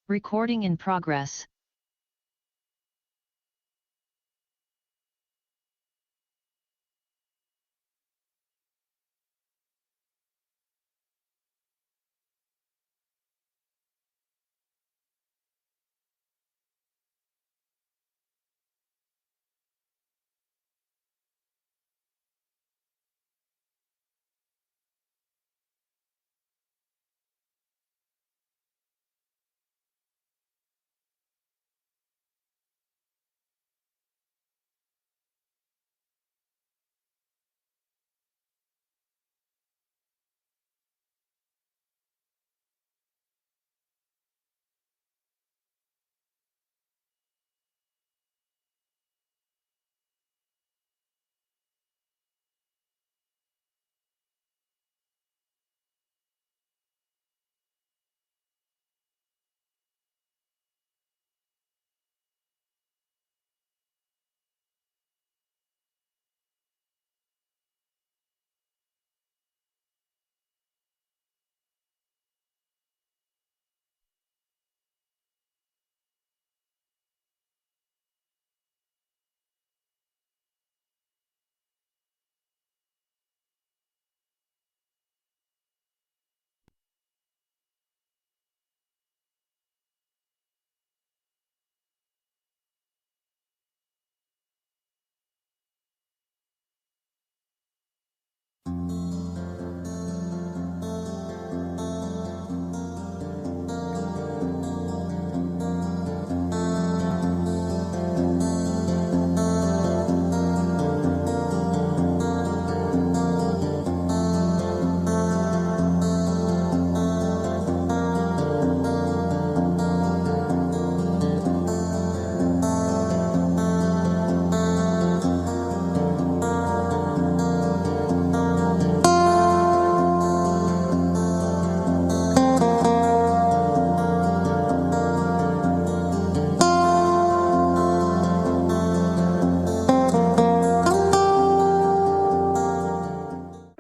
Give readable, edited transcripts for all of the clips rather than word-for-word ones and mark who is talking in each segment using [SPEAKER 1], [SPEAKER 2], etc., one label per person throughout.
[SPEAKER 1] Recording in progress.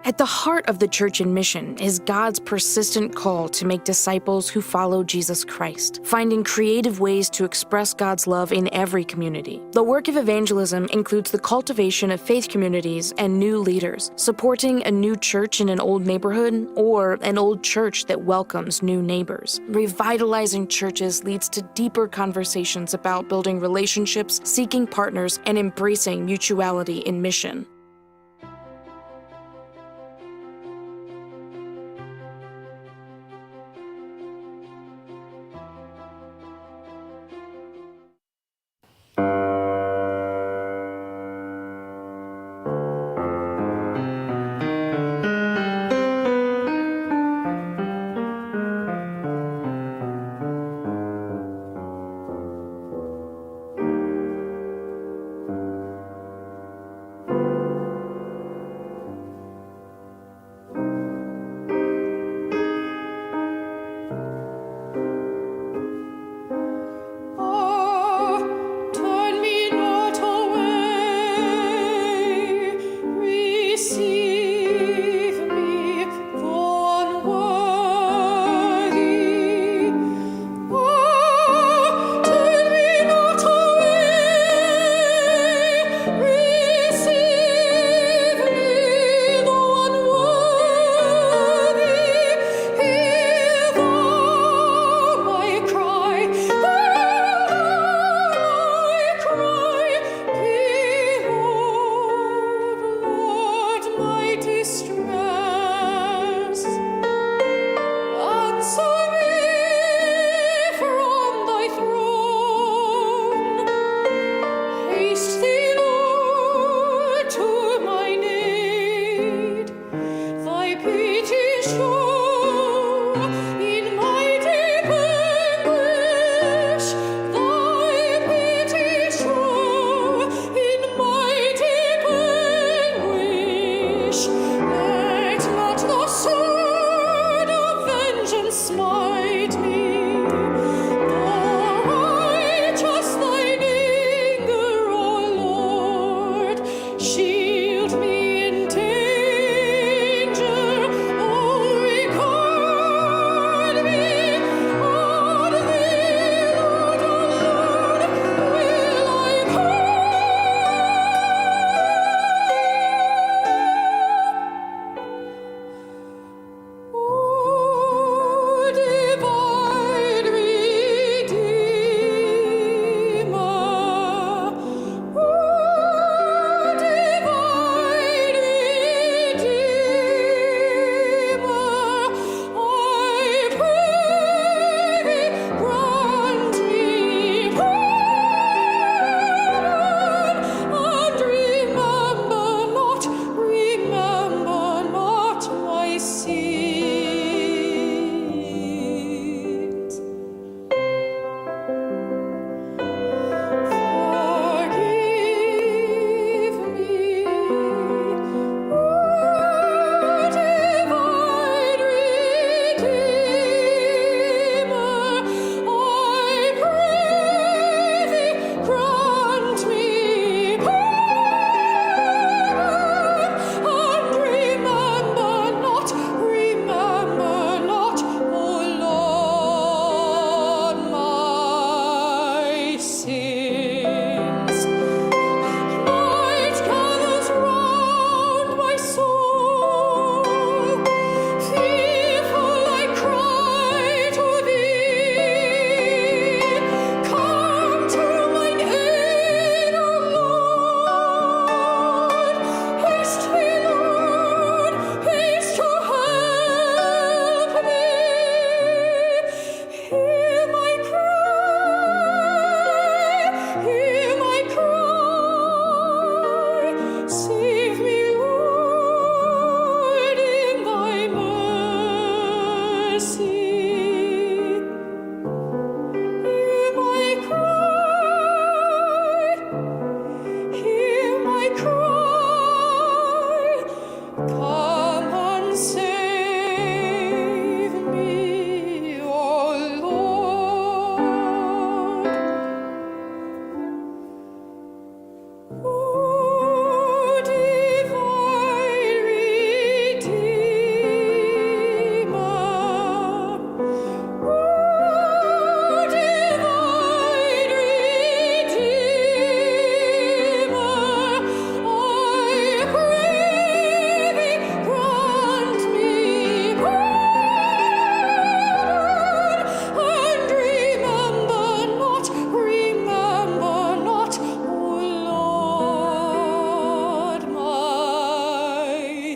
[SPEAKER 2] At the heart of the church and mission is God's persistent call to make disciples who follow Jesus Christ, finding creative ways to express God's love in every community. The work of evangelism includes the cultivation of faith communities and new leaders, supporting a new church in an old neighborhood or an old church that welcomes new neighbors. Revitalizing churches leads to deeper conversations about building relationships, seeking partners, and embracing mutuality in mission.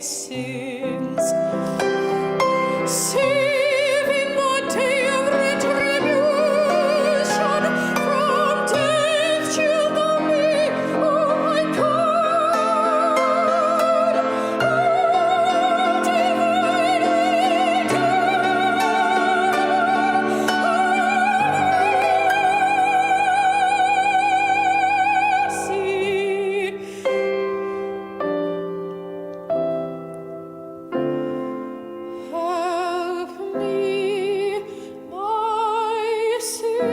[SPEAKER 1] sins. Save in the day of retribution, from death shield me, oh my God. Oh, divine help me, my Savior.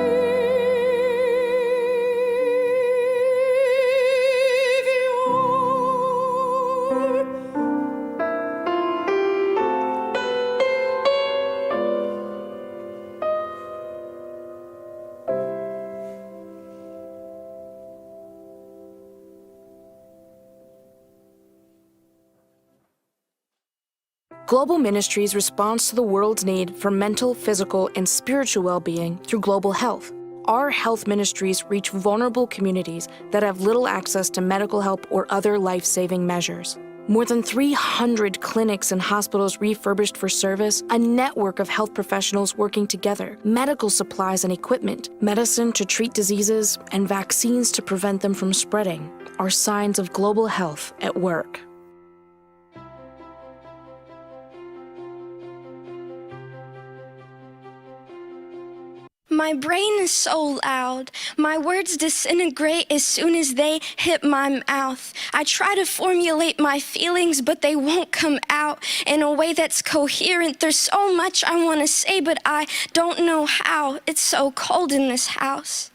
[SPEAKER 2] Global Ministries responds to the world's need for mental, physical, and spiritual well-being through global health. Our health ministries reach vulnerable communities that have little access to medical help or other life-saving measures. More than 300 clinics and hospitals refurbished for service, a network of health professionals working together, medical supplies and equipment, medicine to treat diseases, and vaccines to prevent them from spreading are signs of global health at work.
[SPEAKER 3] My brain is so loud. My words disintegrate as soon as they hit my mouth. I try to formulate my feelings, but they won't come out in a way that's coherent. There's so much I want to say, but I don't know how. It's so cold in this house.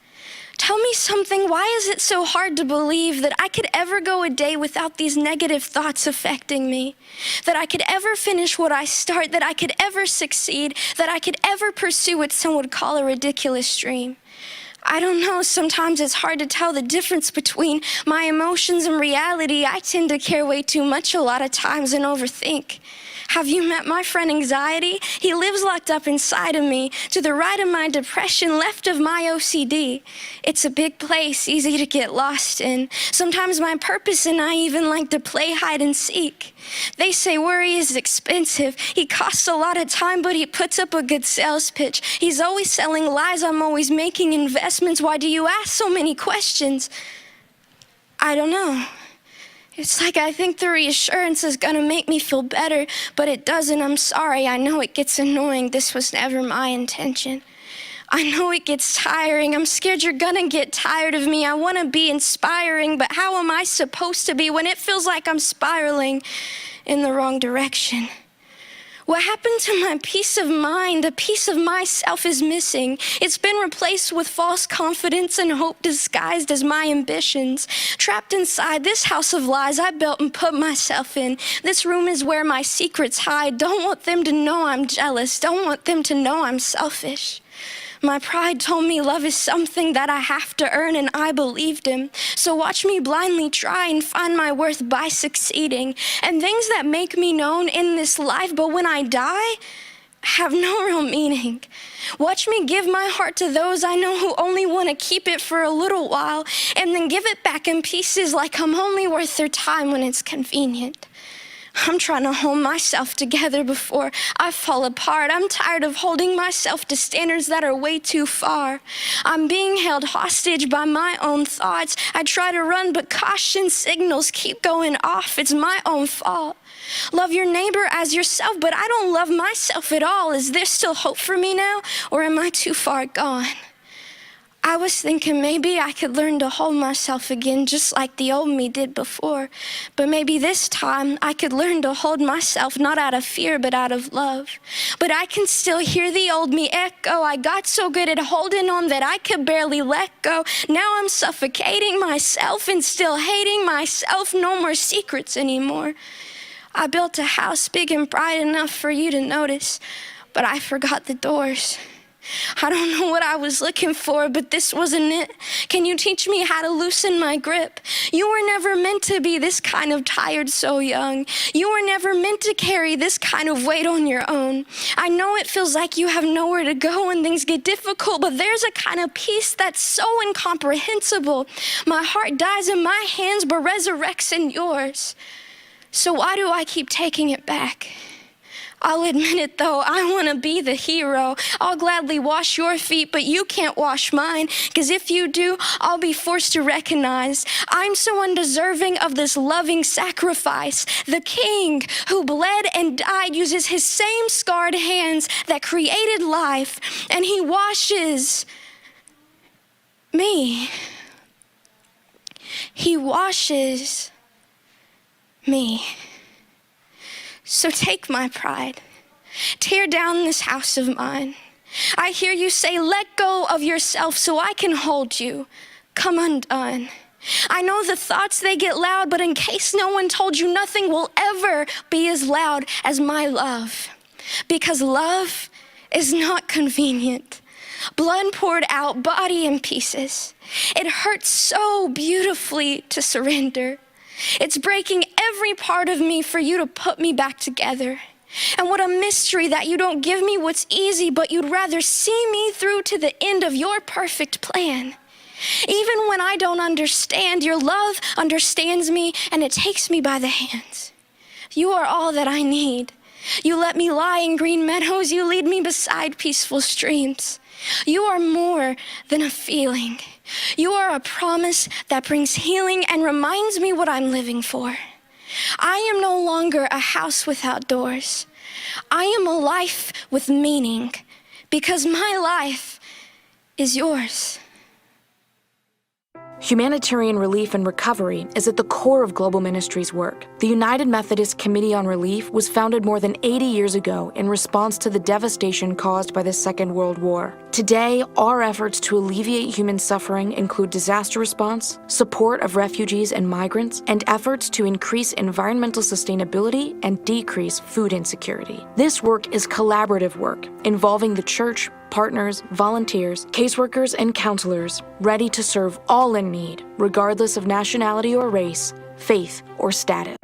[SPEAKER 3] Tell me something. Why is it so hard to believe that I could ever go a day without these negative thoughts affecting me? That I could ever finish what I start? That I could ever succeed? That I could ever pursue what some would call a ridiculous dream? I don't know. Sometimes it's hard to tell the difference between my emotions and reality. I tend to care way too much a lot of times and overthink. Have you met my friend Anxiety? He lives locked up inside of me, to the right of my depression, left of my OCD. It's a big place, easy to get lost in. Sometimes my purpose and I even like to play hide and seek. They say worry is expensive. He costs a lot of time, but he puts up a good sales pitch. He's always selling lies. I'm always making investments. Why do you ask so many questions? I don't know. It's like I think the reassurance is gonna make me feel better, but it doesn't. I'm sorry. I know it gets annoying. This was never my intention. I know it gets tiring. I'm scared you're gonna get tired of me. I wanna be inspiring, but how am I supposed to be when it feels like I'm spiraling in the wrong direction? What happened to my peace of mind? A piece of myself is missing. It's been replaced with false confidence and hope disguised as my ambitions. Trapped inside this house of lies I built and put myself in. This room is where my secrets hide. Don't want them to know I'm jealous. Don't want them to know I'm selfish. My pride told me love is something that I have to earn, and I believed him. So watch me blindly try and find my worth by succeeding. And things that make me known in this life, but when I die, have no real meaning. Watch me give my heart to those I know who only want to keep it for a little while, and then give it back in pieces like I'm only worth their time when it's convenient. I'm trying to hold myself together before I fall apart. I'm tired of holding myself to standards that are way too far. I'm being held hostage by my own thoughts. I try to run, but caution signals keep going off. It's my own fault. Love your neighbor as yourself, but I don't love myself at all. Is there still hope for me now, or am I too far gone? I was thinking maybe I could learn to hold myself again just like the old me did before. But maybe this time I could learn to hold myself not out of fear but out of love. But I can still hear the old me echo. I got so good at holding on that I could barely let go. Now I'm suffocating myself and still hating myself. No more secrets anymore. I built a house big and bright enough for you to notice, but I forgot the doors. I don't know what I was looking for, but this wasn't it. Can you teach me how to loosen my grip? You were never meant to be this kind of tired so young. You were never meant to carry this kind of weight on your own. I know it feels like you have nowhere to go when things get difficult, but there's a kind of peace that's so incomprehensible. My heart dies in my hands, but resurrects in yours. So why do I keep taking it back? I'll admit it though, I want to be the hero. I'll gladly wash your feet, but you can't wash mine. Because if you do, I'll be forced to recognize I'm so undeserving of this loving sacrifice. The King who bled and died uses his same scarred hands that created life, and he washes me. He washes me. So take my pride, tear down this house of mine. I hear you say, let go of yourself so I can hold you. Come undone. I know the thoughts, they get loud, but in case no one told you, nothing will ever be as loud as my love. Because love is not convenient. Blood poured out, body in pieces. It hurts so beautifully to surrender. It's breaking every part of me for you to put me back together. And what a mystery that you don't give me what's easy, but you'd rather see me through to the end of your perfect plan. Even when I don't understand, your love understands me, and it takes me by the hands. You are all that I need. You let me lie in green meadows. You lead me beside peaceful streams. You are more than a feeling. You are a promise that brings healing and reminds me what I'm living for. I am no longer a house without doors. I am a life with meaning, because my life is yours.
[SPEAKER 2] Humanitarian relief and recovery is at the core of Global Ministries' work. The United Methodist Committee on Relief was founded more than 80 years ago in response to the devastation caused by the Second World War. Today, our efforts to alleviate human suffering include disaster response, support of refugees and migrants, and efforts to increase environmental sustainability and decrease food insecurity. This work is collaborative work involving the church, partners, volunteers, caseworkers, and counselors ready to serve all in need, regardless of nationality or race, faith or status.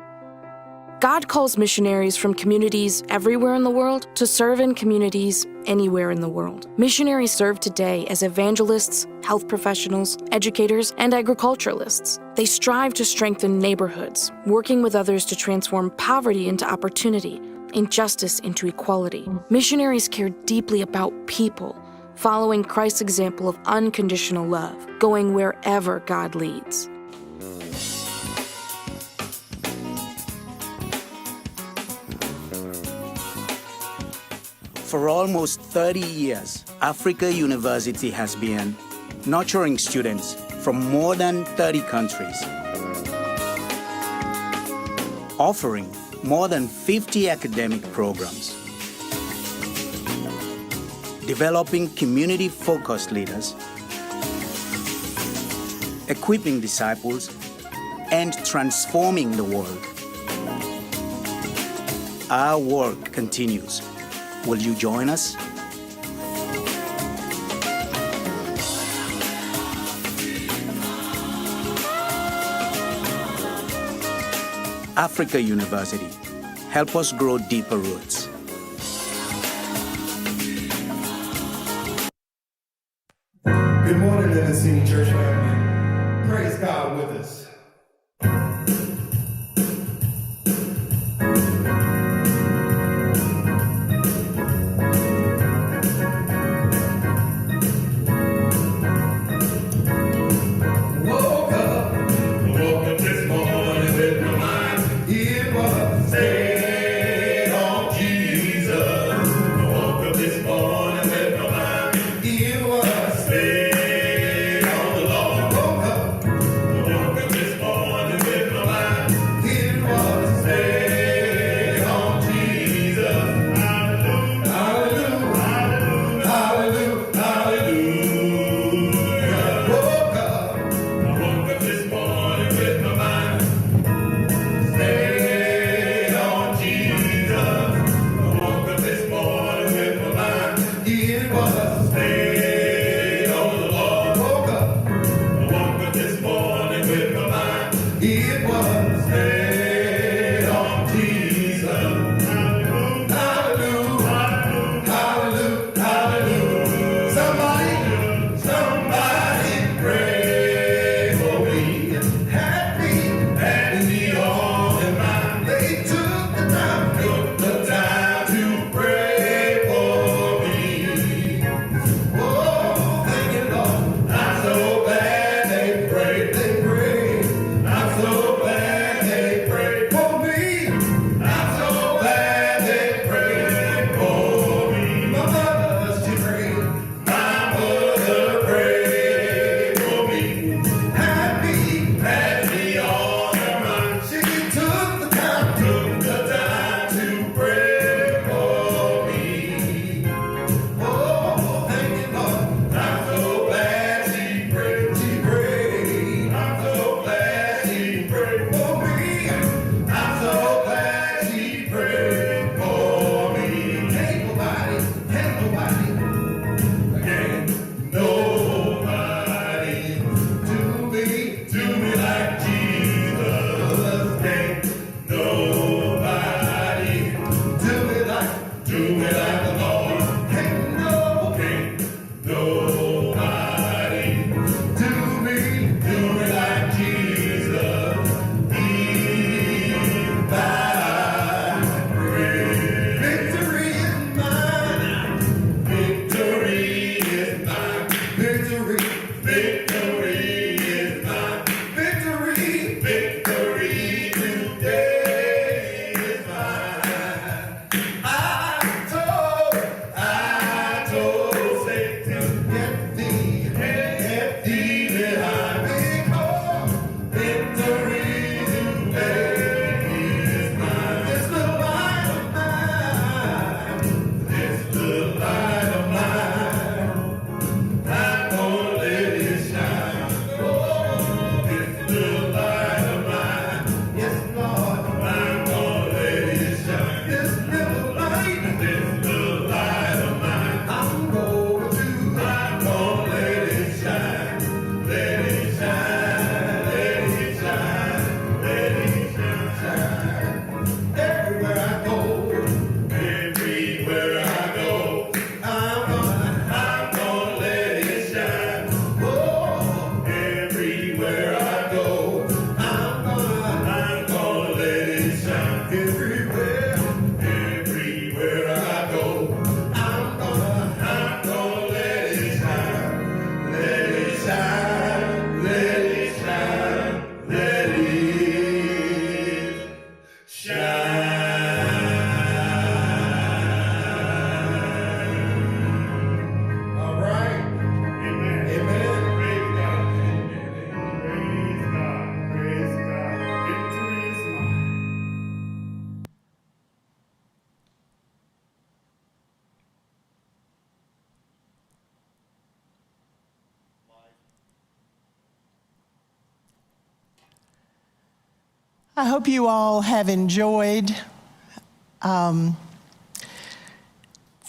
[SPEAKER 2] God calls missionaries from communities everywhere in the world to serve in communities anywhere in the world. Missionaries serve today as evangelists, health professionals, educators, and agriculturalists. They strive to strengthen neighborhoods, working with others to transform poverty into opportunity, injustice into equality. Missionaries care deeply about people, following Christ's example of unconditional love, going wherever God leads.
[SPEAKER 4] For almost 30 years, Africa University has been nurturing students from more than 30 countries, offering more than 50 academic programs, developing community-focused leaders, equipping disciples, and transforming the world. Our work continues. Will you join us? Africa University. Help us grow deeper roots.
[SPEAKER 5] Good morning, Episcopacy Church family. Praise God with us. Woke up this morning with my mind. It was stayed on Jesus. Woke up this morning with my mind. It was stayed on the Lord.
[SPEAKER 6] I hope you all have enjoyed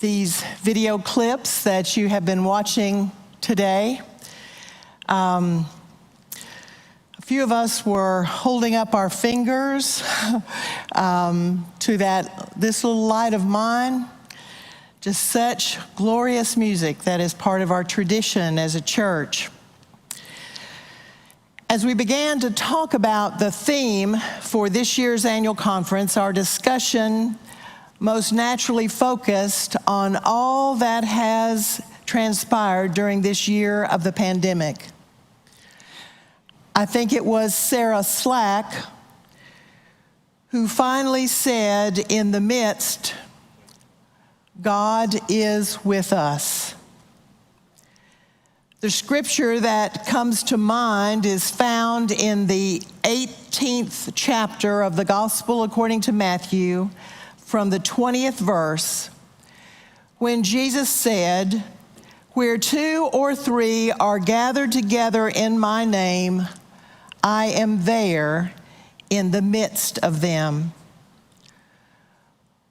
[SPEAKER 6] these video clips that you have been watching today. A few of us were holding up our fingers to this little light of mine. Just such glorious music that is part of our tradition as a church. As we began to talk about the theme for this year's annual conference, our discussion most naturally focused on all that has transpired during this year of the pandemic. I think it was Sarah Slack who finally said, in the midst, God is with us. The scripture that comes to mind is found in the 18th chapter of the Gospel according to Matthew, from the 20th verse, when Jesus said, "Where 2 or 3 are gathered together in my name, I am there in the midst of them."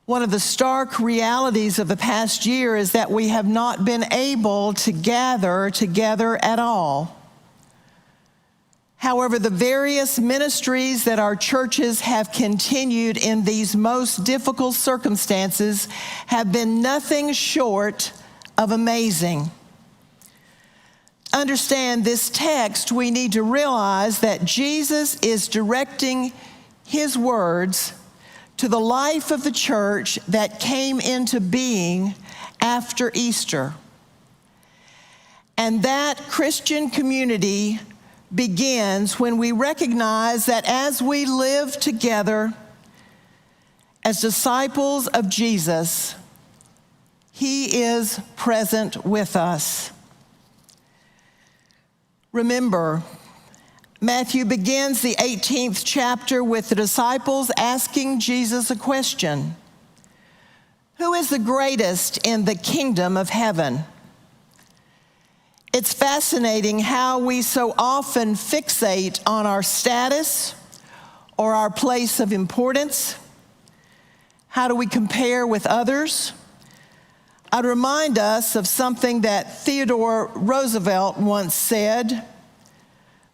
[SPEAKER 6] One of the stark realities of the past year is that we have not been able to gather together at all. However, the various ministries that our churches have continued in these most difficult circumstances have been nothing short of amazing. Understand this text, we need to realize that Jesus is directing his words to the life of the church that came into being after Easter. And that Christian community begins when we recognize that as we live together as disciples of Jesus, he is present with us. Remember, Matthew begins the 18th chapter with the disciples asking Jesus a question. Who is the greatest in the kingdom of heaven? It's fascinating how we so often fixate on our status or our place of importance. How do we compare with others? I'd remind us of something that Theodore Roosevelt once said: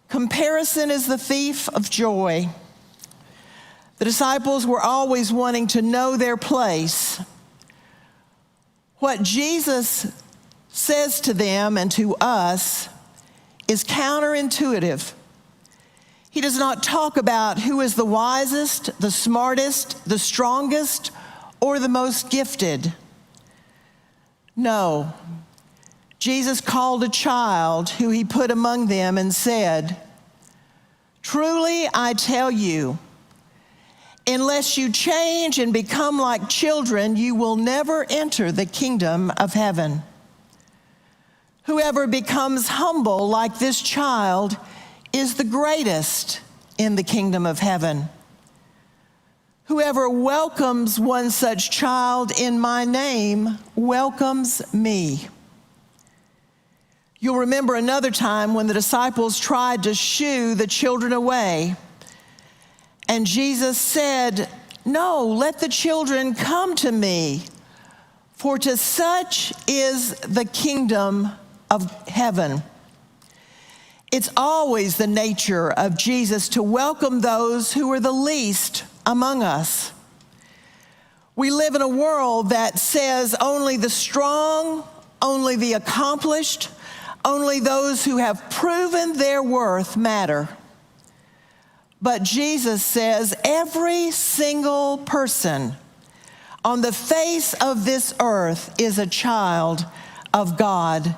[SPEAKER 6] "Comparison is the thief of joy." The disciples were always wanting to know their place. What Jesus says to them and to us is counterintuitive. He does not talk about who is the wisest, the smartest, the strongest, or the most gifted. No. Jesus called a child who he put among them and said, "Truly I tell you, unless you change and become like children, you will never enter the kingdom of heaven. Whoever becomes humble like this child is the greatest in the kingdom of heaven. Whoever welcomes one such child in my name welcomes me." You'll remember another time when the disciples tried to shoo the children away, and Jesus said, "No, let the children come to me, for to such is the kingdom of heaven." It's always the nature of Jesus to welcome those who are the least among us. We live in a world that says only the strong, only the accomplished, only those who have proven their worth matter. But Jesus says every single person on the face of this earth is a child of God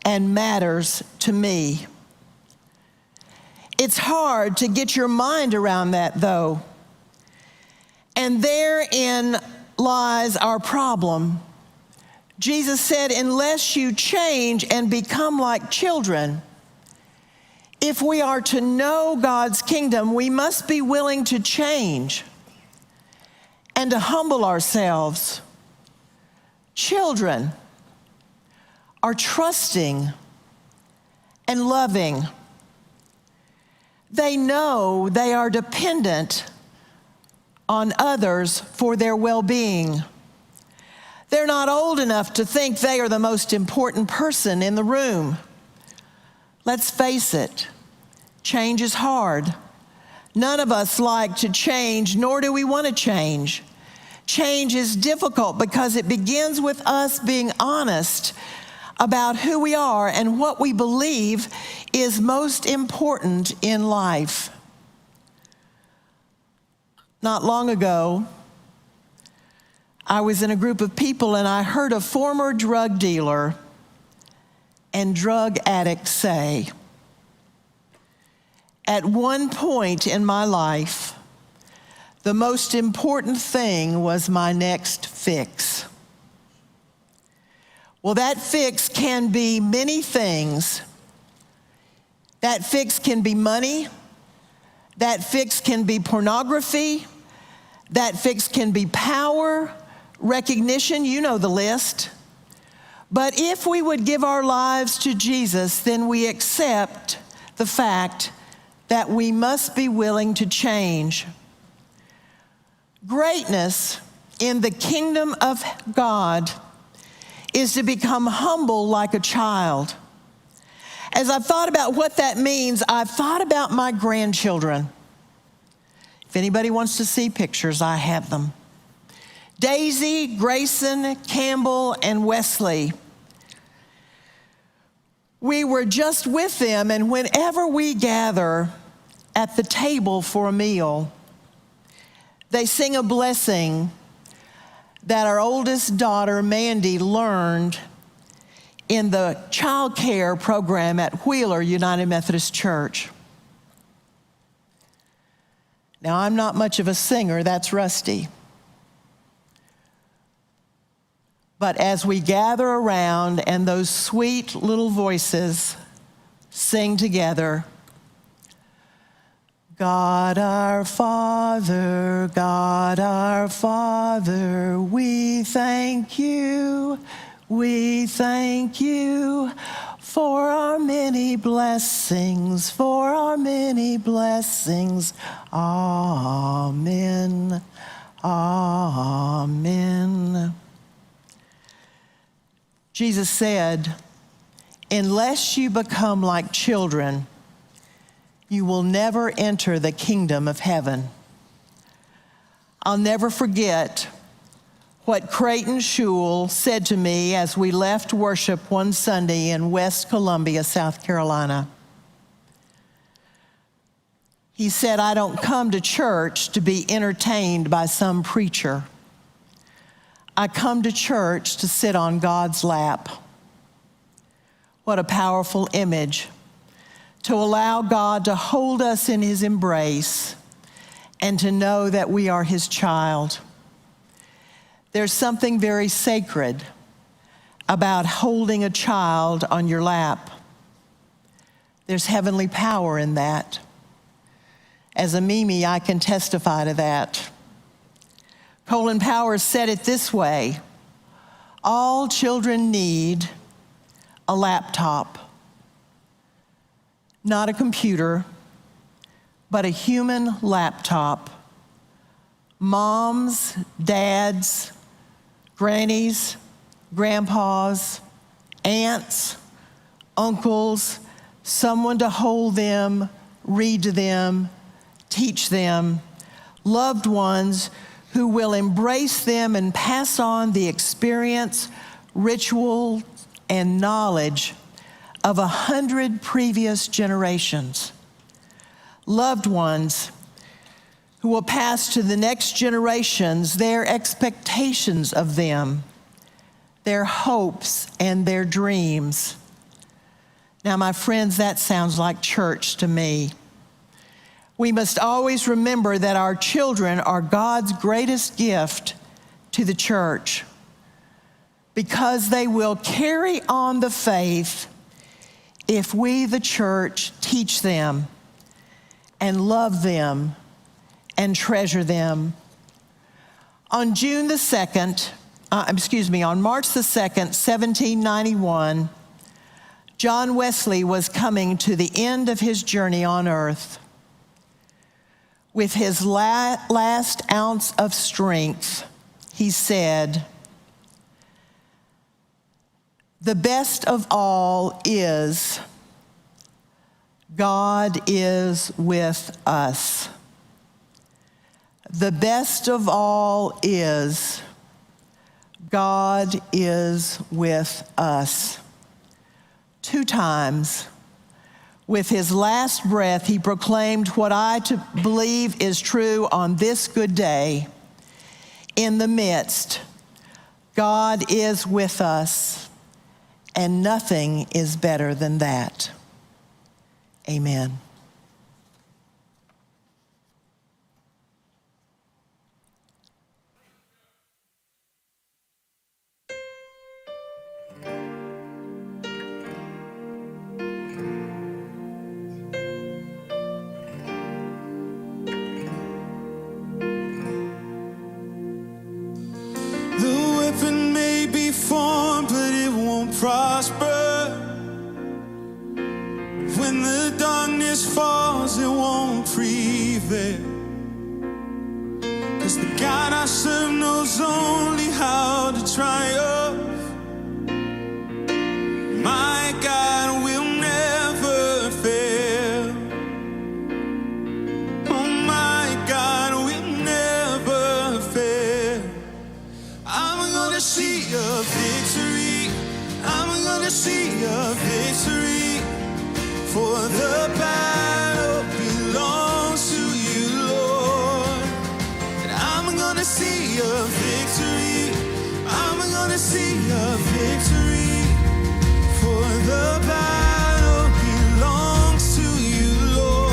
[SPEAKER 6] and matters to me. It's hard to get your mind around that, though. And therein lies our problem. Jesus said, unless you change and become like children, if we are to know God's kingdom, we must be willing to change and to humble ourselves. Children are trusting and loving. They know they are dependent on others for their well-being. They're not old enough to think they are the most important person in the room. Let's face it, change is hard. None of us like to change, nor do we want to change. Change is difficult because it begins with us being honest about who we are and what we believe is most important in life. Not long ago, I was in a group of people and I heard a former drug dealer and drug addict say, "At one point in my life, the most important thing was my next fix." Well, that fix can be many things. That fix can be money. That fix can be pornography. That fix can be power, recognition, you know the list. But if we would give our lives to Jesus, then we accept the fact that we must be willing to change. Greatness in the kingdom of God is to become humble like a child. As I've thought about what that means, I've thought about my grandchildren. If anybody wants to see pictures, I have them. Daisy, Grayson, Campbell, and Wesley. We were just with them, and whenever we gather at the table for a meal, they sing a blessing that our oldest daughter, Mandy, learned in the child care program at Wheeler United Methodist Church. Now, I'm not much of a singer, that's Rusty. But as we gather around and those sweet little voices sing together, God our Father, we thank you for our many blessings, Amen, amen. Jesus said, unless you become like children, you will never enter the kingdom of heaven. I'll never forget what Creighton Shule said to me as we left worship one Sunday in West Columbia, South Carolina. He said, I don't come to church to be entertained by some preacher. I come to church to sit on God's lap. What a powerful image. To allow God to hold us in his embrace and to know that we are his child. There's something very sacred about holding a child on your lap. There's heavenly power in that. As a Mimi, I can testify to that. Colin Powers said it this way: all children need a laptop. Not a computer, but a human laptop. Moms, dads, grannies, grandpas, aunts, uncles, someone to hold them, read to them, teach them, loved ones who will embrace them and pass on the experience, ritual, and knowledge of 100 previous generations. Loved ones who will pass to the next generations their expectations of them, their hopes and their dreams. Now, my friends, that sounds like church to me. We must always remember that our children are God's greatest gift to the church because they will carry on the faith if we, the church, teach them and love them and treasure them. On March the 2nd, 1791, John Wesley was coming to the end of his journey on earth. with his last ounce of strength, he said, "The best of all is God is with us. The best of all is God is with us." 2 times. With his last breath, he proclaimed what I believe is true on this good day. In the midst, God is with us, and nothing is better than that. Amen.
[SPEAKER 7] Prosper. When the darkness falls, it won't prevail. 'Cause the God I serve knows only how to triumph. My God will never fail. Oh, my God will never fail. I'm gonna see a victory. I'm gonna see a victory, for the battle belongs to you, Lord. And I'm gonna see a victory. I'm gonna see a victory, for the battle belongs to you, Lord.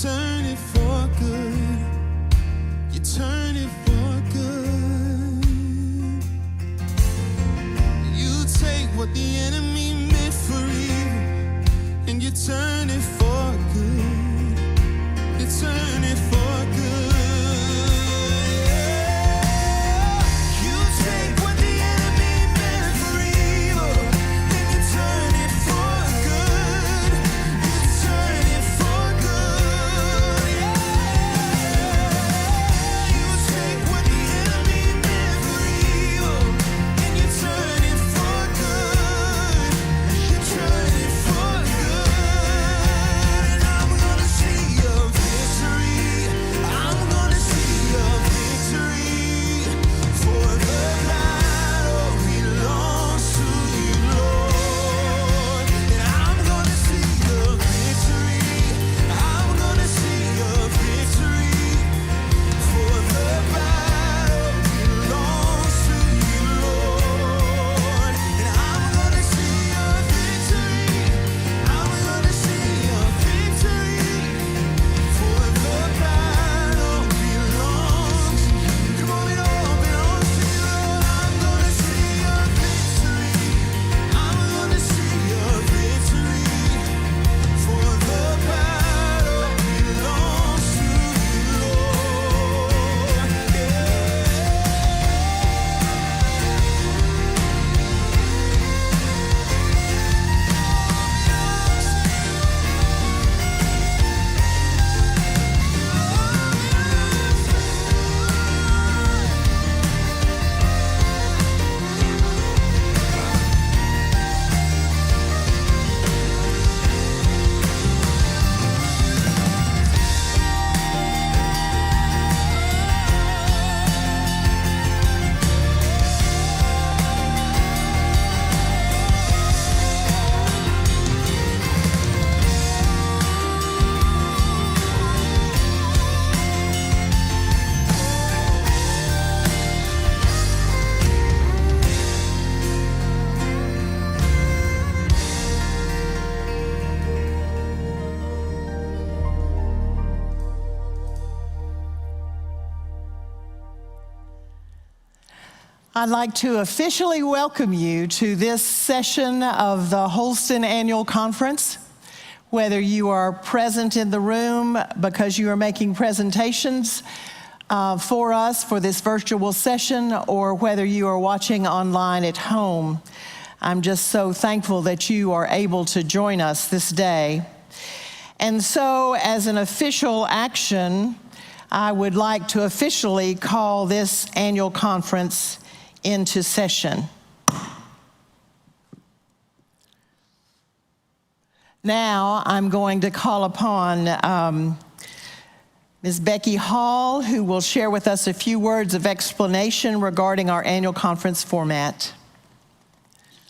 [SPEAKER 7] turn it for good. You turn it for good. You take what the enemy meant for evil, and you turn it for good. You turn it for good.
[SPEAKER 6] I'd like to officially welcome you to this session of the Holston Annual Conference. Whether you are present in the room because you are making presentations for us for this virtual session, or whether you are watching online at home, I'm just so thankful that you are able to join us this day. And so, as an official action, I would like to officially call this annual conference into session. Now I'm going to call upon Ms. Becky Hall, who will share with us a few words of explanation regarding our annual conference format.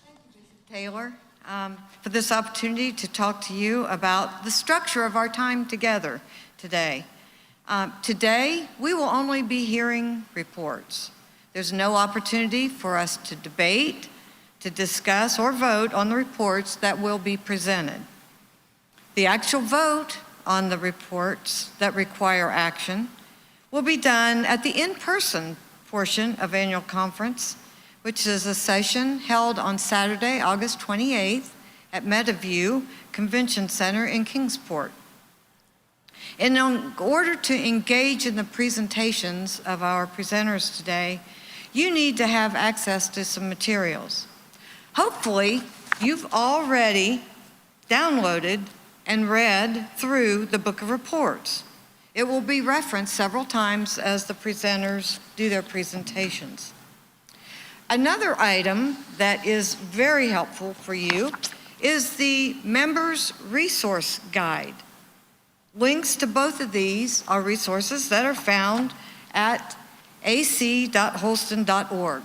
[SPEAKER 8] Thank you, Bishop Taylor, for this opportunity to talk to you about the structure of our time together today. Today, we will only be hearing reports. There's no opportunity for us to debate, to discuss, or vote on the reports that will be presented. The actual vote on the reports that require action will be done at the in-person portion of annual conference, which is a session held on Saturday, August 28th at Meadowview Convention Center in Kingsport. And in order to engage in the presentations of our presenters today, you need to have access to some materials. Hopefully, you've already downloaded and read through the Book of Reports. It will be referenced several times as the presenters do their presentations. Another item that is very helpful for you is the Members Resource Guide. Links to both of these are resources that are found at ac.holston.org.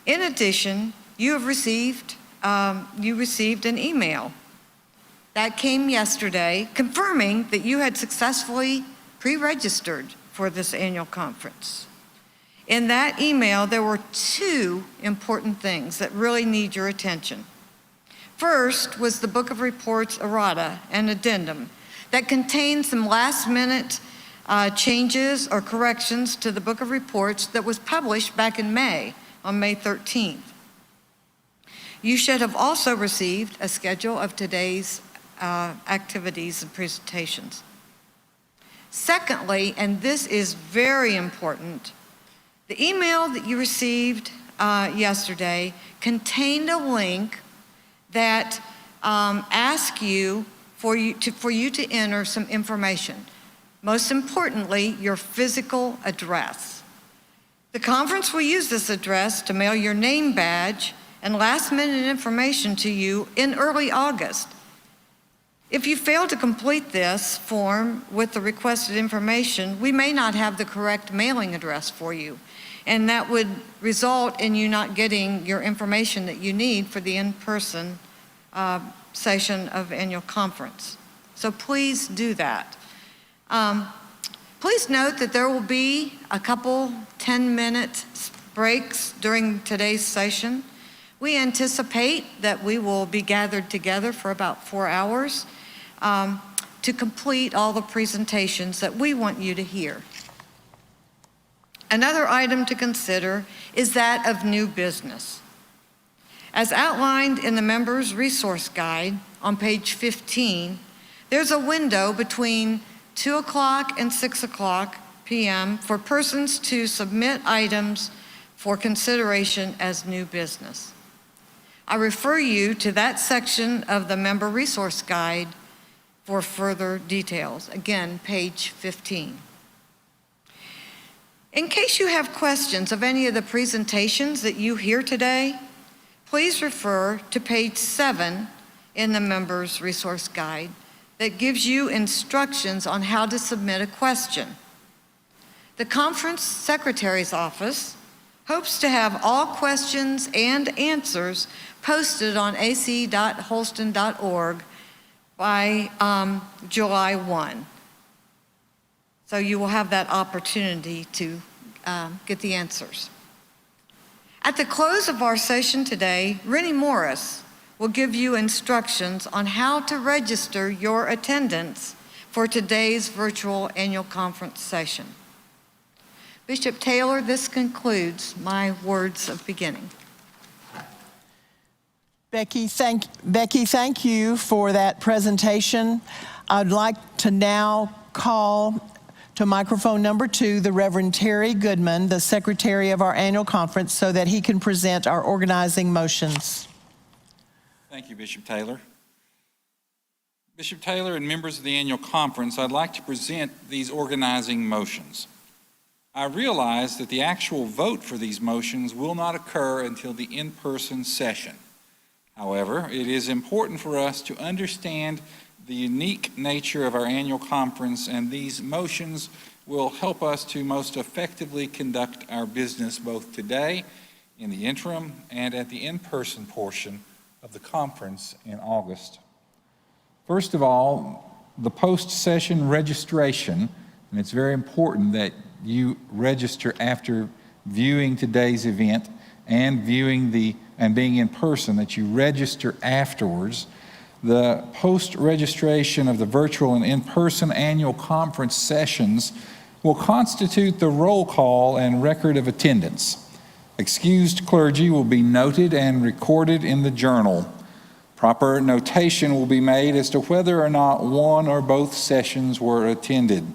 [SPEAKER 8] In addition, you received an email that came yesterday confirming that you had successfully pre-registered for this annual conference. In that email, there were two important things that really need your attention. First was the Book of Reports errata and addendum that contained some last-minute changes or corrections to the Book of Reports that was published back in May, on May 13th. You should have also received a schedule of today's activities and presentations. Secondly, and this is very important, the email that you received yesterday contained a link that asks you for you to enter some information. Most importantly, your physical address. The conference will use this address to mail your name badge and last-minute information to you in early August. If you fail to complete this form with the requested information, we may not have the correct mailing address for you, and that would result in you not getting your information that you need for the in-person session of annual conference. So please do that. Please note that there will be a couple 10-minute breaks during today's session. We anticipate that we will be gathered together for about 4 hours to complete all the presentations that we want you to hear. Another item to consider is that of new business. As outlined in the Members Resource Guide on page 15, there's a window between 2 o'clock and 6 o'clock p.m. for persons to submit items for consideration as new business. I refer you to that section of the Member Resource Guide for further details. Again, page 15. In case you have questions of any of the presentations that you hear today, please refer to page 7 in the Members Resource Guide that gives you instructions on how to submit a question. The Conference Secretary's Office hopes to have all questions and answers posted on ac.holston.org by July 1. So you will have that opportunity to get the answers. At the close of our session today, Rennie Morris will give you instructions on how to register your attendance for today's virtual annual conference session. Bishop Taylor, this concludes my words of beginning.
[SPEAKER 6] Becky, thank you for that presentation. I'd like to now call to microphone number 2 the Reverend Terry Goodman, the secretary of our annual conference, so that he can present our organizing motions.
[SPEAKER 9] Thank you, Bishop Taylor. Bishop Taylor and members of the annual conference, I'd like to present these organizing motions. I realize that the actual vote for these motions will not occur until the in-person session. However, it is important for us to understand the unique nature of our annual conference, and these motions will help us to most effectively conduct our business both today, in the interim, and at the in-person portion of the conference in August. First of all, the post-session registration, and it's very important that you register after viewing today's event and being in person, that you register afterwards. The post-registration of the virtual and in-person annual conference sessions will constitute the roll call and record of attendance. Excused clergy will be noted and recorded in the journal. Proper notation will be made as to whether or not one or both sessions were attended.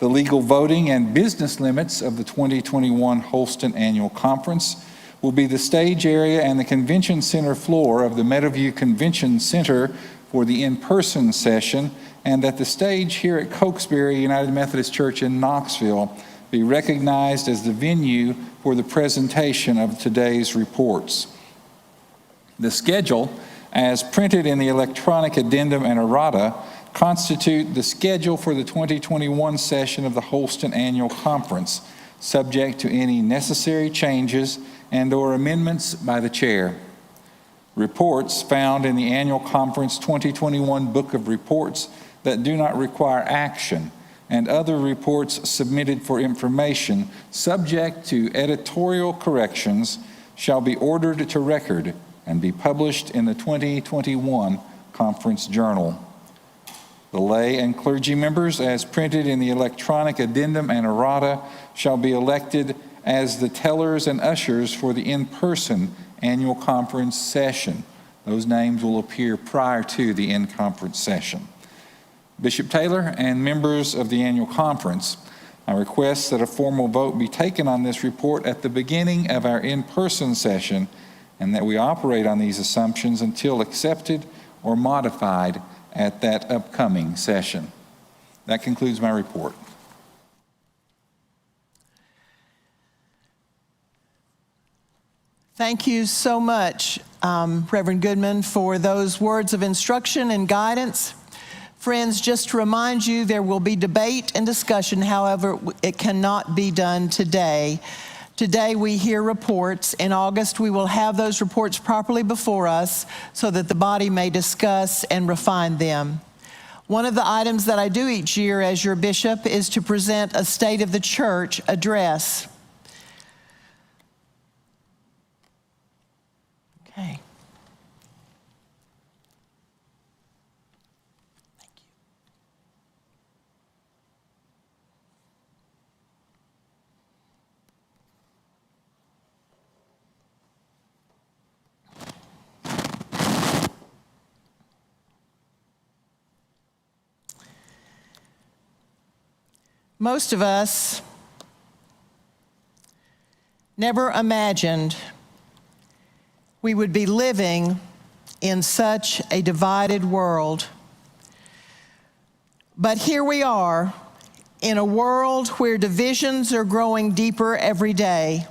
[SPEAKER 9] The legal voting and business limits of the 2021 Holston Annual Conference will be the stage area and the convention center floor of the Meadowview Convention Center for the in-person session, and that the stage here at Cokesbury United Methodist Church in Knoxville be recognized as the venue for the presentation of today's reports. The schedule, as printed in the electronic addendum and errata, constitute the schedule for the 2021 session of the Holston Annual Conference, subject to any necessary changes and/or amendments by the chair. Reports found in the Annual Conference 2021 Book of Reports that do not require action, and other reports submitted for information subject to editorial corrections, shall be ordered to record and be published in the 2021 Conference Journal. The lay and clergy members, as printed in the electronic addendum and errata, shall be elected as the tellers and ushers for the in-person annual conference session. Those names will appear prior to the in-conference session. Bishop Taylor and members of the annual conference, I request that a formal vote be taken on this report at the beginning of our in-person session, and that we operate on these assumptions until accepted or modified at that upcoming session. That concludes my report.
[SPEAKER 6] Thank you so much, Reverend Goodman, for those words of instruction and guidance. Friends, just to remind you, there will be debate and discussion. However, it cannot be done today. Today we hear reports. In August, we will have those reports properly before us so that the body may discuss and refine them. One of the items that I do each year as your bishop is to present a State of the Church address. Okay. Thank you. Most of us never imagined we would be living in such a divided world. But here we are in a world where divisions are growing deeper every day.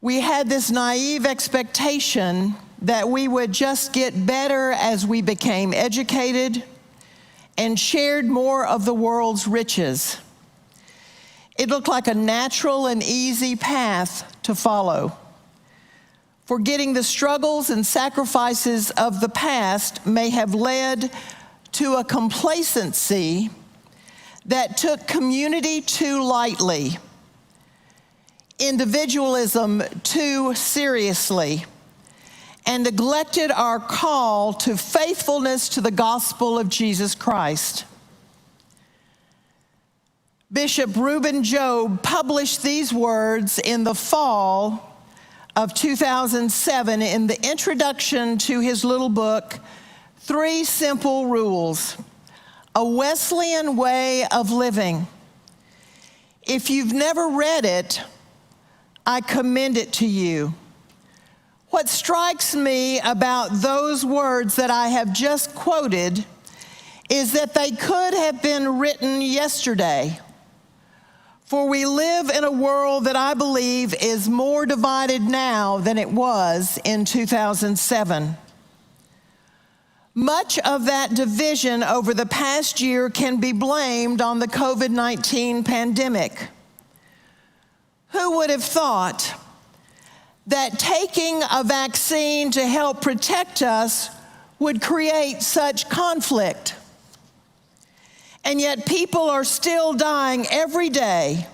[SPEAKER 6] We had this naive expectation that we would just get better as we became educated and shared more of the world's riches. It looked like a natural and easy path to follow. Forgetting the struggles and sacrifices of the past may have led to a complacency that took community too lightly, individualism too seriously, and neglected our call to faithfulness to the gospel of Jesus Christ. Bishop Reuben Job published these words in the fall of 2007 in the introduction to his little book, 3 Simple Rules, A Wesleyan Way of Living. If you've never read it, I commend it to you. What strikes me about those words that I have just quoted is that they could have been written yesterday. For we live in a world that I believe is more divided now than it was in 2007. Much of that division over the past year can be blamed on the COVID-19 pandemic. Who would have thought that taking a vaccine to help protect us would create such conflict? And yet people are still dying every day.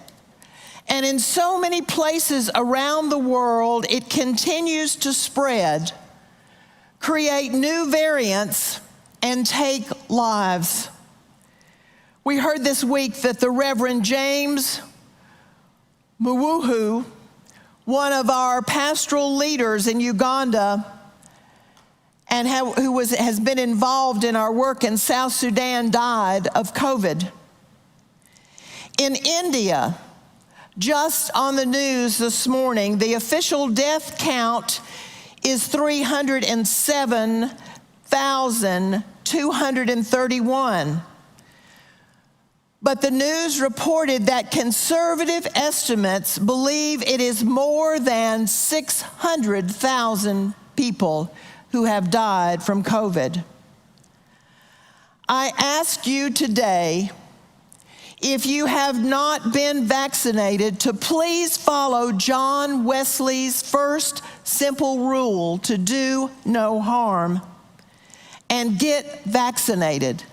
[SPEAKER 6] And in so many places around the world, it continues to spread, create new variants, and take lives. We heard this week that the Reverend James Muwuhu, one of our pastoral leaders in Uganda, and who has been involved in our work in South Sudan, died of COVID. In India, just on the news this morning, the official death count is 307,231. But the news reported that conservative estimates believe it is more than 600,000 people who have died from COVID. I ask you today, if you have not been vaccinated, to please follow John Wesley's first simple rule to do no harm and get vaccinated.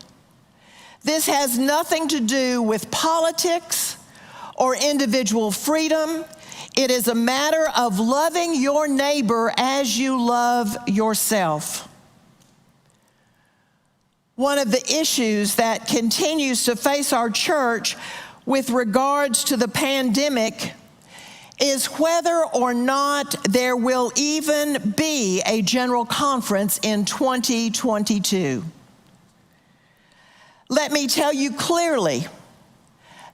[SPEAKER 6] This has nothing to do with politics or individual freedom. It is a matter of loving your neighbor as you love yourself. One of the issues that continues to face our church with regards to the pandemic is whether or not there will even be a general conference in 2022. Let me tell you clearly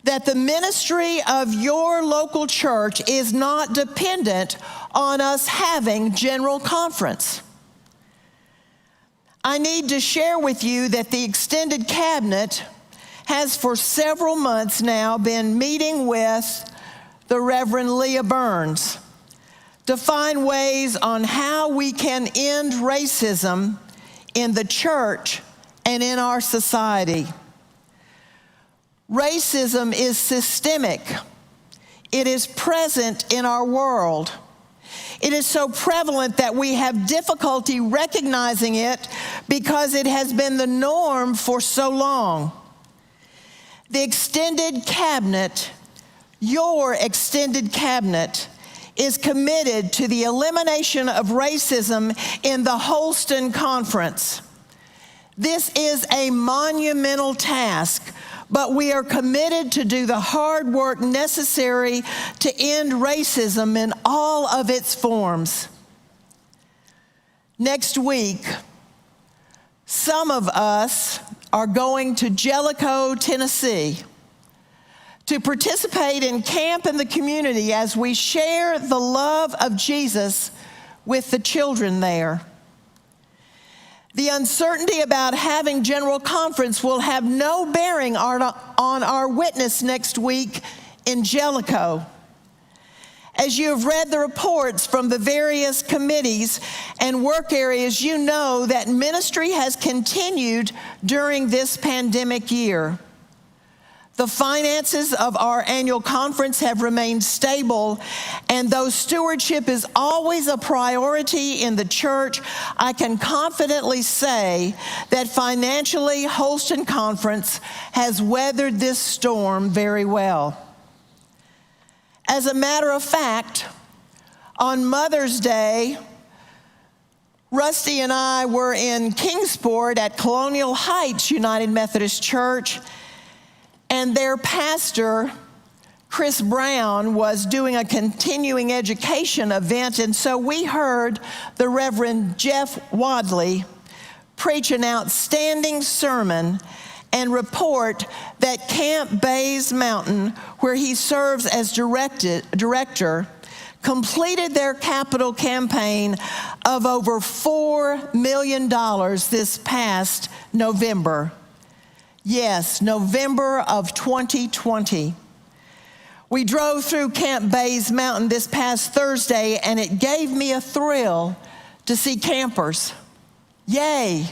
[SPEAKER 6] that the ministry of your local church is not dependent on us having general conference. I need to share with you that the extended cabinet has for several months now been meeting with the Reverend Leah Burns to find ways on how we can end racism in the church and in our society. Racism is systemic. It is present in our world. It is so prevalent that we have difficulty recognizing it because it has been the norm for so long. The extended cabinet, your extended cabinet, is committed to the elimination of racism in the Holston Conference. This is a monumental task, but we are committed to do the hard work necessary to end racism in all of its forms. Next week, some of us are going to Jellicoe, Tennessee, to participate in Camp in the Community as we share the love of Jesus with the children there. The uncertainty about having general conference will have no bearing on our witness next week in Jellicoe. As you have read the reports from the various committees and work areas, you know that ministry has continued during this pandemic year. The finances of our annual conference have remained stable, and though stewardship is always a priority in the church, I can confidently say that financially, Holston Conference has weathered this storm very well. As a matter of fact, on Mother's Day, Rusty and I were in Kingsport at Colonial Heights United Methodist Church, and their pastor, Chris Brown, was doing a continuing education event, and so we heard the Reverend Jeff Wadley preach an outstanding sermon and report that Camp Bays Mountain, where he serves as director, completed their capital campaign of over $4 million this past November. Yes, November of 2020. We drove through Camp Bays Mountain this past Thursday, and it gave me a thrill to see campers. Yay!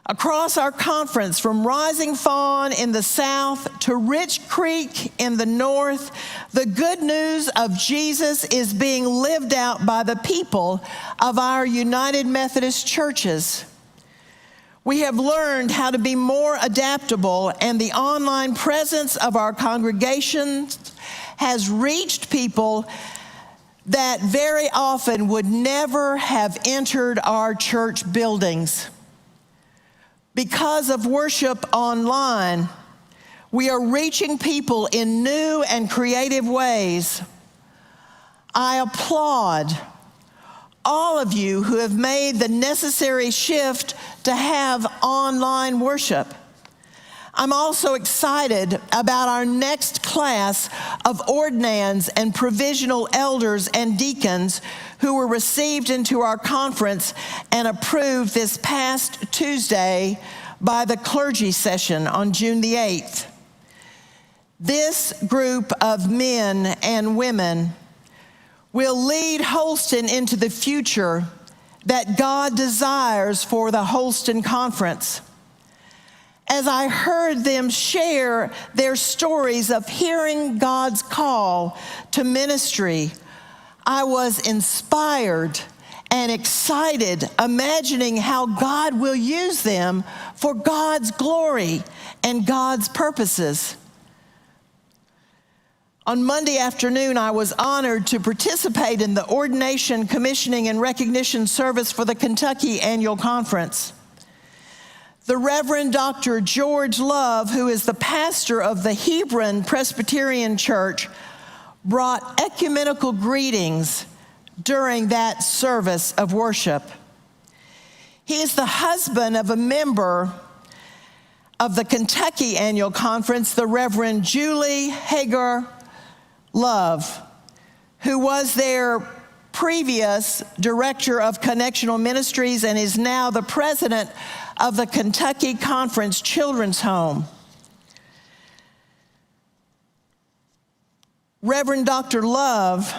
[SPEAKER 6] Across our conference, from Rising Fawn in the south to Rich Creek in the north, the good news of Jesus is being lived out by the people of our United Methodist churches. We have learned how to be more adaptable, and the online presence of our congregations has reached people that very often would never have entered our church buildings. Because of worship online, we are reaching people in new and creative ways. I applaud all of you who have made the necessary shift to have online worship. I'm also excited about our next class of ordinands and provisional elders and deacons who were received into our conference and approved this past Tuesday by the clergy session on June the 8th. This group of men and women will lead Holston into the future that God desires for the Holston Conference. As I heard them share their stories of hearing God's call to ministry, I was inspired and excited, imagining how God will use them for God's glory and God's purposes. On Monday afternoon, I was honored to participate in the ordination, commissioning, and recognition service for the Kentucky Annual Conference. The Reverend Dr. George Love, who is the pastor of the Hebron Presbyterian Church, brought ecumenical greetings during that service of worship. He is the husband of a member of the Kentucky Annual Conference, the Reverend Julie Hager Love, who was their previous director of Connectional Ministries and is now the president of the Kentucky Conference Children's Home. Reverend Dr. Love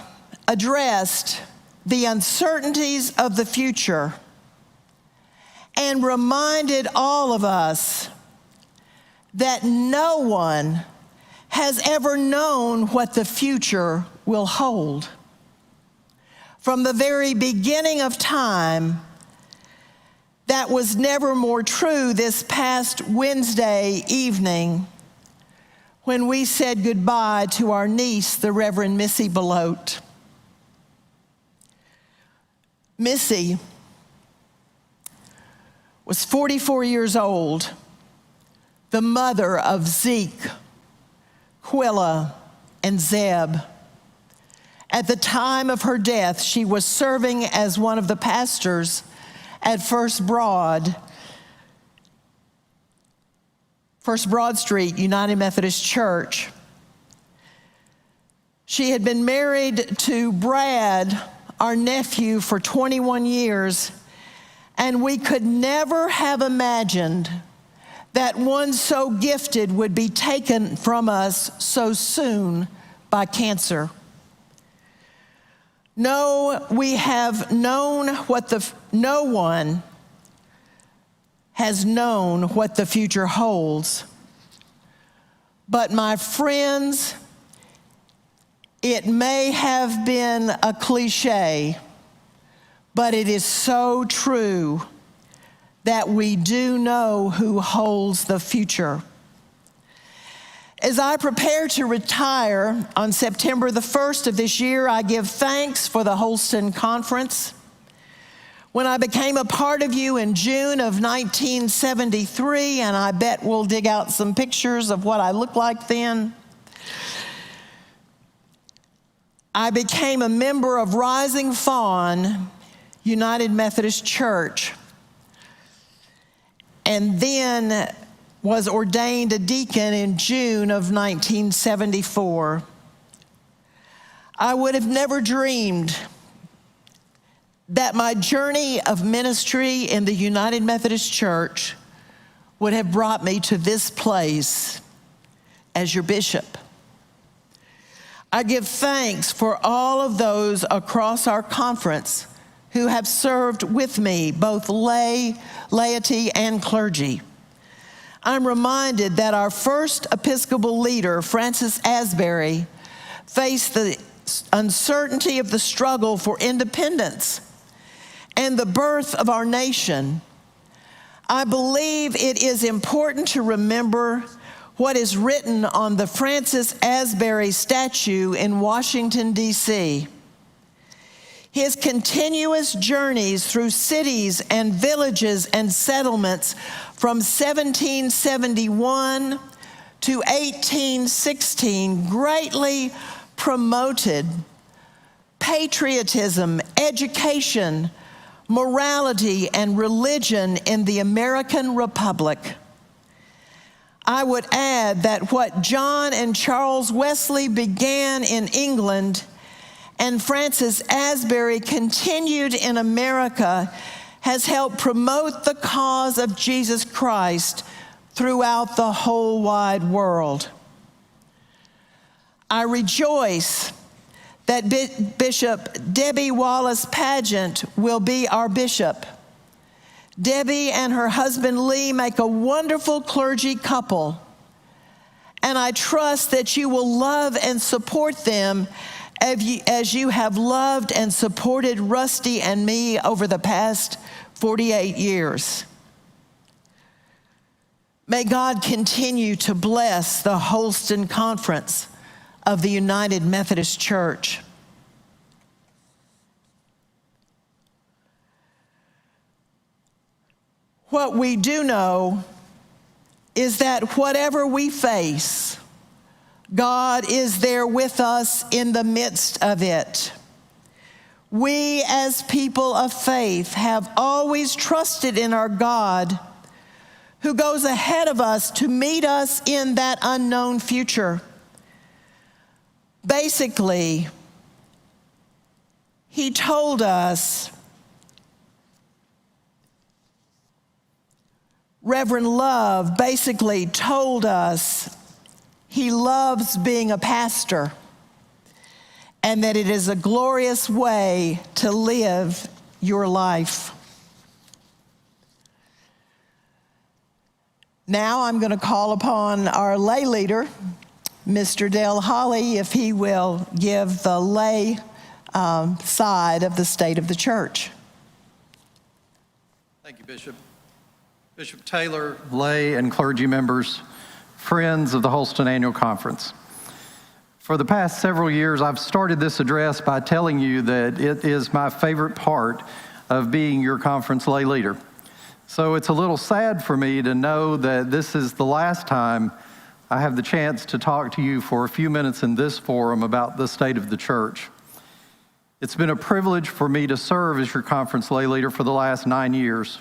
[SPEAKER 6] addressed the uncertainties of the future and reminded all of us that no one has ever known what the future will hold. From the very beginning of time, that was never more true this past Wednesday evening when we said goodbye to our niece, the Reverend Missy Belote. Missy was 44 years old, the mother of Zeke, Quilla, and Zeb. At the time of her death, she was serving as one of the pastors at First Broad Street United Methodist Church. She had been married to Brad, our nephew, for 21 years, and we could never have imagined that one so gifted would be taken from us so soon by cancer. No one has known what the future holds. But my friends, it may have been a cliche, but it is so true that we do know who holds the future. As I prepare to retire on September the 1st of this year, I give thanks for the Holston Conference. When I became a part of you in June of 1973, and I bet we'll dig out some pictures of what I looked like then, I became a member of Rising Fawn United Methodist Church, and then was ordained a deacon in June of 1974. I would have never dreamed that my journey of ministry in the United Methodist Church would have brought me to this place as your bishop. I give thanks for all of those across our conference who have served with me, both laity and clergy. I'm reminded that our first Episcopal leader, Francis Asbury, faced the uncertainty of the struggle for independence and the birth of our nation. I believe it is important to remember what is written on the Francis Asbury statue in Washington, D.C. His continuous journeys through cities and villages and settlements from 1771 to 1816 greatly promoted patriotism, education, morality, and religion in the American Republic. I would add that what John and Charles Wesley began in England and Francis Asbury continued in America has helped promote the cause of Jesus Christ throughout the whole wide world. I rejoice that Bishop Debbie Wallace Pageant will be our bishop. Debbie and her husband Lee make a wonderful clergy couple, and I trust that you will love and support them as you have loved and supported Rusty and me over the past 48 years. May God continue to bless the Holston Conference of the United Methodist Church. What we do know is that whatever we face, God is there with us in the midst of it. We, as people of faith, have always trusted in our God who goes ahead of us to meet us in that unknown future. Basically, he told us, Reverend Love basically told us he loves being a pastor and that it is a glorious way to live your life. Now I'm going to call upon our lay leader, Mr. Dale Holly, if he will give the lay side of the state of the church.
[SPEAKER 10] Thank you, Bishop. Bishop Taylor, lay and clergy members, friends of the Holston Annual Conference. For the past several years, I've started this address by telling you that it is my favorite part of being your conference lay leader. So it's a little sad for me to know that this is the last time I have the chance to talk to you for a few minutes in this forum about the state of the church. It's been a privilege for me to serve as your conference lay leader for the last 9 years.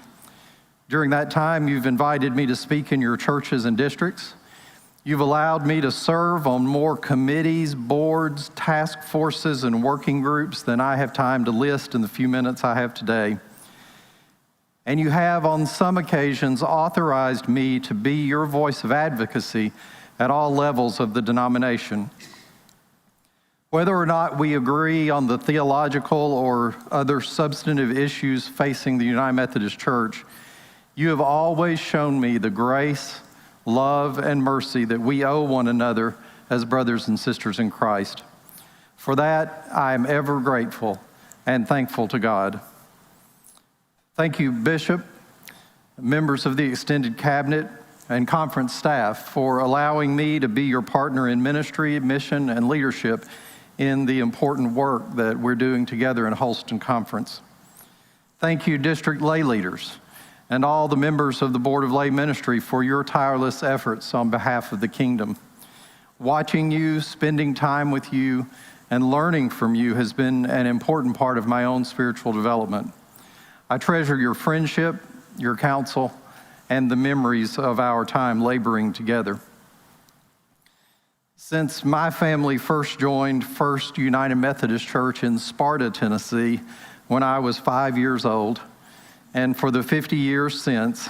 [SPEAKER 10] During that time, you've invited me to speak in your churches and districts. You've allowed me to serve on more committees, boards, task forces, and working groups than I have time to list in the few minutes I have today. And you have, on some occasions, authorized me to be your voice of advocacy at all levels of the denomination. Whether or not we agree on the theological or other substantive issues facing the United Methodist Church, you have always shown me the grace, love, and mercy that we owe one another as brothers and sisters in Christ. For that, I am ever grateful and thankful to God. Thank you, Bishop, members of the extended cabinet, and conference staff for allowing me to be your partner in ministry, mission, and leadership in the important work that we're doing together in Holston Conference. Thank you, district lay leaders, and all the members of the Board of Lay Ministry for your tireless efforts on behalf of the kingdom. Watching you, spending time with you, and learning from you has been an important part of my own spiritual development. I treasure your friendship, your counsel, and the memories of our time laboring together. Since my family first joined First United Methodist Church in Sparta, Tennessee, when I was 5 years old, and for the 50 years since,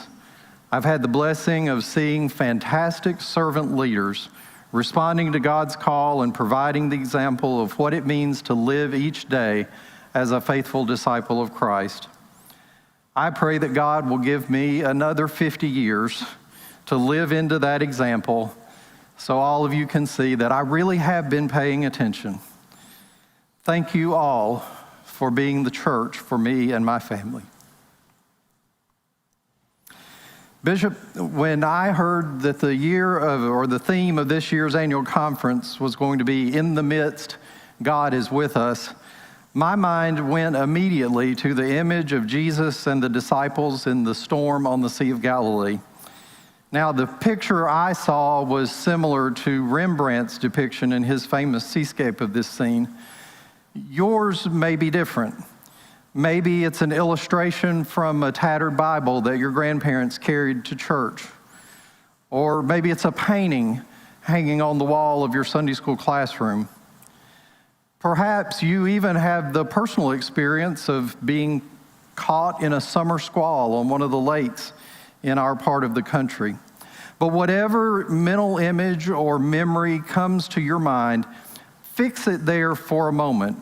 [SPEAKER 10] I've had the blessing of seeing fantastic servant leaders responding to God's call and providing the example of what it means to live each day as a faithful disciple of Christ. I pray that God will give me another 50 years to live into that example so all of you can see that I really have been paying attention. Thank you all for being the church for me and my family. Bishop, when I heard that the theme of this year's annual conference was going to be "In the Midst, God is with us," my mind went immediately to the image of Jesus and the disciples in the storm on the Sea of Galilee. Now, the picture I saw was similar to Rembrandt's depiction in his famous seascape of this scene. Yours may be different. Maybe it's an illustration from a tattered Bible that your grandparents carried to church. Or maybe it's a painting hanging on the wall of your Sunday school classroom. Perhaps you even have the personal experience of being caught in a summer squall on one of the lakes in our part of the country. But whatever mental image or memory comes to your mind, fix it there for a moment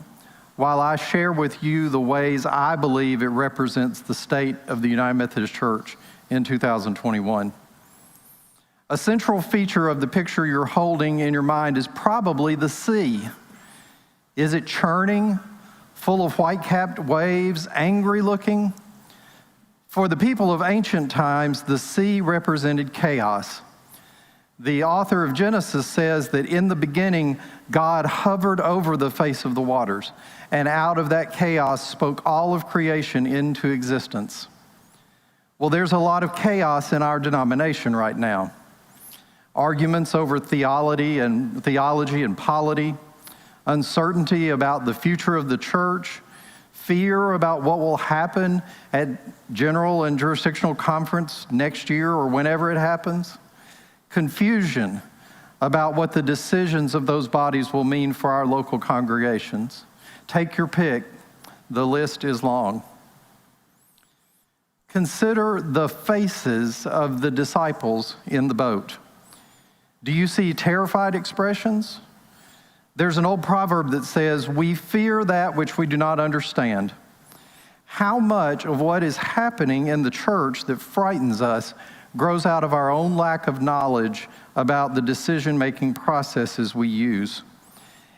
[SPEAKER 10] while I share with you the ways I believe it represents the state of the United Methodist Church in 2021. A central feature of the picture you're holding in your mind is probably the sea. Is it churning, full of white-capped waves, angry looking? For the people of ancient times, the sea represented chaos. The author of Genesis says that in the beginning, God hovered over the face of the waters, and out of that chaos spoke all of creation into existence. Well, there's a lot of chaos in our denomination right now. Arguments over theology and polity, uncertainty about the future of the church, fear about what will happen at General and Jurisdictional Conference next year or whenever it happens, confusion about what the decisions of those bodies will mean for our local congregations. Take your pick. The list is long. Consider the faces of the disciples in the boat. Do you see terrified expressions? There's an old proverb that says, "We fear that which we do not understand." How much of what is happening in the church that frightens us grows out of our own lack of knowledge about the decision-making processes we use?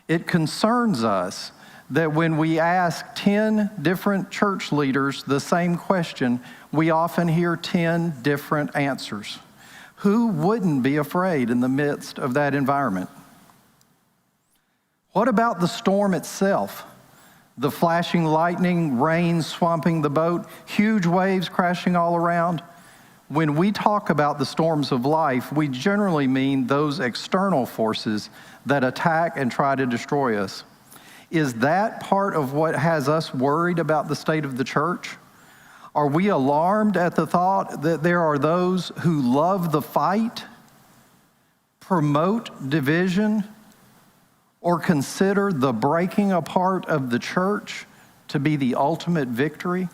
[SPEAKER 10] It concerns us that when we ask 10 different church leaders the same question, we often hear 10 different answers. Who wouldn't be afraid in the midst of that environment? What about the storm itself? The flashing lightning, rain swamping the boat, huge waves crashing all around? When we talk about the storms of life, we generally mean those external forces that attack and try to destroy us. Is that part of what has us worried about the state of the church? Are we alarmed at the thought that there are those who love the fight, promote division, or consider the breaking apart of the church to be the ultimate victory?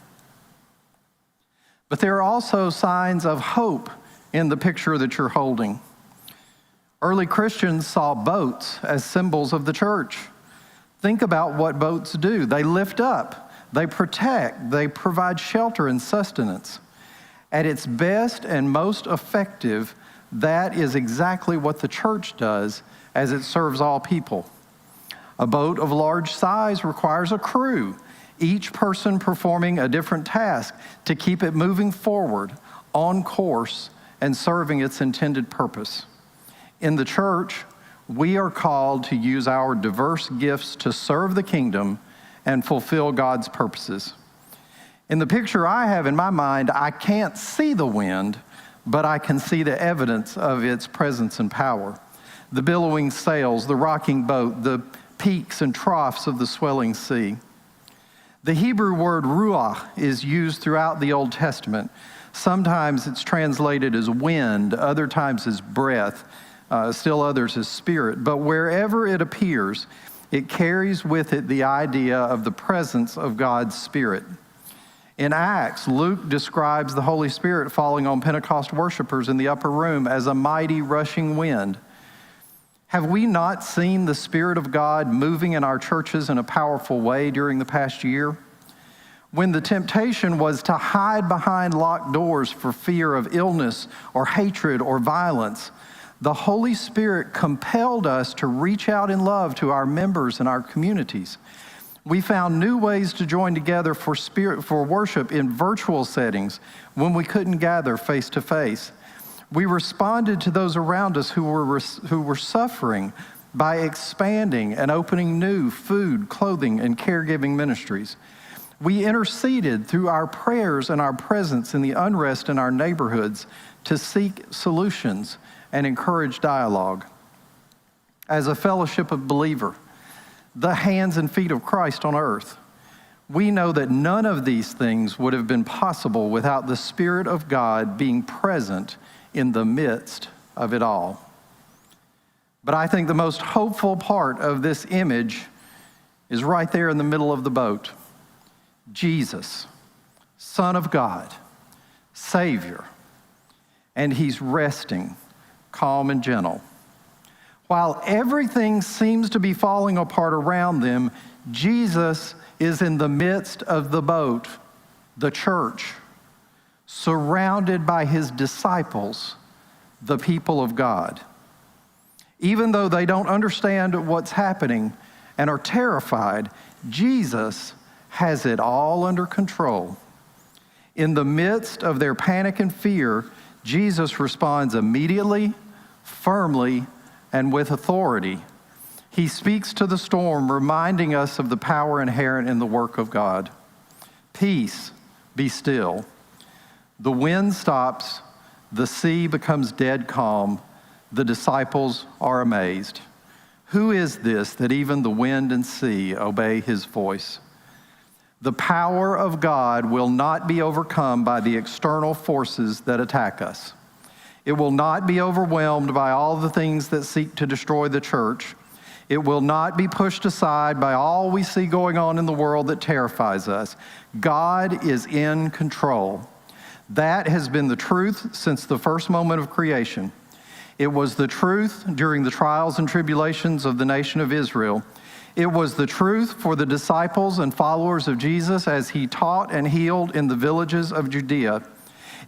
[SPEAKER 10] But there are also signs of hope in the picture that you're holding. Early Christians saw boats as symbols of the church. Think about what boats do. They lift up, they protect, they provide shelter and sustenance. At its best and most effective, that is exactly what the church does as it serves all people. A boat of large size requires a crew, each person performing a different task to keep it moving forward, on course, and serving its intended purpose. In the church, we are called to use our diverse gifts to serve the kingdom and fulfill God's purposes. In the picture I have in my mind, I can't see the wind, but I can see the evidence of its presence and power. The billowing sails, the rocking boat, the peaks and troughs of the swelling sea. The Hebrew word ruach is used throughout the Old Testament. Sometimes it's translated as wind, other times as breath, still others as spirit. But wherever it appears, it carries with it the idea of the presence of God's Spirit. In Acts, Luke describes the Holy Spirit falling on Pentecost worshipers in the upper room as a mighty rushing wind. Have we not seen the Spirit of God moving in our churches in a powerful way during the past year? When the temptation was to hide behind locked doors for fear of illness or hatred or violence, the Holy Spirit compelled us to reach out in love to our members and our communities. We found new ways to join together for worship in virtual settings when we couldn't gather face to face. We responded to those around us who were suffering by expanding and opening new food, clothing, and caregiving ministries. We interceded through our prayers and our presence in the unrest in our neighborhoods to seek solutions and encourage dialogue. As a fellowship of believer, the hands and feet of Christ on earth, we know that none of these things would have been possible without the Spirit of God being present in the midst of it all. But I think the most hopeful part of this image is right there in the middle of the boat. Jesus, Son of God, Savior, and he's resting, calm and gentle. While everything seems to be falling apart around them, Jesus is in the midst of the boat, the church, surrounded by his disciples, the people of God. Even though they don't understand what's happening and are terrified, Jesus has it all under control. In the midst of their panic and fear, Jesus responds immediately, firmly, and with authority. He speaks to the storm, reminding us of the power inherent in the work of God. Peace, be still. The wind stops, the sea becomes dead calm, the disciples are amazed. Who is this that even the wind and sea obey his voice? The power of God will not be overcome by the external forces that attack us. It will not be overwhelmed by all the things that seek to destroy the church. It will not be pushed aside by all we see going on in the world that terrifies us. God is in control. That has been the truth since the first moment of creation. It was the truth during the trials and tribulations of the nation of Israel. It was the truth for the disciples and followers of Jesus as he taught and healed in the villages of Judea.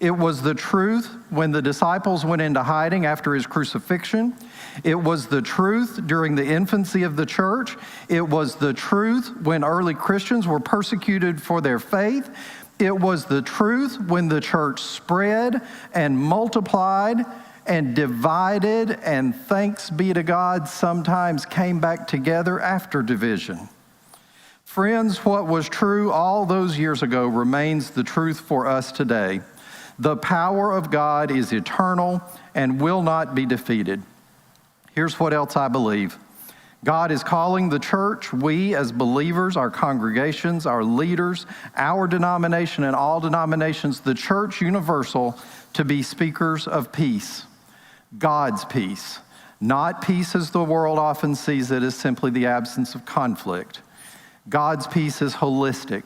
[SPEAKER 10] It was the truth when the disciples went into hiding after his crucifixion. It was the truth during the infancy of the church. It was the truth when early Christians were persecuted for their faith. It was the truth when the church spread and multiplied and divided, and thanks be to God, sometimes came back together after division. Friends, what was true all those years ago remains the truth for us today. The power of God is eternal and will not be defeated. Here's what else I believe. God is calling the church, we as believers, our congregations, our leaders, our denomination and all denominations, the church universal, to be speakers of peace. God's peace, not peace as the world often sees it as simply the absence of conflict. God's peace is holistic.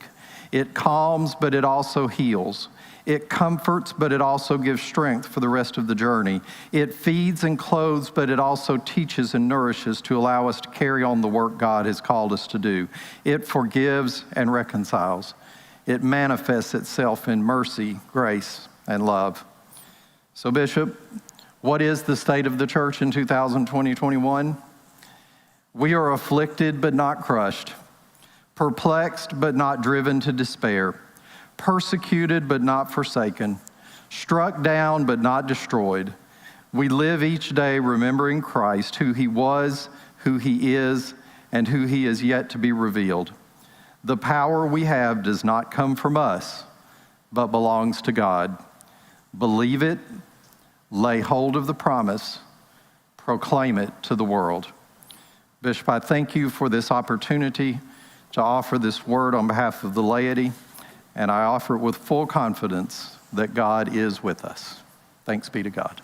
[SPEAKER 10] It calms, but it also heals. It comforts, but it also gives strength for the rest of the journey. It feeds and clothes, but it also teaches and nourishes to allow us to carry on the work God has called us to do. It forgives and reconciles. It manifests itself in mercy, grace, and love. So, Bishop, what is the state of the church in 2020-21? We are afflicted but not crushed, perplexed but not driven to despair, persecuted but not forsaken, struck down but not destroyed. We live each day remembering Christ, who he was, who he is, and who he is yet to be revealed. The power we have does not come from us, but belongs to God. Believe it, lay hold of the promise, proclaim it to the world. Bishop, I thank you for this opportunity to offer this word on behalf of the laity, and I offer it with full confidence that God is with us. Thanks be to God.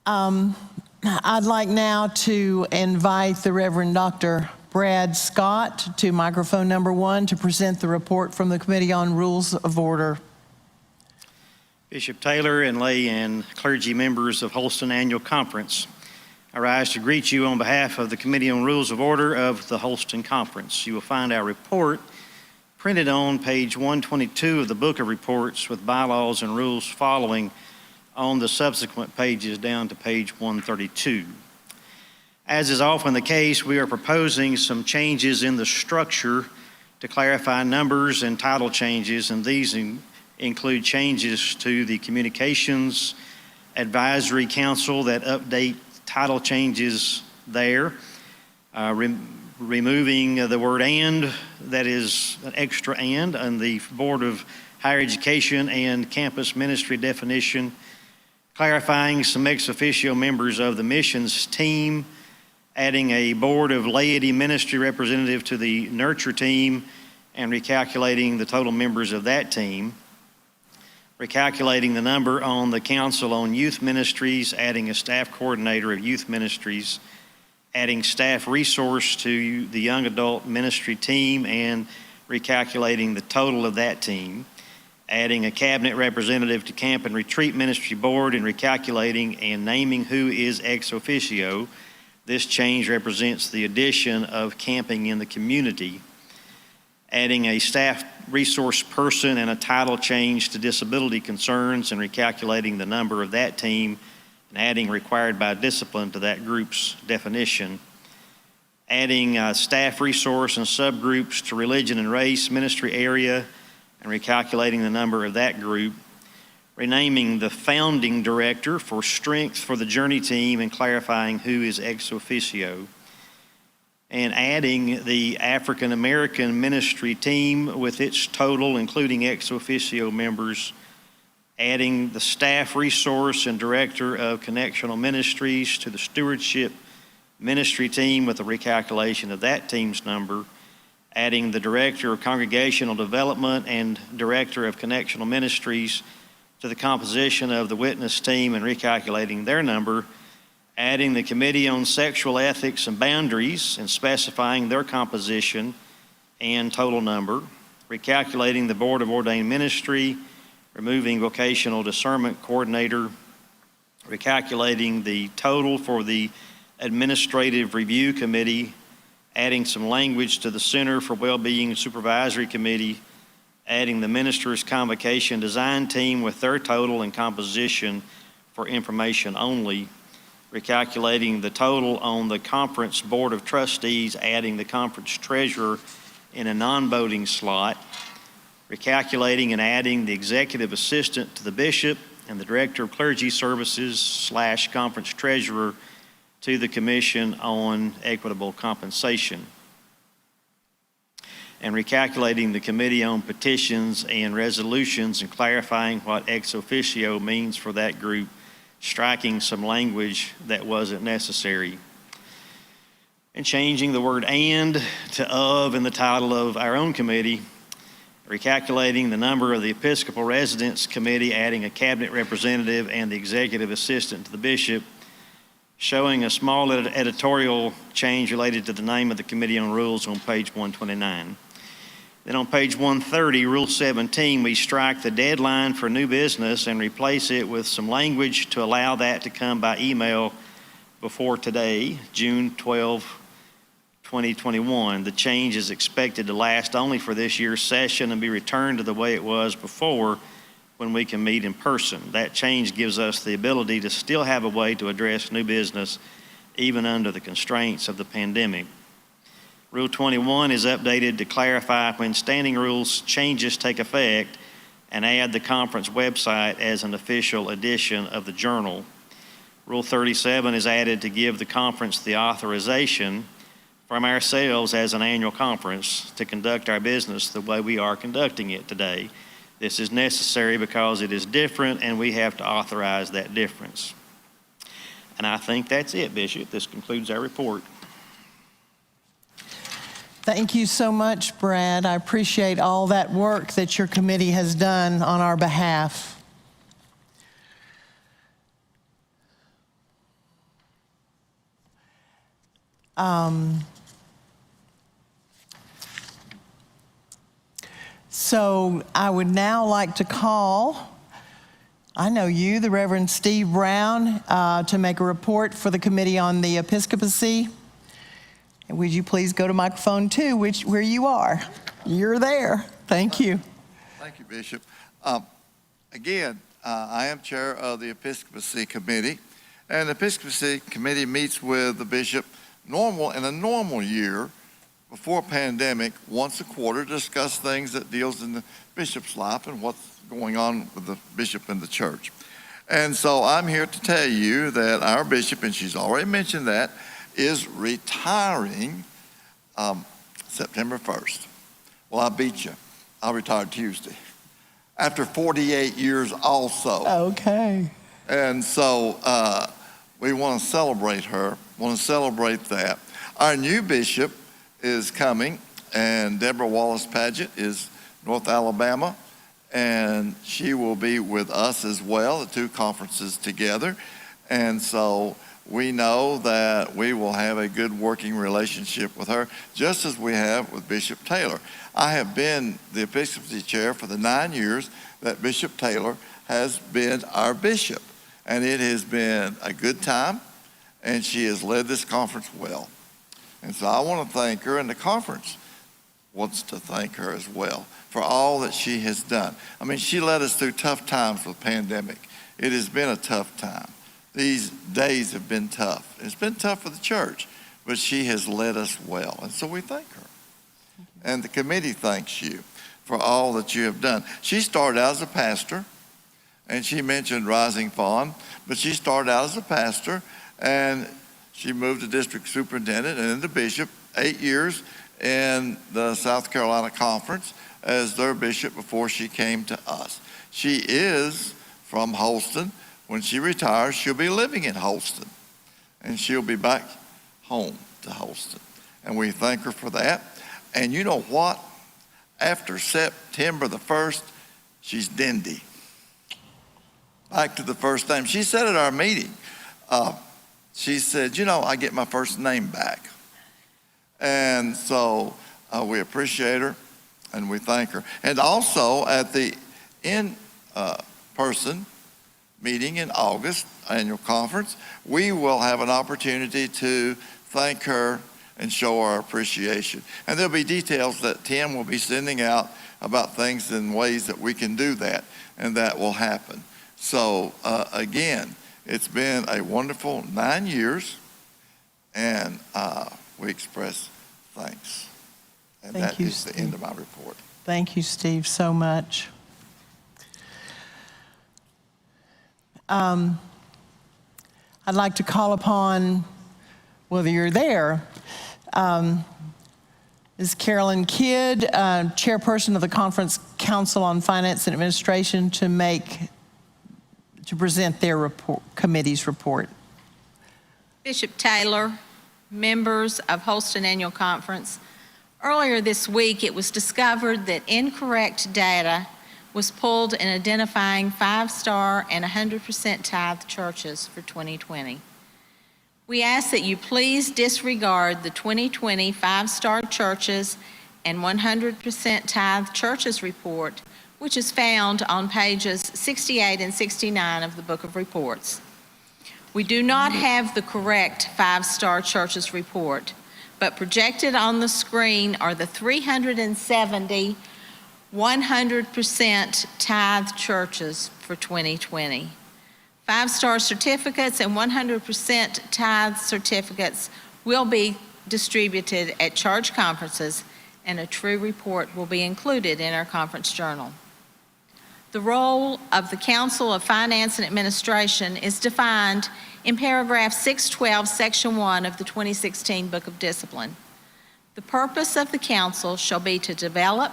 [SPEAKER 6] I'd like now to invite the Reverend Dr. Brad Scott to microphone number 1 to present the report from the Committee on Rules of Order.
[SPEAKER 11] Bishop Taylor and lay and clergy members of Holston Annual Conference, I rise to greet you on behalf of the Committee on Rules of Order of the Holston Conference. You will find our report printed on page 122 of the Book of Reports with bylaws and rules following on the subsequent pages down to page 132. As is often the case, we are proposing some changes in the structure to clarify numbers and title changes, and these include changes to the Communications Advisory Council that update title changes there, removing the word "and," that is an extra "and" on the Board of Higher Education and Campus Ministry definition, clarifying some ex officio members of the missions team, adding a Board of Laity Ministry representative to the Nurture team, and recalculating the total members of that team, recalculating the number on the Council on Youth Ministries, adding a staff coordinator of youth ministries, adding staff resource to the young adult ministry team, and recalculating the total of that team, adding a cabinet representative to Camp and Retreat Ministry Board, and recalculating and naming who is ex officio. This change represents the addition of camping in the community, adding a staff resource person and a title change to disability concerns, and recalculating the number of that team and adding required by discipline to that group's definition, adding staff resource and subgroups to religion and race ministry area and recalculating the number of that group, renaming the founding director for strength for the journey team and clarifying who is ex officio, and adding the African American ministry team with its total, including ex officio members, adding the staff resource and director of Connectional Ministries to the stewardship ministry team with a recalculation of that team's number, adding the director of congregational development and director of Connectional Ministries to the composition of the witness team and recalculating their number, adding the Committee on Sexual Ethics and Boundaries and specifying their composition and total number, recalculating the Board of Ordained Ministry, removing Vocational Discernment Coordinator, recalculating the total for the Administrative Review Committee, adding some language to the Center for Wellbeing Supervisory Committee, adding the Minister's Convocation Design Team with their total and composition for information only, recalculating the total on the Conference Board of Trustees, adding the Conference Treasurer in a non-voting slot, recalculating and adding the Executive Assistant to the Bishop and the Director of Clergy Services / Conference Treasurer to the Commission on Equitable Compensation, and recalculating the Committee on Petitions and Resolutions and clarifying what ex officio means for that group, striking some language that wasn't necessary, and changing the word "and" to "of" in the title of our own committee, recalculating the number of the Episcopal Residence Committee, adding a cabinet representative and the executive assistant to the bishop, showing a small editorial change related to the name of the Committee on Rules on page 129. Then on page 130, Rule 17, we strike the deadline for new business and replace it with some language to allow that to come by email before today, June 12, 2021. The change is expected to last only for this year's session and be returned to the way it was before when we can meet in person. That change gives us the ability to still have a way to address new business even under the constraints of the pandemic. Rule 21 is updated to clarify when standing rules changes take effect and add the conference website as an official edition of the journal. Rule 37 is added to give the conference the authorization from ourselves as an annual conference to conduct our business the way we are conducting it today. This is necessary because it is different, and we have to authorize that difference. And I think that's it, Bishop. This concludes our report.
[SPEAKER 6] Thank you so much, Brad. I appreciate all that work that your committee has done on our behalf. So I would now like to call, I know you, the Reverend Steve Brown, to make a report for the Committee on the Episcopacy. And would you please go to microphone 2, where you are? You're there. Thank you.
[SPEAKER 12] Thank you, Bishop. Again, I am chair of the Episcopacy Committee, and the Episcopacy Committee meets with the bishop in a normal year before pandemic, once a quarter, to discuss things that deals in the bishop's life and what's going on with the bishop and the church. And so I'm here to tell you that our bishop, and she's already mentioned that, is retiring September 1st. Well, I beat you. I retired Tuesday after 48 years also.
[SPEAKER 6] Okay.
[SPEAKER 12] And so we want to celebrate her, want to celebrate that. Our new bishop is coming, and Deborah Wallace-Paget is North Alabama, and she will be with us as well, the 2 conferences together. And so we know that we will have a good working relationship with her, just as we have with Bishop Taylor. I have been the Episcopacy chair for the 9 years that Bishop Taylor has been our bishop, and it has been a good time, and she has led this conference well. And so I want to thank her, and the conference wants to thank her as well for all that she has done. I mean, she led us through tough times with pandemic. It has been a tough time. These days have been tough. It's been tough for the church, but she has led us well, and so we thank her. And the committee thanks you for all that you have done. She started out as a pastor, and she mentioned Rising Fawn, but she started out as a pastor, and she moved to district superintendent and then to bishop, 8 years in the South Carolina Conference as their bishop before she came to us. She is from Holston. When she retires, she'll be living in Holston, and she'll be back home to Holston. And we thank her for that. And you know what? After September the 1st, she's Dindy. Back to the first name. She said at our meeting, she said, I get my first name back. And so we appreciate her and we thank her. And also at the in-person meeting in August, annual conference, we will have an opportunity to thank her and show our appreciation. And there'll be details that Tim will be sending out about things and ways that we can do that, and that will happen. So again, it's been a wonderful 9 years, and we express thanks. And that is the end of my report.
[SPEAKER 6] Thank you, Steve, so much. I'd like to call upon, whether you're there, is Carolyn Kidd, chairperson of the Conference Council on Finance and Administration, to present their committee's report.
[SPEAKER 13] Bishop Taylor, members of Holston Annual Conference, earlier this week it was discovered that incorrect data was pulled in identifying 5-star and 100% tithe churches for 2020. We ask that you please disregard the 2020 5-star churches and 100% tithe churches report, which is found on pages 68 and 69 of the Book of Reports. We do not have the correct 5-star churches report, but projected on the screen are the 370 100% tithe churches for 2020. 5-star certificates and 100% tithe certificates will be distributed at church conferences, and a true report will be included in our conference journal. The role of the Council of Finance and Administration is defined in paragraph 612, section 1 of the 2016 Book of Discipline. The purpose of the council shall be to develop,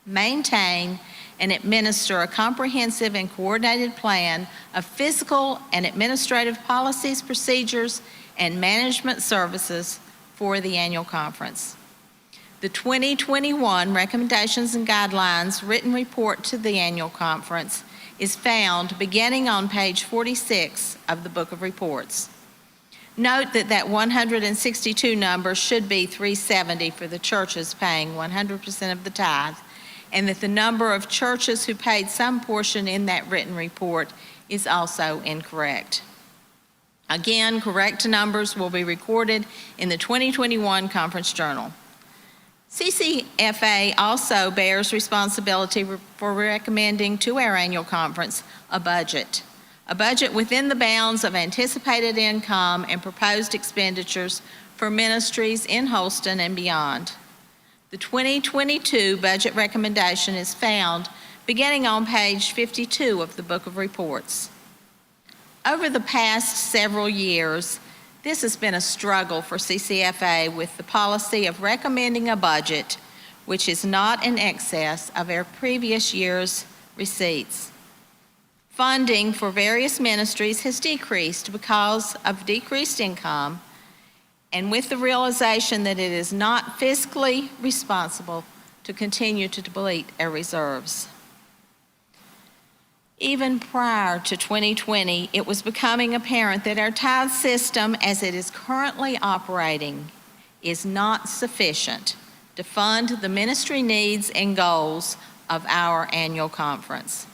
[SPEAKER 13] maintain, and administer a comprehensive and coordinated plan of physical and administrative policies, procedures, and management services for the annual conference. The 2021 Recommendations and Guidelines written report to the annual conference is found beginning on page 46 of the Book of Reports. Note that 162 number should be 370 for the churches paying 100% of the tithe, and that the number of churches who paid some portion in that written report is also incorrect. Again, correct numbers will be recorded in the 2021 Conference Journal. CCFA also bears responsibility for recommending to our annual conference a budget within the bounds of anticipated income and proposed expenditures for ministries in Holston and beyond. The 2022 budget recommendation is found beginning on page 52 of the Book of Reports. Over the past several years, this has been a struggle for CCFA with the policy of recommending a budget which is not in excess of our previous year's receipts. Funding for various ministries has decreased because of decreased income, and with the realization that it is not fiscally responsible to continue to deplete our reserves. Even prior to 2020, it was becoming apparent that our tithe system as it is currently operating is not sufficient to fund the ministry needs and goals of our annual conference.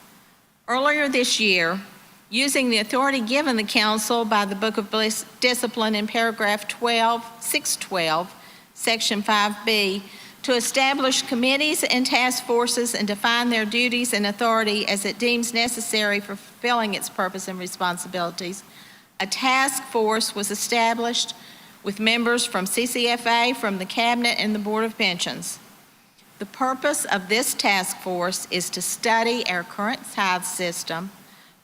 [SPEAKER 13] Earlier this year, using the authority given the council by the Book of Discipline in paragraph 612, section 5B, to establish committees and task forces and define their duties and authority as it deems necessary for fulfilling its purpose and responsibilities, a task force was established with members from CCFA, from the Cabinet, and the Board of Pensions. The purpose of this task force is to study our current tithe system,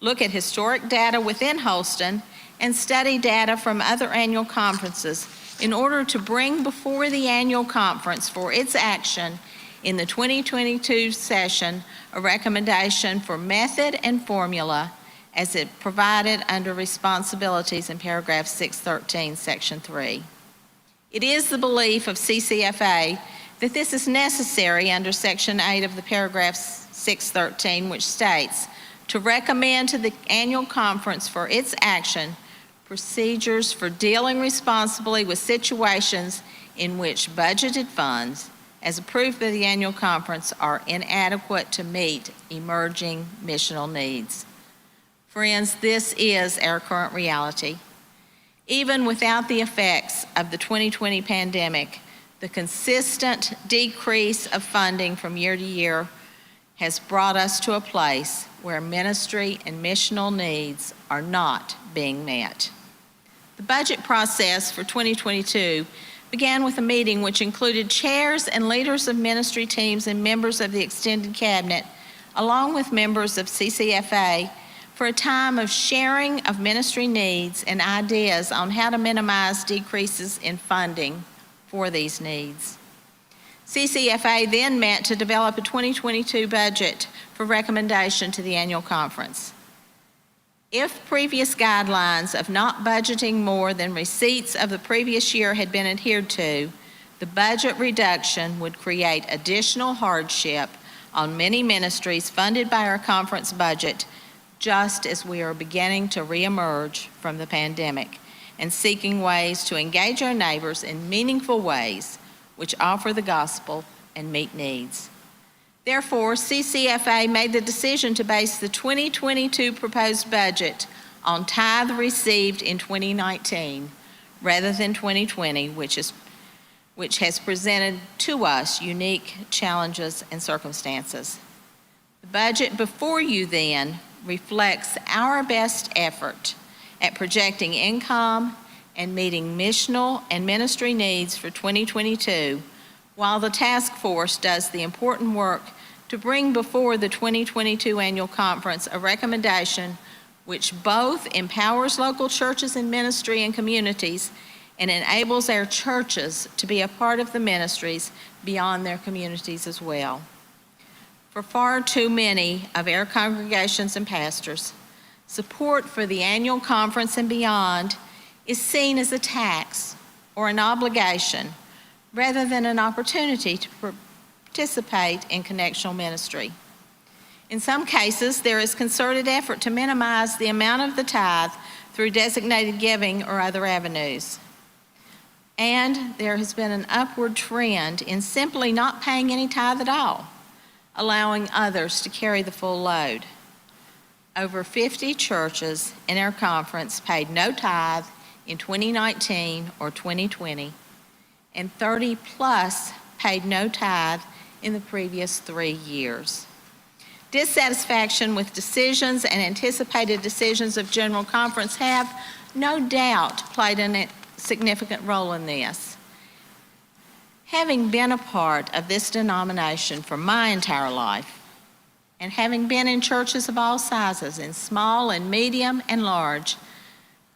[SPEAKER 13] look at historic data within Holston, and study data from other annual conferences in order to bring before the annual conference for its action in the 2022 session a recommendation for method and formula as it provided under responsibilities in paragraph 613, section 3. It is the belief of CCFA that this is necessary under section 8 of the paragraph 613, which states, to recommend to the annual conference for its action procedures for dealing responsibly with situations in which budgeted funds, as approved by the annual conference, are inadequate to meet emerging missional needs. Friends, this is our current reality. Even without the effects of the 2020 pandemic, the consistent decrease of funding from year to year has brought us to a place where ministry and missional needs are not being met. The budget process for 2022 began with a meeting which included chairs and leaders of ministry teams and members of the extended cabinet, along with members of CCFA, for a time of sharing of ministry needs and ideas on how to minimize decreases in funding for these needs. CCFA then met to develop a 2022 budget for recommendation to the annual conference. If previous guidelines of not budgeting more than receipts of the previous year had been adhered to, the budget reduction would create additional hardship on many ministries funded by our conference budget, just as we are beginning to reemerge from the pandemic and seeking ways to engage our neighbors in meaningful ways which offer the gospel and meet needs. Therefore, CCFA made the decision to base the 2022 proposed budget on tithe received in 2019 rather than 2020, which has presented to us unique challenges and circumstances. The budget before you then reflects our best effort at projecting income and meeting missional and ministry needs for 2022, while the task force does the important work to bring before the 2022 annual conference a recommendation which both empowers local churches and ministry and communities and enables our churches to be a part of the ministries beyond their communities as well. For far too many of our congregations and pastors, support for the annual conference and beyond is seen as a tax or an obligation rather than an opportunity to participate in connectional ministry. In some cases, there is concerted effort to minimize the amount of the tithe through designated giving or other avenues. And there has been an upward trend in simply not paying any tithe at all, allowing others to carry the full load. Over 50 churches in our conference paid no tithe in 2019 or 2020, and 30 plus paid no tithe in the previous 3 years. Dissatisfaction with decisions and anticipated decisions of General Conference have no doubt played a significant role in this. Having been a part of this denomination for my entire life, and having been in churches of all sizes, in small and medium and large,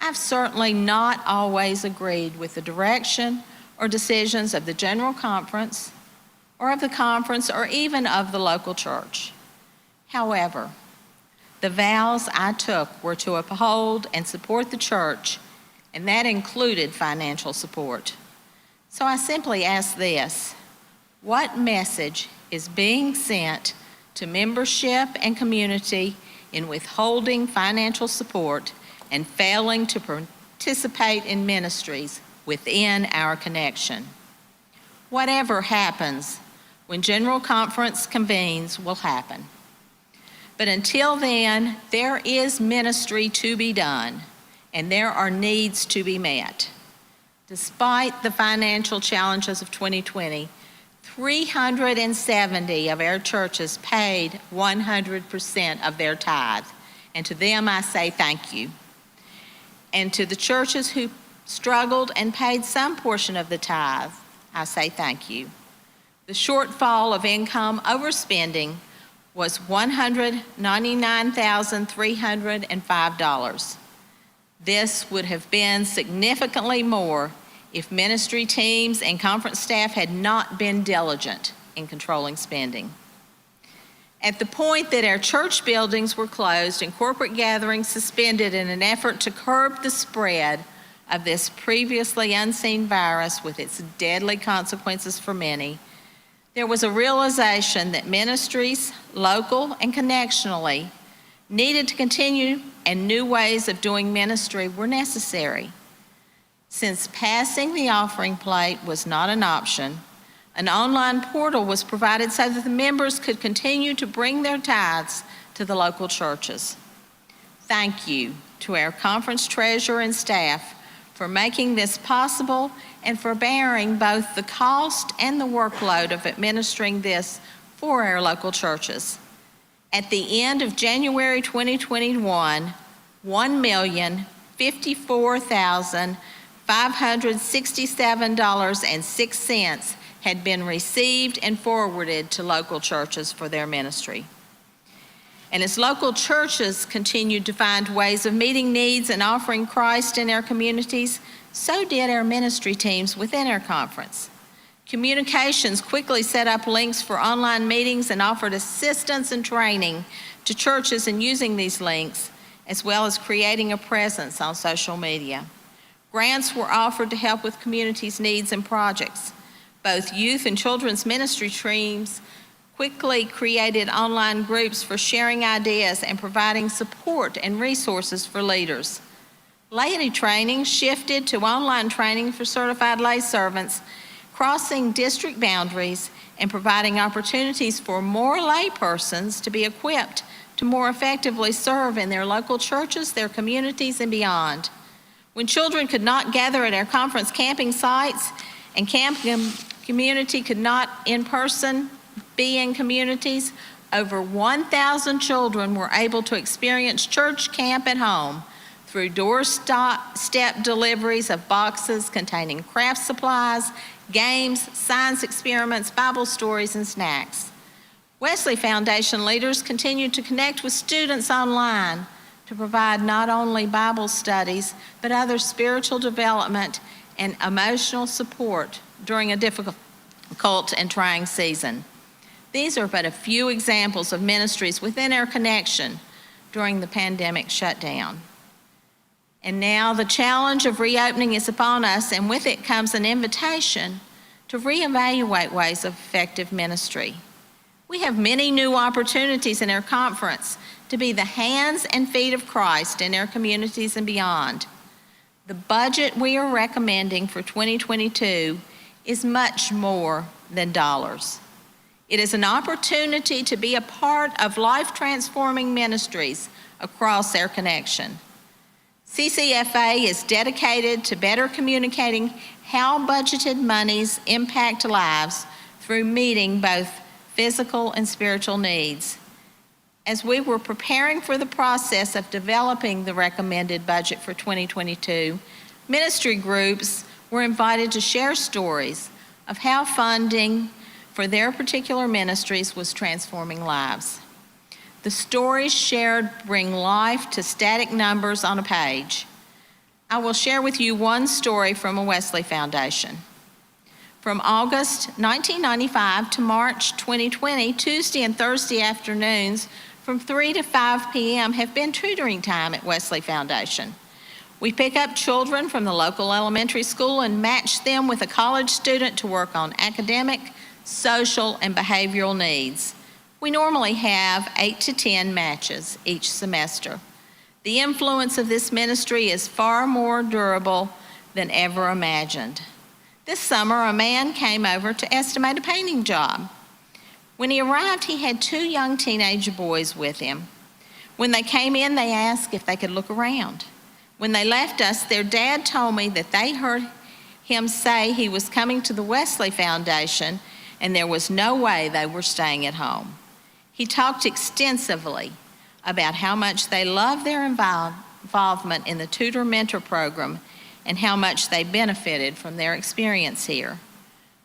[SPEAKER 13] I've certainly not always agreed with the direction or decisions of the General Conference, or of the conference, or even of the local church. However, the vows I took were to uphold and support the church, and that included financial support. So I simply ask this: what message is being sent to membership and community in withholding financial support and failing to participate in ministries within our connection? Whatever happens when General Conference convenes will happen. But until then, there is ministry to be done, and there are needs to be met. Despite the financial challenges of 2020, 370 of our churches paid 100% of their tithe, and to them I say thank you. And to the churches who struggled and paid some portion of the tithe, I say thank you. The shortfall of income overspending was $199,305. This would have been significantly more if ministry teams and conference staff had not been diligent in controlling spending. At the point that our church buildings were closed and corporate gatherings suspended in an effort to curb the spread of this previously unseen virus with its deadly consequences for many, there was a realization that ministries, local and connectionally, needed to continue, and new ways of doing ministry were necessary. Since passing the offering plate was not an option, an online portal was provided so that the members could continue to bring their tithes to the local churches. Thank you to our conference treasurer and staff for making this possible and for bearing both the cost and the workload of administering this for our local churches. At the end of January 2021, $1,054,567.06 had been received and forwarded to local churches for their ministry. And as local churches continued to find ways of meeting needs and offering Christ in our communities, so did our ministry teams within our conference. Communications quickly set up links for online meetings and offered assistance and training to churches in using these links, as well as creating a presence on social media. Grants were offered to help with communities' needs and projects. Both youth and children's ministry teams quickly created online groups for sharing ideas and providing support and resources for leaders. Laity training shifted to online training for certified lay servants, crossing district boundaries and providing opportunities for more lay persons to be equipped to more effectively serve in their local churches, their communities, and beyond. When children could not gather at our conference camping sites and camp community could not in person be in communities, over 1,000 children were able to experience church camp at home through doorstep deliveries of boxes containing craft supplies, games, science experiments, Bible stories, and snacks. Wesley Foundation leaders continued to connect with students online to provide not only Bible studies, but other spiritual development and emotional support during a difficult and trying season. These are but a few examples of ministries within our connection during the pandemic shutdown. And now the challenge of reopening is upon us, and with it comes an invitation to reevaluate ways of effective ministry. We have many new opportunities in our conference to be the hands and feet of Christ in our communities and beyond. The budget we are recommending for 2022 is much more than dollars. It is an opportunity to be a part of life-transforming ministries across our connection. CCFA is dedicated to better communicating how budgeted monies impact lives through meeting both physical and spiritual needs. As we were preparing for the process of developing the recommended budget for 2022, ministry groups were invited to share stories of how funding for their particular ministries was transforming lives. The stories shared bring life to static numbers on a page. I will share with you one story from a Wesley Foundation. From August 1995 to March 2020, Tuesday and Thursday afternoons from 3 to 5 p.m. have been tutoring time at Wesley Foundation. We pick up children from the local elementary school and match them with a college student to work on academic, social, and behavioral needs. We normally have 8 to 10 matches each semester. The influence of this ministry is far more durable than ever imagined. This summer, a man came over to estimate a painting job. When he arrived, he had 2 young teenage boys with him. When they came in, they asked if they could look around. When they left us, their dad told me that they heard him say he was coming to the Wesley Foundation and there was no way they were staying at home. He talked extensively about how much they love their involvement in the Tutor Mentor program and how much they benefited from their experience here.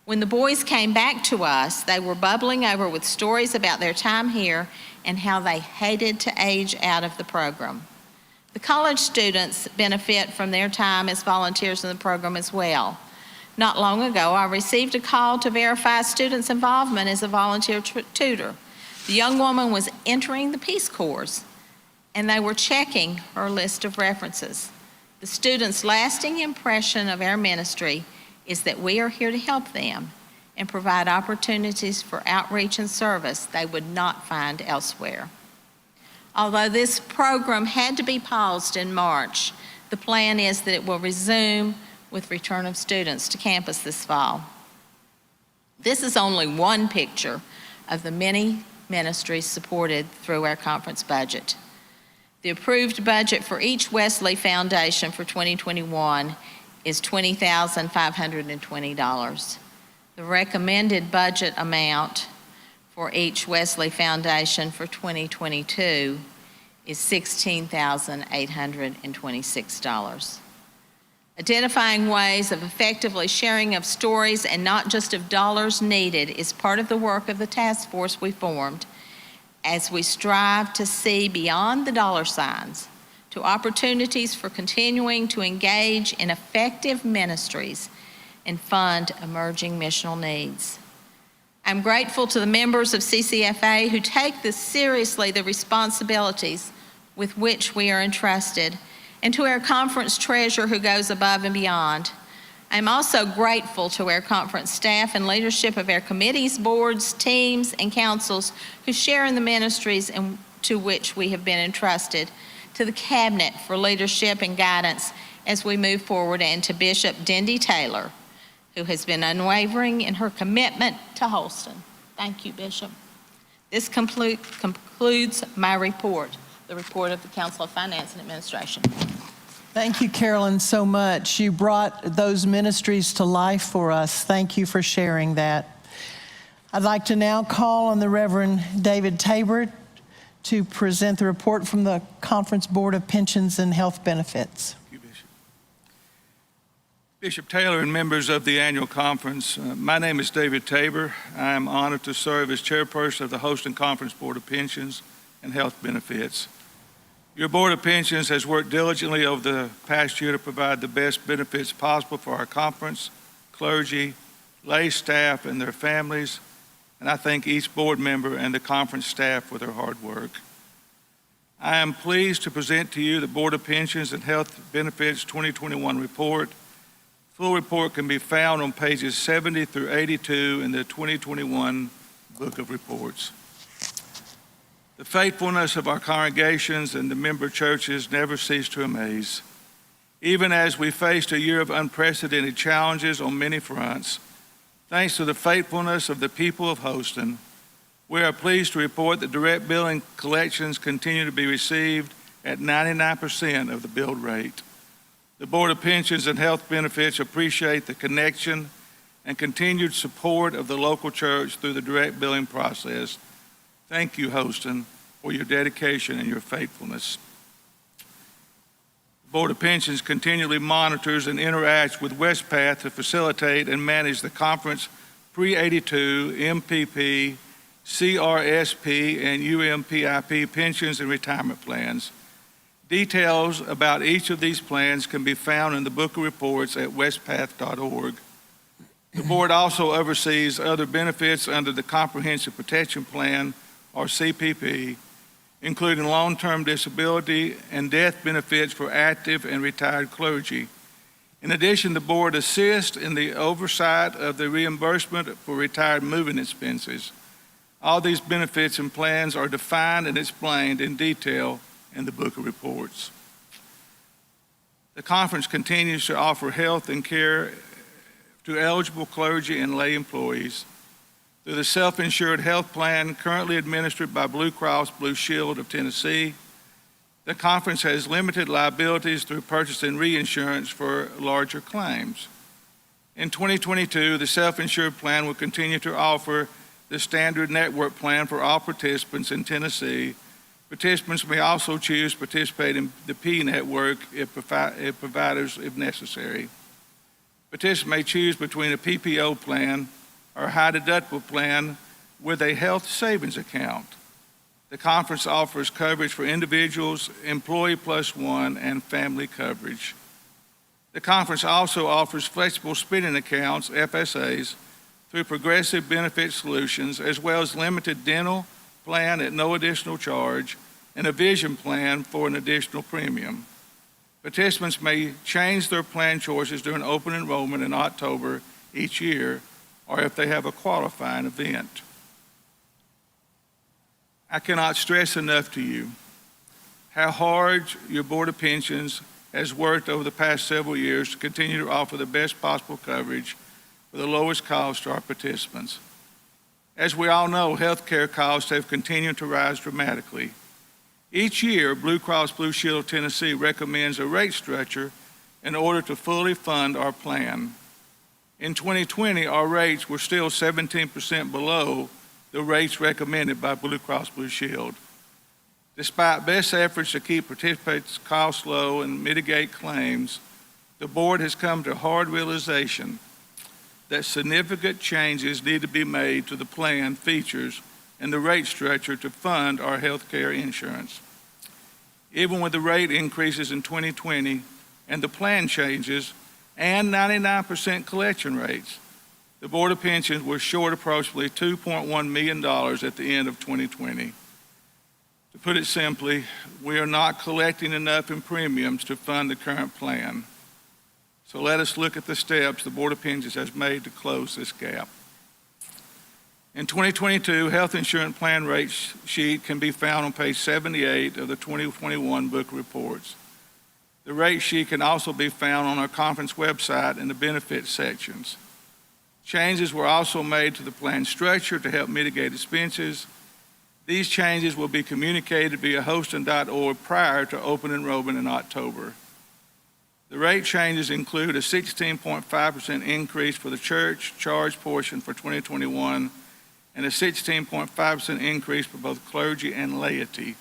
[SPEAKER 13] When the boys came back to us, they were bubbling over with stories about their time here and how they hated to age out of the program. The college students benefit from their time as volunteers in the program as well. Not long ago, I received a call to verify a student's involvement as a volunteer tutor. The young woman was entering the Peace Corps, and they were checking her list of references. The student's lasting impression of our ministry is that we are here to help them and provide opportunities for outreach and service they would not find elsewhere. Although this program had to be paused in March, the plan is that it will resume with return of students to campus this fall. This is only one picture of the many ministries supported through our conference budget. The approved budget for each Wesley Foundation for 2021 is $20,520. The recommended budget amount for each Wesley Foundation for 2022 is $16,826. Identifying ways of effectively sharing of stories and not just of dollars needed is part of the work of the task force we formed as we strive to see beyond the dollar signs to opportunities for continuing to engage in effective ministries and fund emerging missional needs. I'm grateful to the members of CCFA who take this seriously, the responsibilities with which we are entrusted, and to our conference treasurer who goes above and beyond. I'm also grateful to our conference staff and leadership of our committees, boards, teams, and councils who share in the ministries to which we have been entrusted, to the cabinet for leadership and guidance as we move forward, and to Bishop Dindy Taylor, who has been unwavering in her commitment to Holston. Thank you, Bishop. This concludes my report, the report of the Council of Finance and Administration.
[SPEAKER 6] Thank you, Carolyn, so much. You brought those ministries to life for us. Thank you for sharing that. I'd like to now call on the Reverend David Tabor to present the report from the Conference Board of Pensions and Health Benefits.
[SPEAKER 14] Thank you, Bishop. Bishop Taylor and members of the annual conference, my name is David Tabor. I am honored to serve as chairperson of the Holston Conference Board of Pensions and Health Benefits. Your Board of Pensions has worked diligently over the past year to provide the best benefits possible for our conference, clergy, lay staff, and their families, and I thank each board member and the conference staff for their hard work. I am pleased to present to you the Board of Pensions and Health Benefits 2021 report. Full report can be found on pages 70 through 82 in the 2021 Book of Reports. The faithfulness of our congregations and the member churches never cease to amaze. Even as we faced a year of unprecedented challenges on many fronts, thanks to the faithfulness of the people of Houston, we are pleased to report that direct billing collections continue to be received at 99% of the billed rate. The Board of Pensions and Health Benefits appreciate the connection and continued support of the local church through the direct billing process. Thank you, Houston, for your dedication and your faithfulness. The Board of Pensions continually monitors and interacts with WestPath to facilitate and manage the conference pre-82, MPP, CRSP, and UMPIP pensions and retirement plans. Details about each of these plans can be found in the Book of Reports at westpath.org. The board also oversees other benefits under the Comprehensive Protection Plan, or CPP, including long-term disability and death benefits for active and retired clergy. In addition, the board assists in the oversight of the reimbursement for retired moving expenses. All these benefits and plans are defined and explained in detail in the Book of Reports. The conference continues to offer health and care to eligible clergy and lay employees. Through the self-insured health plan currently administered by Blue Cross Blue Shield of Tennessee, the conference has limited liabilities through purchasing reinsurance for larger claims. In 2022, the self-insured plan will continue to offer the standard network plan for all participants in Tennessee. Participants may also choose to participate in the P network if providers if necessary. Participants may choose between a PPO plan or a high deductible plan with a health savings account. The conference offers coverage for individuals, employee plus one, and family coverage. The conference also offers flexible spending accounts, FSAs, through Progressive Benefit Solutions, as well as limited dental plan at no additional charge and a vision plan for an additional premium. Participants may change their plan choices during open enrollment in October each year, or if they have a qualifying event. I cannot stress enough to you how hard your Board of Pensions has worked over the past several years to continue to offer the best possible coverage for the lowest cost to our participants. As we all know, health care costs have continued to rise dramatically. Each year, Blue Cross Blue Shield of Tennessee recommends a rate structure in order to fully fund our plan. In 2020, our rates were still 17% below the rates recommended by Blue Cross Blue Shield. Despite best efforts to keep participants' costs low and mitigate claims, the board has come to hard realization that significant changes need to be made to the plan features and the rate structure to fund our health care insurance. Even with the rate increases in 2020 and the plan changes and 99% collection rates, the Board of Pensions was short approximately $2.1 million at the end of 2020. To put it simply, we are not collecting enough in premiums to fund the current plan. So let us look at the steps the Board of Pensions has made to close this gap. In 2022, health insurance plan rate sheet can be found on page 78 of the 2021 Book of Reports. The rate sheet can also be found on our conference website in the benefits sections. Changes were also made to the plan structure to help mitigate expenses. These changes will be communicated via hostin.org prior to open enrollment in October. The rate changes include a 16.5% increase for the church charge portion for 2021 and a 16.5% increase for both clergy and laity.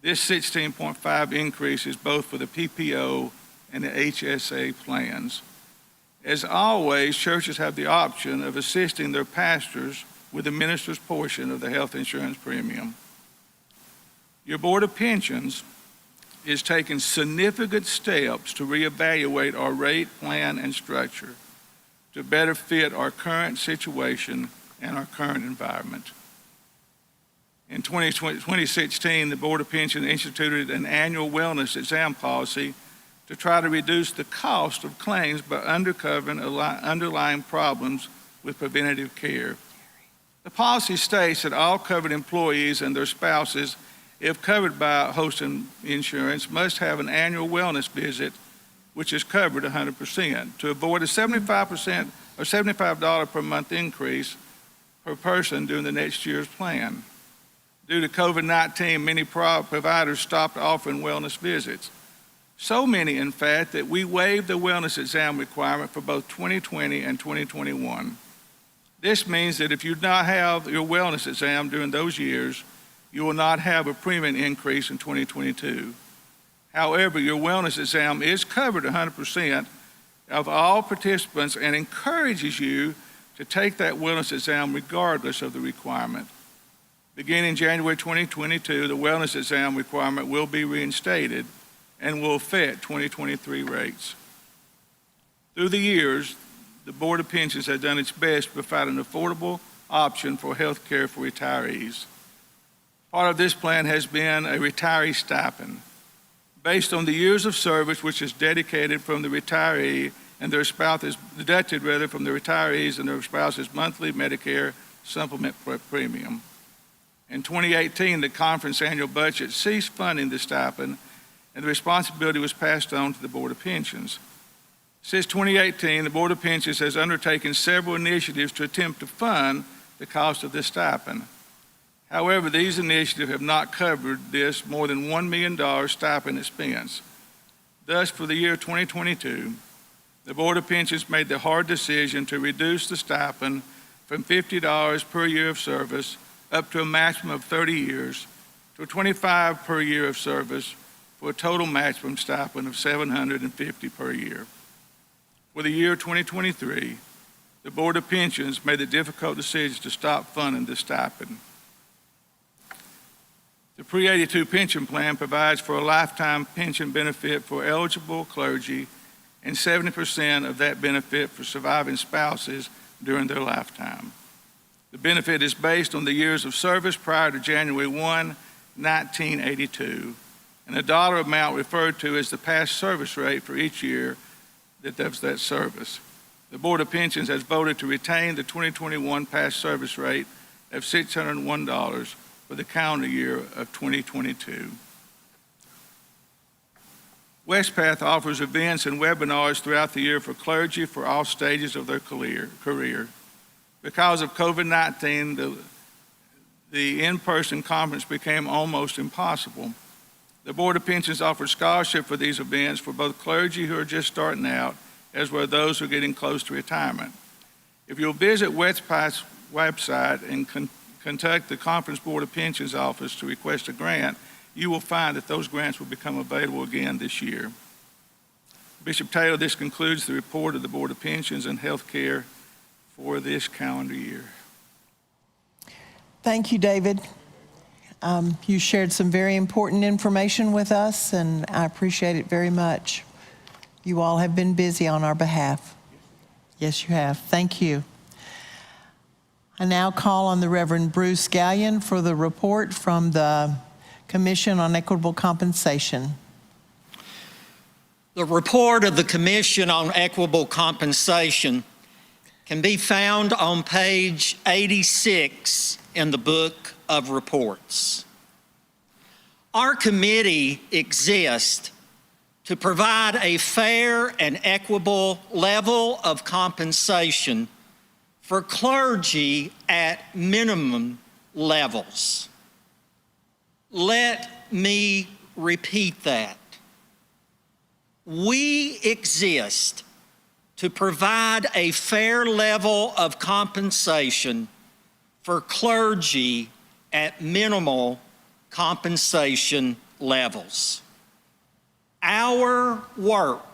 [SPEAKER 14] This 16.5% increase is both for the PPO and the HSA plans. As always, churches have the option of assisting their pastors with the minister's portion of the health insurance premium. Your Board of Pensions is taking significant steps to reevaluate our rate, plan, and structure to better fit our current situation and our current environment. In 2016, the Board of Pensions instituted an annual wellness exam policy to try to reduce the cost of claims by uncovering underlying problems with preventative care. The policy states that all covered employees and their spouses, if covered by hosting insurance, must have an annual wellness visit, which is covered 100%, to avoid a 75% or $75 per month increase per person during the next year's plan. Due to COVID-19, many providers stopped offering wellness visits. So many, in fact, that we waived the wellness exam requirement for both 2020 and 2021. This means that if you do not have your wellness exam during those years, you will not have a premium increase in 2022. However, your wellness exam is covered 100% of all participants and encourages you to take that wellness exam regardless of the requirement. Beginning January 2022, the wellness exam requirement will be reinstated and will affect 2023 rates. Through the years, the Board of Pensions has done its best to provide an affordable option for health care for retirees. Part of this plan has been a retiree stipend. Based on the years of service which is dedicated from the retiree and their spouses, deducted rather from the retirees and their spouses' monthly Medicare supplement premium. In 2018, the conference annual budget ceased funding the stipend and the responsibility was passed on to the Board of Pensions. Since 2018, the Board of Pensions has undertaken several initiatives to attempt to fund the cost of this stipend. However, these initiatives have not covered this more than $1 million stipend expense. Thus, for the year 2022, the Board of Pensions made the hard decision to reduce the stipend from $50 per year of service up to a maximum of 30 years to $25 per year of service for a total maximum stipend of $750 per year. For the year 2023, the Board of Pensions made the difficult decision to stop funding this stipend. The Pre-82 pension plan provides for a lifetime pension benefit for eligible clergy and 70% of that benefit for surviving spouses during their lifetime. The benefit is based on the years of service prior to January 1, 1982, and the dollar amount referred to as the past service rate for each year that does that service. The Board of Pensions has voted to retain the 2021 past service rate of $601 for the calendar year of 2022. Westpath offers events and webinars throughout the year for clergy for all stages of their career. Because of COVID-19, the in-person conference became almost impossible. The Board of Pensions offers scholarship for these events for both clergy who are just starting out as well as those who are getting close to retirement. If you'll visit Westpath's website and contact the Conference Board of Pensions office to request a grant, you will find that those grants will become available again this year. Bishop Taylor, this concludes the report of the Board of Pensions and Health Care for this calendar year.
[SPEAKER 6] Thank you, David. You shared some very important information with us, and I appreciate it very much. You all have been busy on our behalf. Yes, you have. Thank you. I now call on the Reverend Bruce Gallion for the report from the Commission on Equitable Compensation.
[SPEAKER 15] The report of the Commission on Equitable Compensation can be found on page 86 in the Book of Reports. Our committee exists to provide a fair and equitable level of compensation for clergy at minimum levels. Let me repeat that. We exist to provide a fair level of compensation for clergy at minimal compensation levels. Our work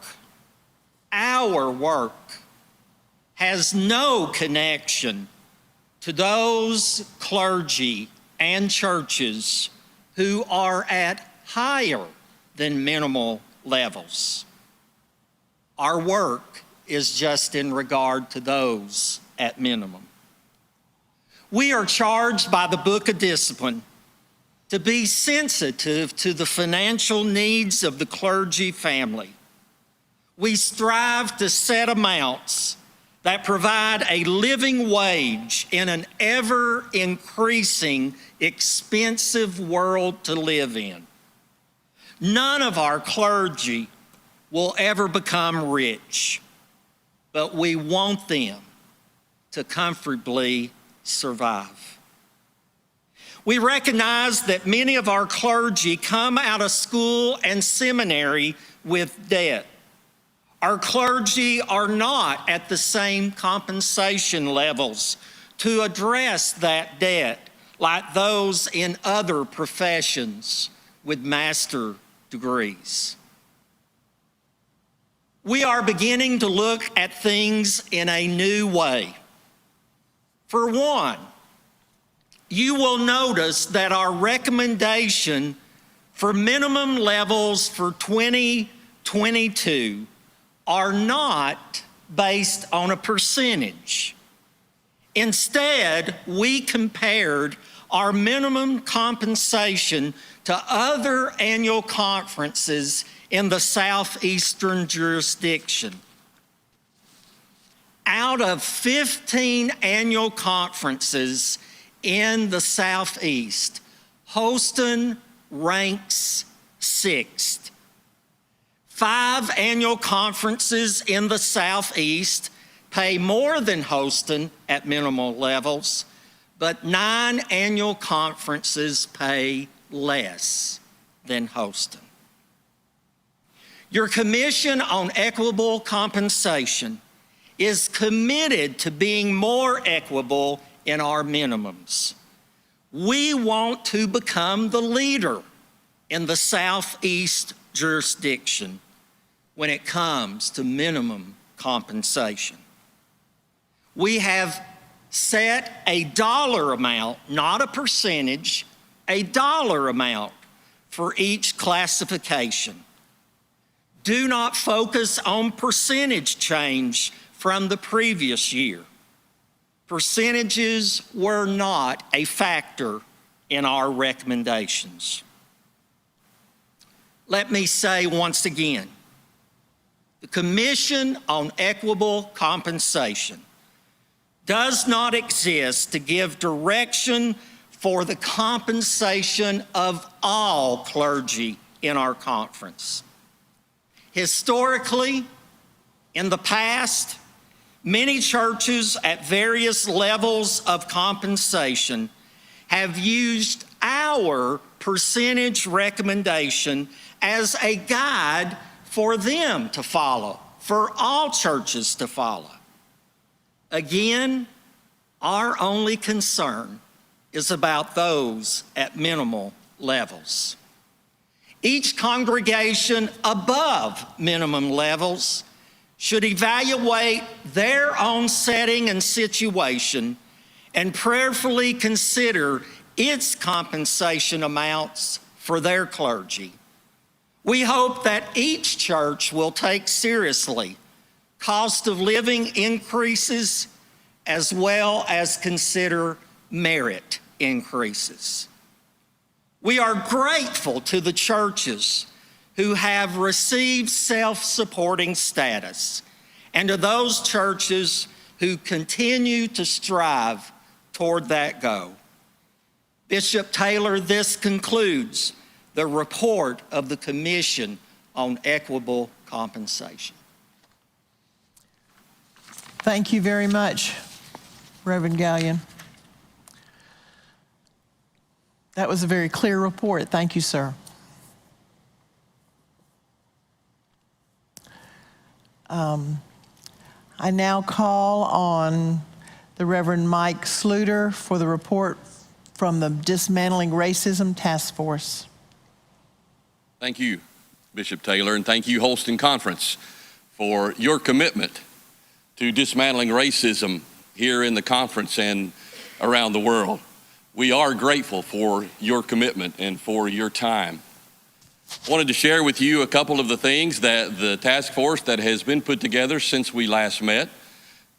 [SPEAKER 15] has no connection to those clergy and churches who are at higher than minimal levels. Our work is just in regard to those at minimum. We are charged by the Book of Discipline to be sensitive to the financial needs of the clergy family. We strive to set amounts that provide a living wage in an ever-increasing, expensive world to live in. None of our clergy will ever become rich, but we want them to comfortably survive. We recognize that many of our clergy come out of school and seminary with debt. Our clergy are not at the same compensation levels to address that debt like those in other professions with master degrees. We are beginning to look at things in a new way. For one, you will notice that our recommendation for minimum levels for 2022 are not based on a percentage. Instead, we compared our minimum compensation to other annual conferences in the southeastern jurisdiction. Out of 15 annual conferences in the Southeast, Holston ranks 6th. 5 annual conferences in the Southeast pay more than Holston at minimal levels, but 9 annual conferences pay less than Holston. Your Commission on Equitable Compensation is committed to being more equitable in our minimums. We want to become the leader in the Southeast jurisdiction when it comes to minimum compensation. We have set a dollar amount, not a percentage, a dollar amount for each classification. Do not focus on percentage change from the previous year. Percentages were not a factor in our recommendations. Let me say once again, the Commission on Equitable Compensation does not exist to give direction for the compensation of all clergy in our conference. Historically, in the past, many churches at various levels of compensation have used our percentage recommendation as a guide for them to follow, for all churches to follow. Again, our only concern is about those at minimal levels. Each congregation above minimum levels should evaluate their own setting and situation and prayerfully consider its compensation amounts for their clergy. We hope that each church will take seriously cost of living increases as well as consider merit increases. We are grateful to the churches who have received self-supporting status and to those churches who continue to strive toward that goal. Bishop Taylor, this concludes the report of the Commission on Equitable Compensation.
[SPEAKER 6] Thank you very much, Reverend Gallion. That was a very clear report. Thank you, sir. I now call on the Reverend Mike Sluter for the report from the Dismantling Racism Task Force.
[SPEAKER 16] Thank you, Bishop Taylor, and thank you, Holston Conference, for your commitment to dismantling racism here in the conference and around the world. We are grateful for your commitment and for your time. Wanted to share with you a couple of the things that the task force that has been put together since we last met,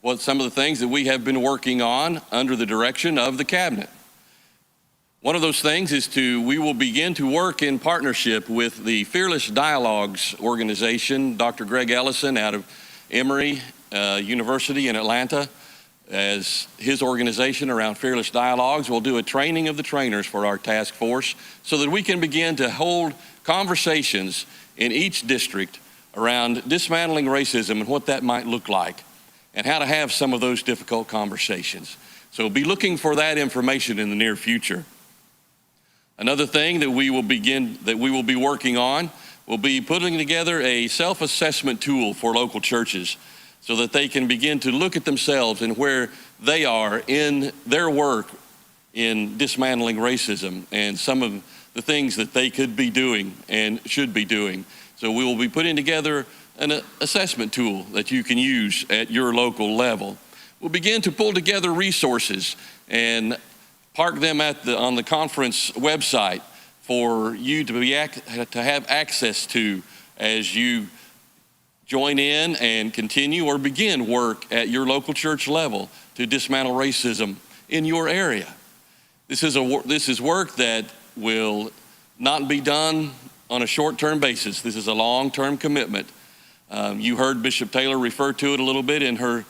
[SPEAKER 16] what some of the things that we have been working on under the direction of the cabinet. One of those things is we will begin to work in partnership with the Fearless Dialogues organization, Dr. Greg Ellison out of Emory University in Atlanta, as his organization around Fearless Dialogues will do a training of the trainers for our task force so that we can begin to hold conversations in each district around dismantling racism and what that might look like and how to have some of those difficult conversations. So be looking for that information in the near future. Another thing that we will be working on will be putting together a self-assessment tool for local churches so that they can begin to look at themselves and where they are in their work in dismantling racism and some of the things that they could be doing and should be doing. So we will be putting together an assessment tool that you can use at your local level. We'll begin to pull together resources and park them on the conference website for you to have access to as you join in and continue or begin work at your local church level to dismantle racism in your area. This is work that will not be done on a short-term basis. This is a long-term commitment. You heard Bishop Taylor refer to it a little bit in her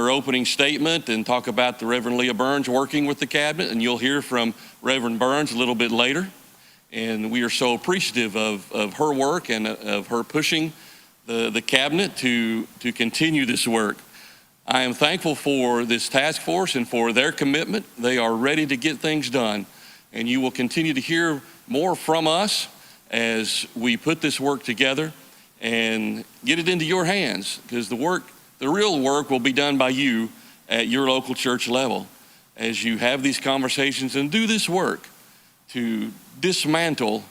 [SPEAKER 16] opening statement and talk about the Reverend Leah Burns working with the cabinet, and you'll hear from Reverend Burns a little bit later. And we are so appreciative of her work and of her pushing the cabinet to continue this work. I am thankful for this task force and for their commitment. They are ready to get things done, and you will continue to hear more from us as we put this work together and get it into your hands, because the real work will be done by you at your local church level as you have these conversations and do this work to dismantle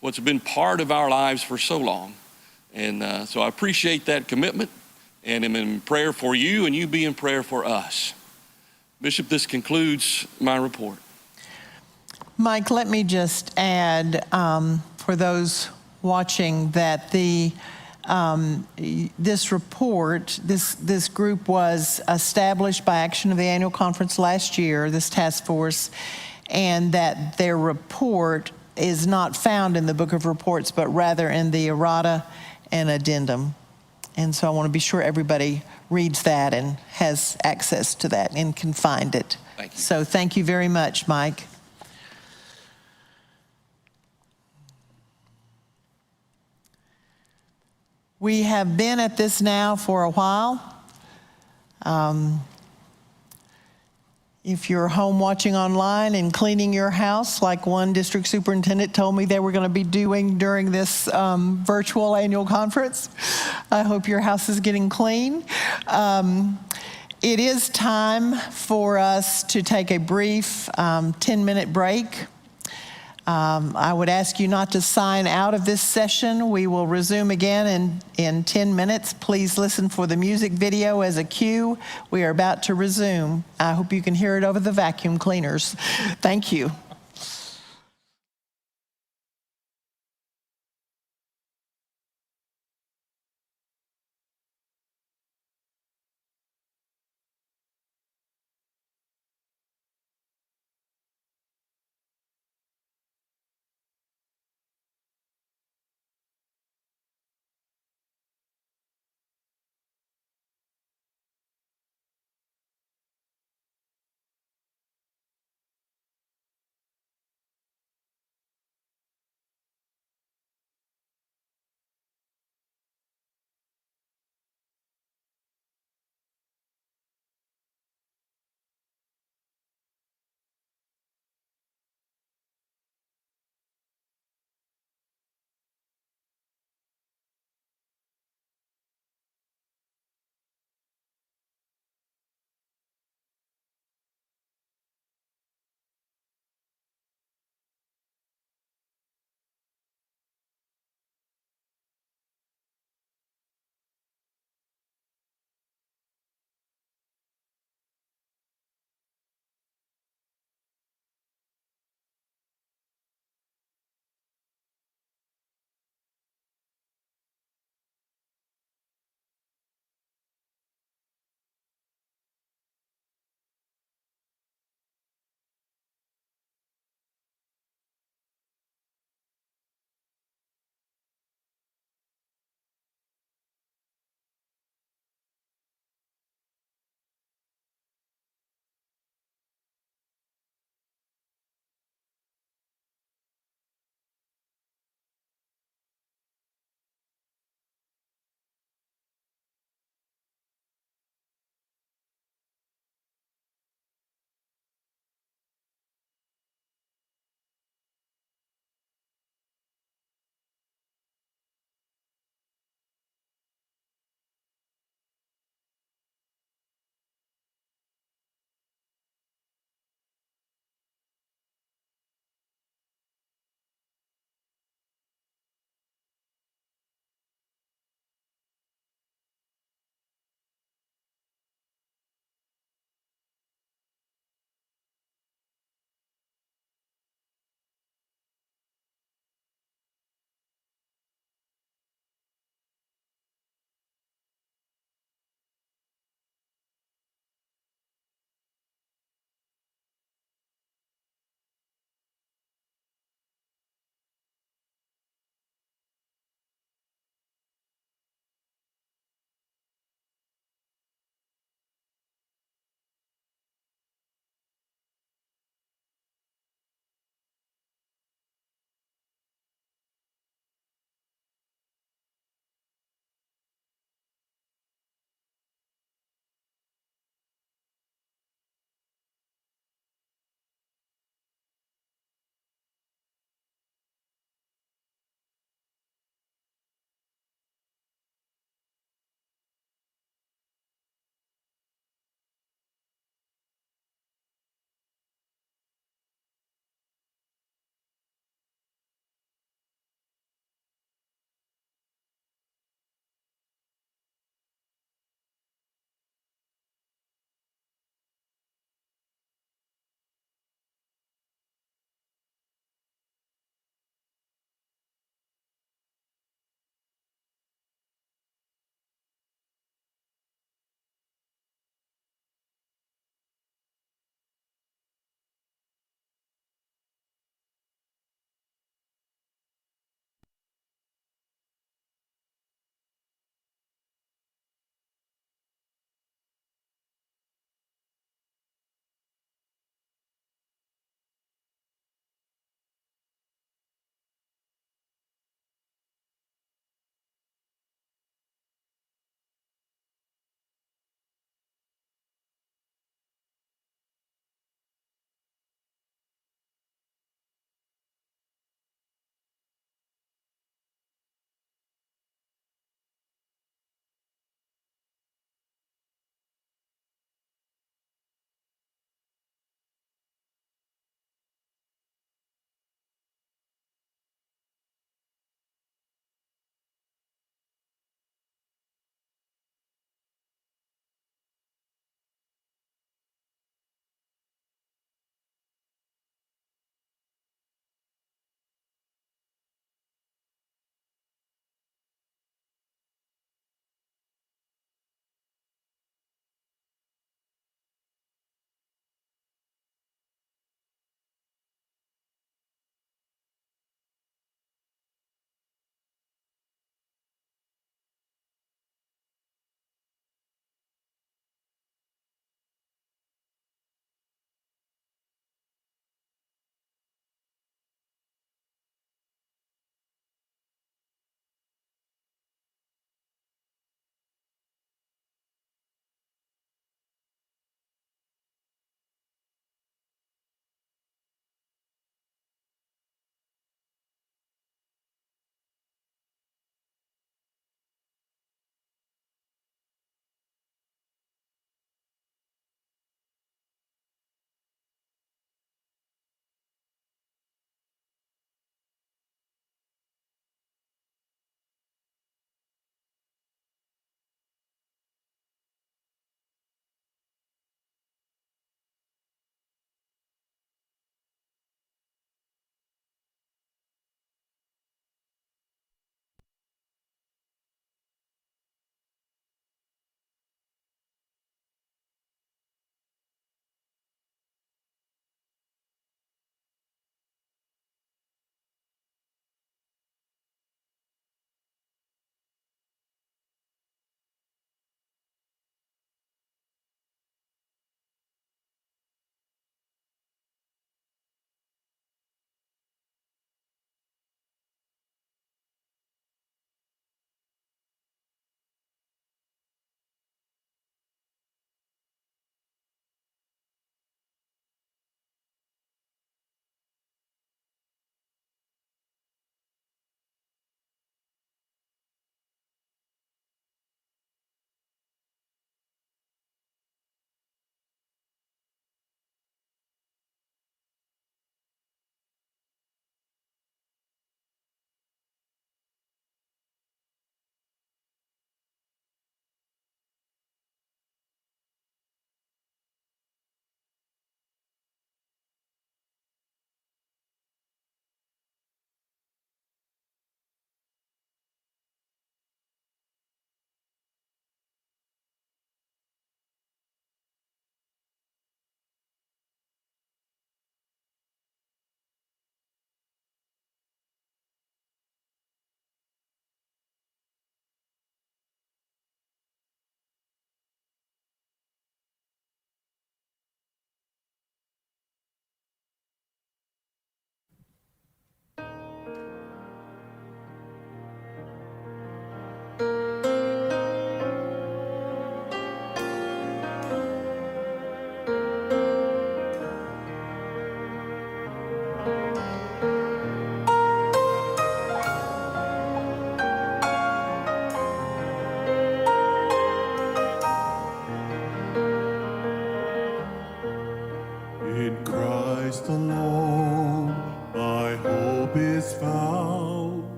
[SPEAKER 16] what's been part of our lives for so long. And so I appreciate that commitment, and I'm in prayer for you, and you be in prayer for us. Bishop, this concludes my report.
[SPEAKER 6] Mike, let me just add for those watching that this report, this group was established by action of the annual conference last year, this task force, and that their report is not found in the book of reports, but rather in the errata and addendum. And so I want to be sure everybody reads that and has access to that and can find it.
[SPEAKER 16] Thank you.
[SPEAKER 6] So thank you very much, Mike. We have been at this now for a while. If you're home watching online and cleaning your house, like one district superintendent told me they were going to be doing during this virtual annual conference, I hope your house is getting clean. It is time for us to take a brief 10-minute break. I would ask you not to sign out of this session. We will resume again in 10 minutes. Please listen for the music video as a cue. We are about to resume. I hope you can hear it over the vacuum cleaners. Thank you.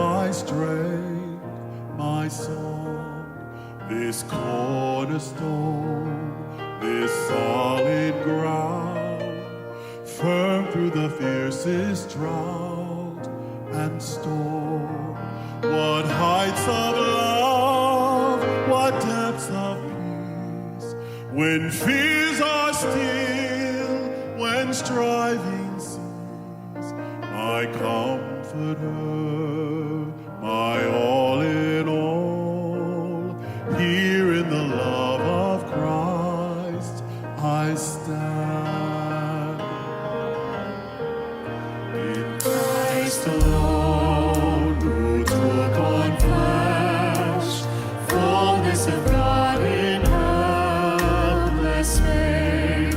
[SPEAKER 5] my strength, my song, this cornerstone, this solid ground, firm through the fiercest drought and storm. What heights of love, what depths of peace, when fears are still, when striving cease, my comforter, my all in all, here in the love of Christ I stand. In Christ alone, who took on flesh, fullness of God in helpless babe,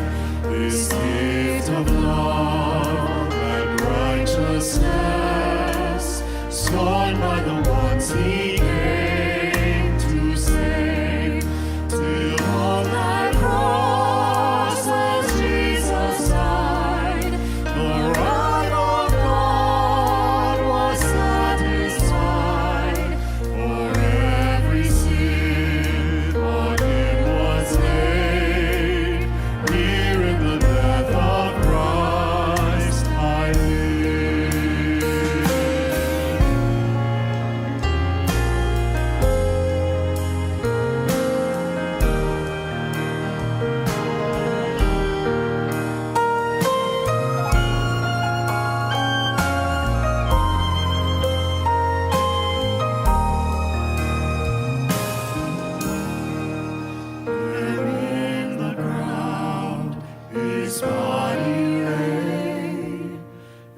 [SPEAKER 5] this gift of love and righteousness, scorned by the ones he came to save, till on that cross as Jesus died, the wrath of God was satisfied. For every sin on him was laid, here in the death of Christ I live. There in the ground his body lay,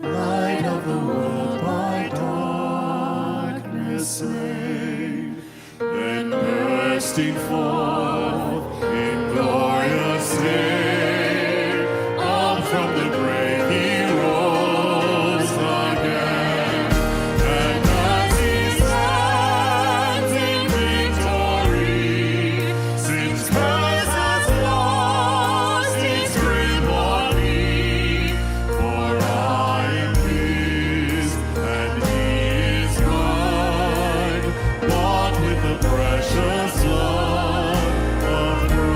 [SPEAKER 5] light of the world by darkness slain, then bursting forth in glorious day, up from the grave he rose again, and as he stands in victory, sin's curse has lost its grip on me, for I am his and he is mine, bought with the precious blood of Christ.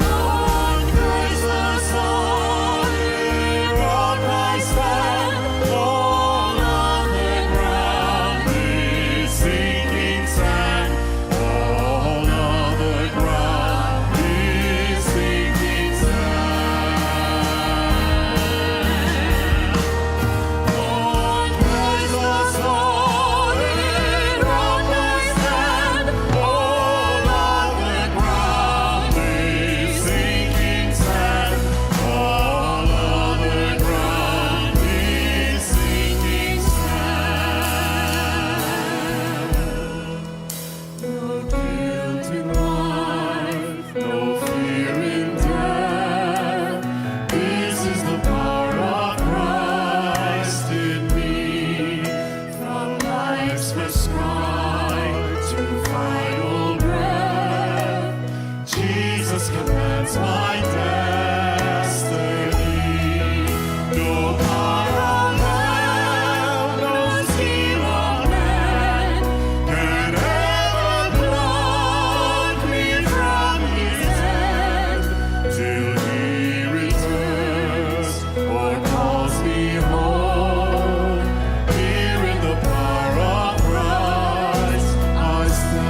[SPEAKER 5] On Christ the solid rock I stand, all other ground is sinking sand, all other ground is sinking sand. On Christ the solid rock I stand, all other ground is sinking sand, all other ground is sinking sand. No guilt in life, no fear in death, this is the power of Christ in me, from life's prescribed to final breath, Jesus commands my destiny. No power of hell, no scheme of man can ever pluck me from his hand, till he returns or calls me home. Here in the power of Christ I stand.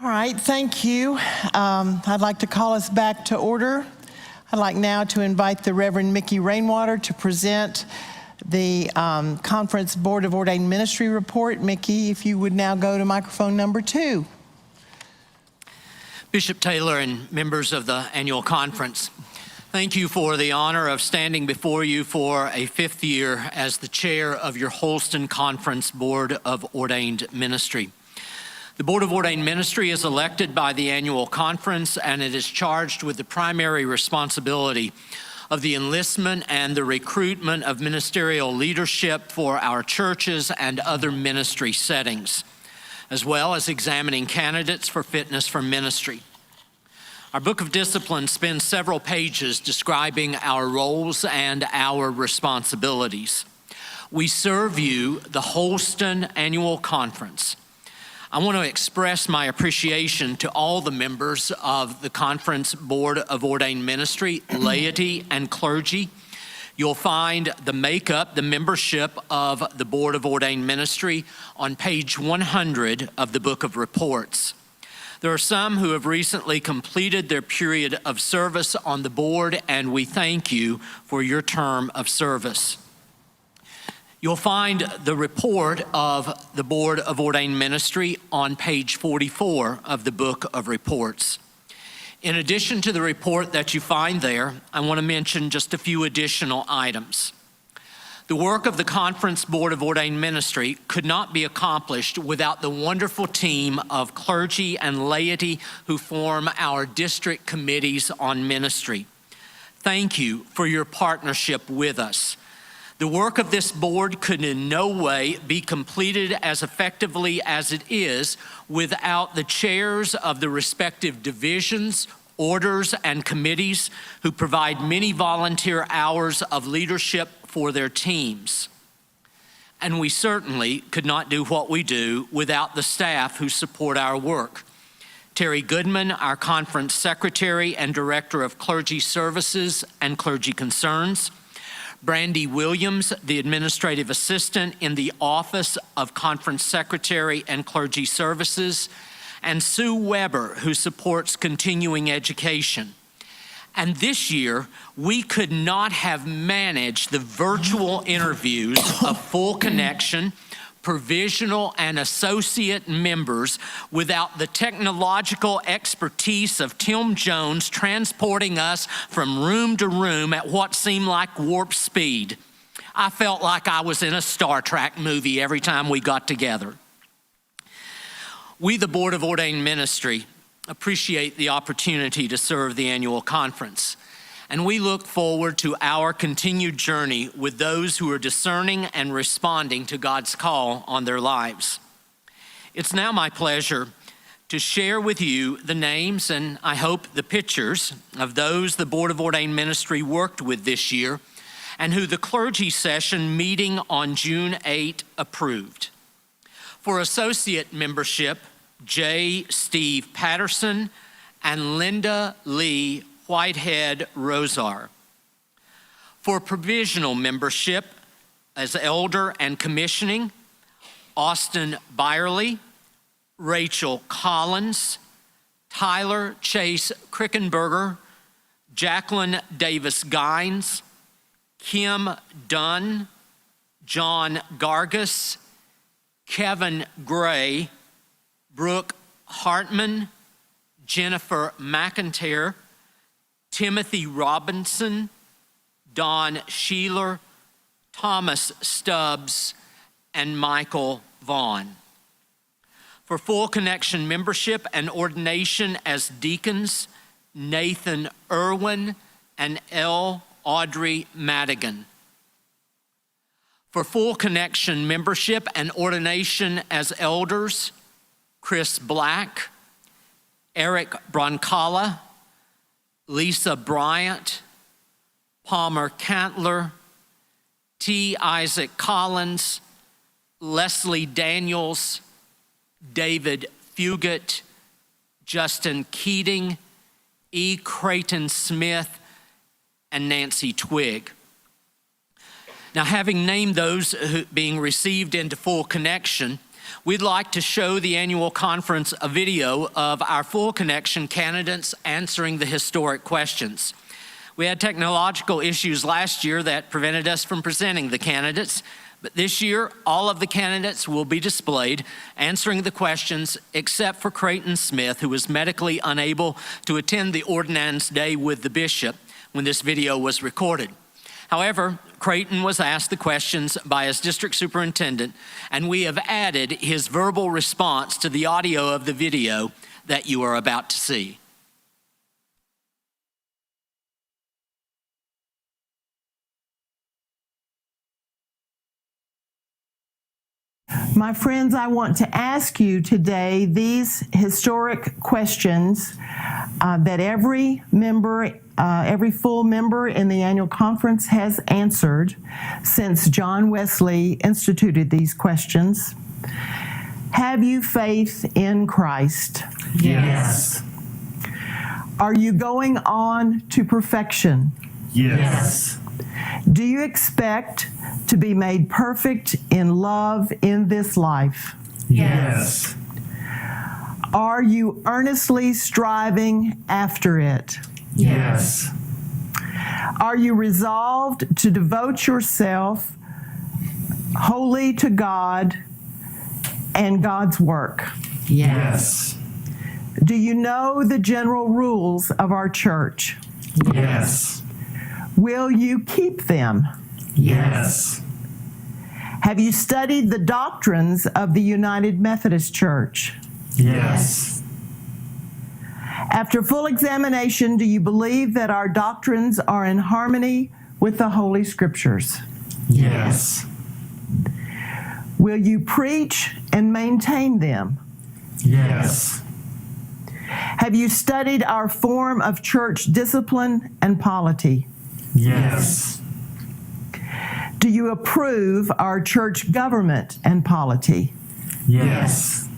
[SPEAKER 6] All right, thank you. I'd like to call us back to order. I'd like now to invite the Reverend Mickey Rainwater to present the Conference Board of Ordained Ministry report. Mickey, if you would now go to microphone number 2.
[SPEAKER 17] Bishop Taylor and members of the annual conference, Thank you for the honor of standing before you for a fifth year as the chair of your Holston Conference Board of Ordained Ministry. The Board of Ordained Ministry is elected by the annual conference, and it is charged with the primary responsibility of the enlistment and the recruitment of ministerial leadership for our churches and other ministry settings, as well as examining candidates for fitness for ministry. Our Book of Discipline spends several pages describing our roles and our responsibilities. We serve you, the Holston Annual Conference. I want to express my appreciation to all the members of the Conference Board of Ordained Ministry, laity, and clergy. You'll find the makeup, the membership of the Board of Ordained Ministry on page 100 of the Book of Reports. There are some who have recently completed their period of service on the board, and we thank you for your term of service. You'll find the report of the Board of Ordained Ministry on page 44 of the Book of Reports. In addition to the report that you find there, I want to mention just a few additional items. The work of the Conference Board of Ordained Ministry could not be accomplished without the wonderful team of clergy and laity who form our district committees on ministry. Thank you for your partnership with us. The work of this board could in no way be completed as effectively as it is without the chairs of the respective divisions, orders, and committees who provide many volunteer hours of leadership for their teams. And we certainly could not do what we do without the staff who support our work. Terry Goodman, our conference secretary and director of clergy services and clergy concerns. Brandy Williams, the administrative assistant in the Office of Conference Secretary and Clergy Services, and Sue Weber, who supports continuing education. And this year, we could not have managed the virtual interviews of Full Connection, provisional, and associate members without the technological expertise of Tim Jones transporting us from room to room at what seemed like warp speed. I felt like I was in a Star Trek movie every time we got together. We, the Board of Ordained Ministry, appreciate the opportunity to serve the annual conference, and we look forward to our continued journey with those who are discerning and responding to God's call on their lives. It's now my pleasure to share with you the names and I hope the pictures of those the Board of Ordained Ministry worked with this year and who the clergy session meeting on June 8 approved. For associate membership, J. Steve Patterson and Linda Lee Whitehead Rosar. For provisional membership as elder and commissioning, Austin Byerly, Rachel Collins, Tyler Chase Krickenberger, Jacqueline Davis Gines, Kim Dunn, John Gargus, Kevin Gray, Brooke Hartman, Jennifer McIntyre, Timothy Robinson, Don Sheeler, Thomas Stubbs, and Michael Vaughn. For Full Connection membership and ordination as deacons, Nathan Irwin and L. Audrey Madigan. For Full Connection membership and ordination as elders, Chris Black, Eric Broncala, Lisa Bryant, Palmer Cantler, T. Isaac Collins, Leslie Daniels, David Fugate, Justin Keating, E. Creighton Smith, and Nancy Twigg. Now, having named those being received into Full Connection, we'd like to show the annual conference a video of our Full Connection candidates answering the historic questions. We had technological issues last year that prevented us from presenting the candidates, but this year, all of the candidates will be displayed answering the questions except for Creighton Smith, who was medically unable to attend the Ordinance Day with the bishop. when this video was recorded. However, Creighton was asked the questions by his district superintendent, and we have added his verbal response to the audio of the video that you are about to see.
[SPEAKER 6] My friends, I want to ask you today these historic questions that every member, every full member in the annual conference has answered since John Wesley instituted these questions. Have you faith in Christ?
[SPEAKER 5] Yes.
[SPEAKER 6] Are you going on to perfection?
[SPEAKER 5] Yes.
[SPEAKER 6] Do you expect to be made perfect in love in this life?
[SPEAKER 5] Yes.
[SPEAKER 6] Are you earnestly striving after it?
[SPEAKER 5] Yes.
[SPEAKER 6] Are you resolved to devote yourself wholly to God and God's work?
[SPEAKER 5] Yes.
[SPEAKER 6] Do you know the general rules of our church?
[SPEAKER 5] Yes.
[SPEAKER 6] Will you keep them?
[SPEAKER 5] Yes.
[SPEAKER 6] Have you studied the doctrines of the United Methodist Church?
[SPEAKER 5] Yes.
[SPEAKER 6] After full examination, do you believe that our doctrines are in harmony with the Holy Scriptures?
[SPEAKER 5] Yes.
[SPEAKER 6] Will you preach and maintain them?
[SPEAKER 5] Yes.
[SPEAKER 6] Have you studied our form of church discipline and polity?
[SPEAKER 5] Yes.
[SPEAKER 6] Do you approve our church government and polity?
[SPEAKER 5] Yes.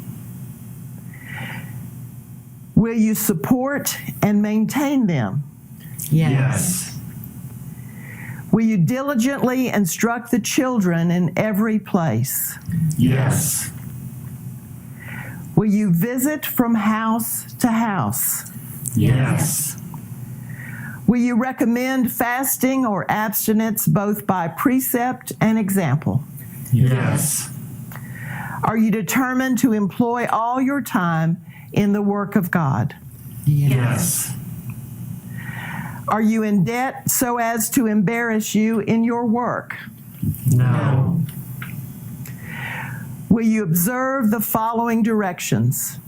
[SPEAKER 6] Will you support and maintain them?
[SPEAKER 5] Yes.
[SPEAKER 6] Will you diligently instruct the children in every place?
[SPEAKER 5] Yes.
[SPEAKER 6] Will you visit from house to house?
[SPEAKER 5] Yes.
[SPEAKER 6] Will you recommend fasting or abstinence both by precept and example?
[SPEAKER 5] Yes.
[SPEAKER 6] Are you determined to employ all your time in the work of God?
[SPEAKER 5] Yes.
[SPEAKER 6] Are you in debt so as to embarrass you in your work?
[SPEAKER 5] No.
[SPEAKER 6] Will you observe the following directions?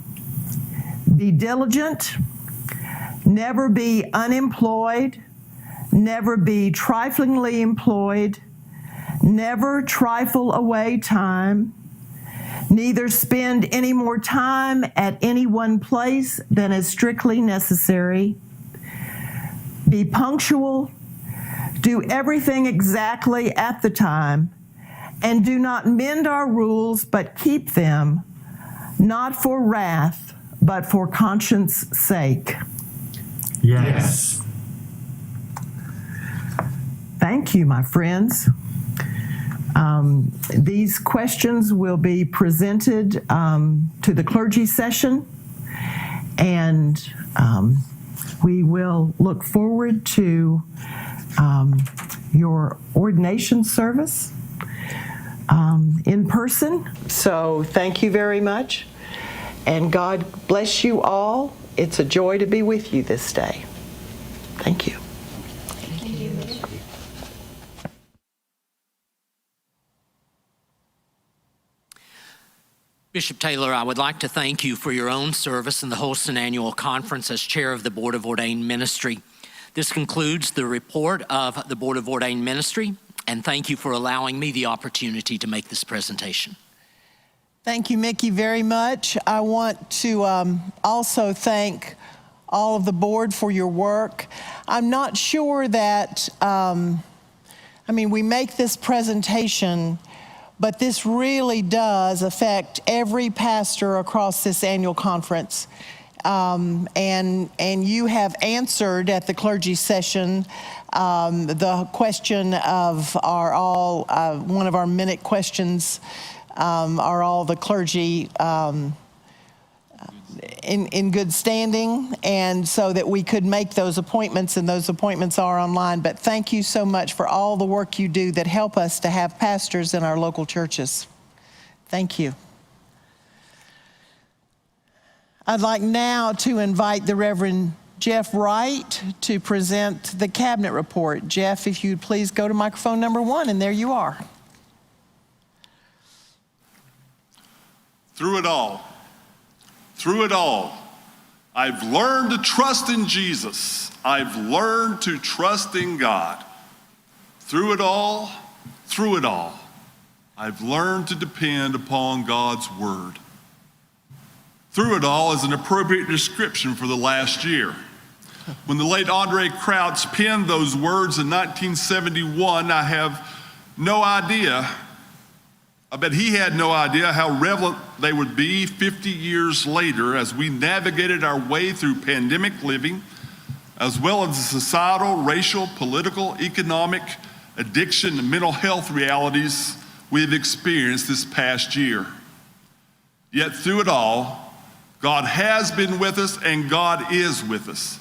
[SPEAKER 6] Be diligent, never be unemployed, never be triflingly employed, never trifle away time, neither spend any more time at any one place than is strictly necessary, be punctual, do everything exactly at the time, and do not mend our rules, but keep them, not for wrath, but for conscience sake.
[SPEAKER 5] Yes.
[SPEAKER 6] Thank you, my friends. These questions will be presented to the clergy session, and we will look forward to your ordination service in person. So thank you very much, and God bless you all. It's a joy to be with you this day. Thank you.
[SPEAKER 17] Bishop Taylor, I would like to thank you for your own service in the Holston Annual Conference as chair of the Board of Ordained Ministry. This concludes the report of the Board of Ordained Ministry, and thank you for allowing me the opportunity to make this presentation.
[SPEAKER 6] Thank you, Mickey, very much. I want to also thank all of the board for your work. I'm not sure that, we make this presentation, but this really does affect every pastor across this annual conference. And you have answered at the clergy session the question of one of our minute questions, are all the clergy in good standing, and so that we could make those appointments, and those appointments are online. But thank you so much for all the work you do that help us to have pastors in our local churches. Thank you. I'd like now to invite the Reverend Jeff Wright to present the cabinet report. Jeff, if you'd please go to microphone number 1, and there you are.
[SPEAKER 5] Through it all, I've learned to trust in Jesus. I've learned to trust in God. Through it all, I've learned to depend upon God's word. Through it all is an appropriate description for the last year. When the late Andre Crouch penned those words in 1971, I have no idea, I bet he had no idea how relevant they would be 50 years later as we navigated our way through pandemic living, as well as the societal, racial, political, economic, addiction, and mental health realities we have experienced this past year. Yet through it all, God has been with us and God is with us.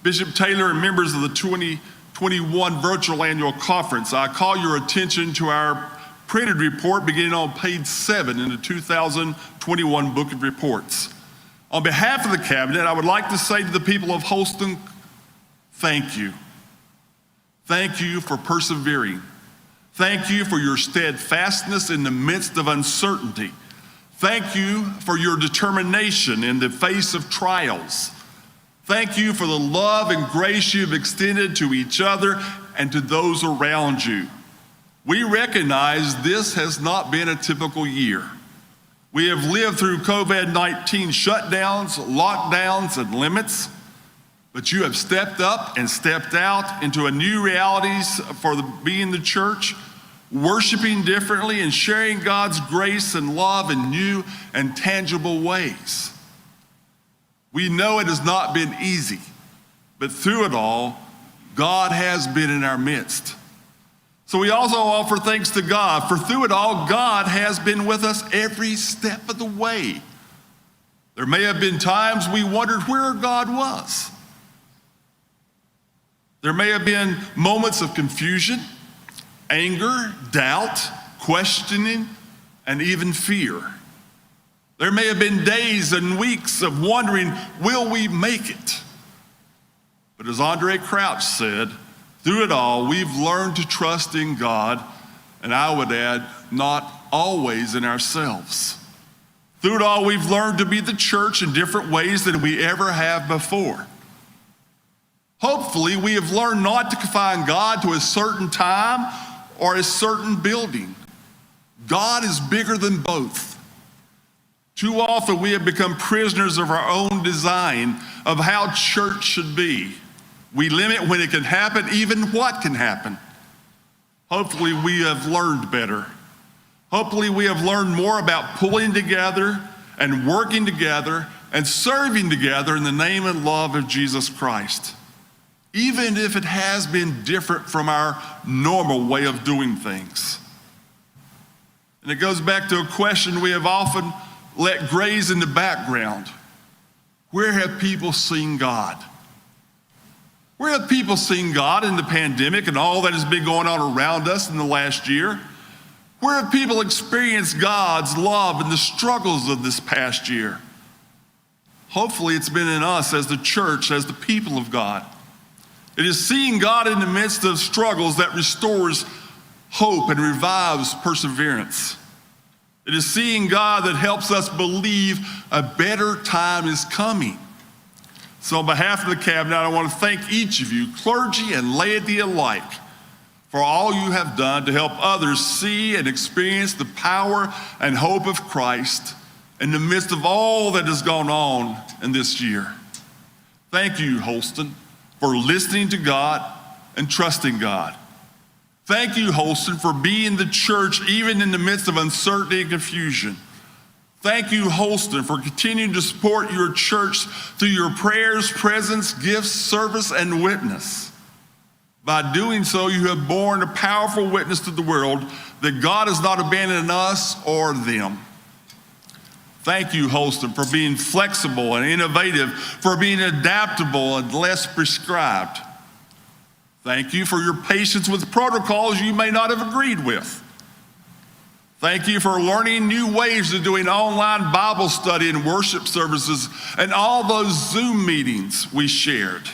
[SPEAKER 5] Bishop Taylor and members of the 2021 Virtual Annual Conference, I call your attention to our printed report beginning on page 7 in the 2021 Book of Reports. On behalf of the Cabinet, I would like to say to the people of Holston, thank you. Thank you for persevering. Thank you for your steadfastness in the midst of uncertainty. Thank you for your determination in the face of trials. Thank you for the love and grace you've extended to each other and to those around you. We recognize this has not been a typical year. We have lived through COVID-19 shutdowns, lockdowns, and limits, but you have stepped up and stepped out into a new realities for being the church, worshiping differently and sharing God's grace and love in new and tangible ways. We know it has not been easy, but through it all, God has been in our midst. So we also offer thanks to God, for through it all, God has been with us every step of the way. There may have been times we wondered where God was. There may have been moments of confusion, anger, doubt, questioning, and even fear. There may have been days and weeks of wondering, will we make it? But as Andre Crouch said, through it all, we've learned to trust in God, and I would add, not always in ourselves. Through it all, we've learned to be the church in different ways than we ever have before. Hopefully, we have learned not to confine God to a certain time or a certain building. God is bigger than both. Too often we have become prisoners of our own design of how church should be. We limit when it can happen, even what can happen. Hopefully we have learned better. Hopefully we have learned more about pulling together and working together and serving together in the name and love of Jesus Christ, even if it has been different from our normal way of doing things. And it goes back to a question we have often let graze in the background. Where have people seen God? Where have people seen God in the pandemic and all that has been going on around us in the last year? Where have people experienced God's love in the struggles of this past year? Hopefully it's been in us as the church, as the people of God. It is seeing God in the midst of struggles that restores hope and revives perseverance. It is seeing God that helps us believe a better time is coming. So on behalf of the Cabinet, I want to thank each of you, clergy and laity alike, for all you have done to help others see and experience the power and hope of Christ in the midst of all that has gone on in this year. Thank you, Holston, for listening to God and trusting God. Thank you, Holston, for being the church even in the midst of uncertainty and confusion. Thank you, Holston, for continuing to support your church through your prayers, presence, gifts, service, and witness. By doing so, you have borne a powerful witness to the world that God has not abandoned us or them. Thank you, Holston, for being flexible and innovative, for being adaptable and less prescribed. Thank you for your patience with protocols you may not have agreed with. Thank you for learning new ways of doing online Bible study and worship services and all those Zoom meetings we shared.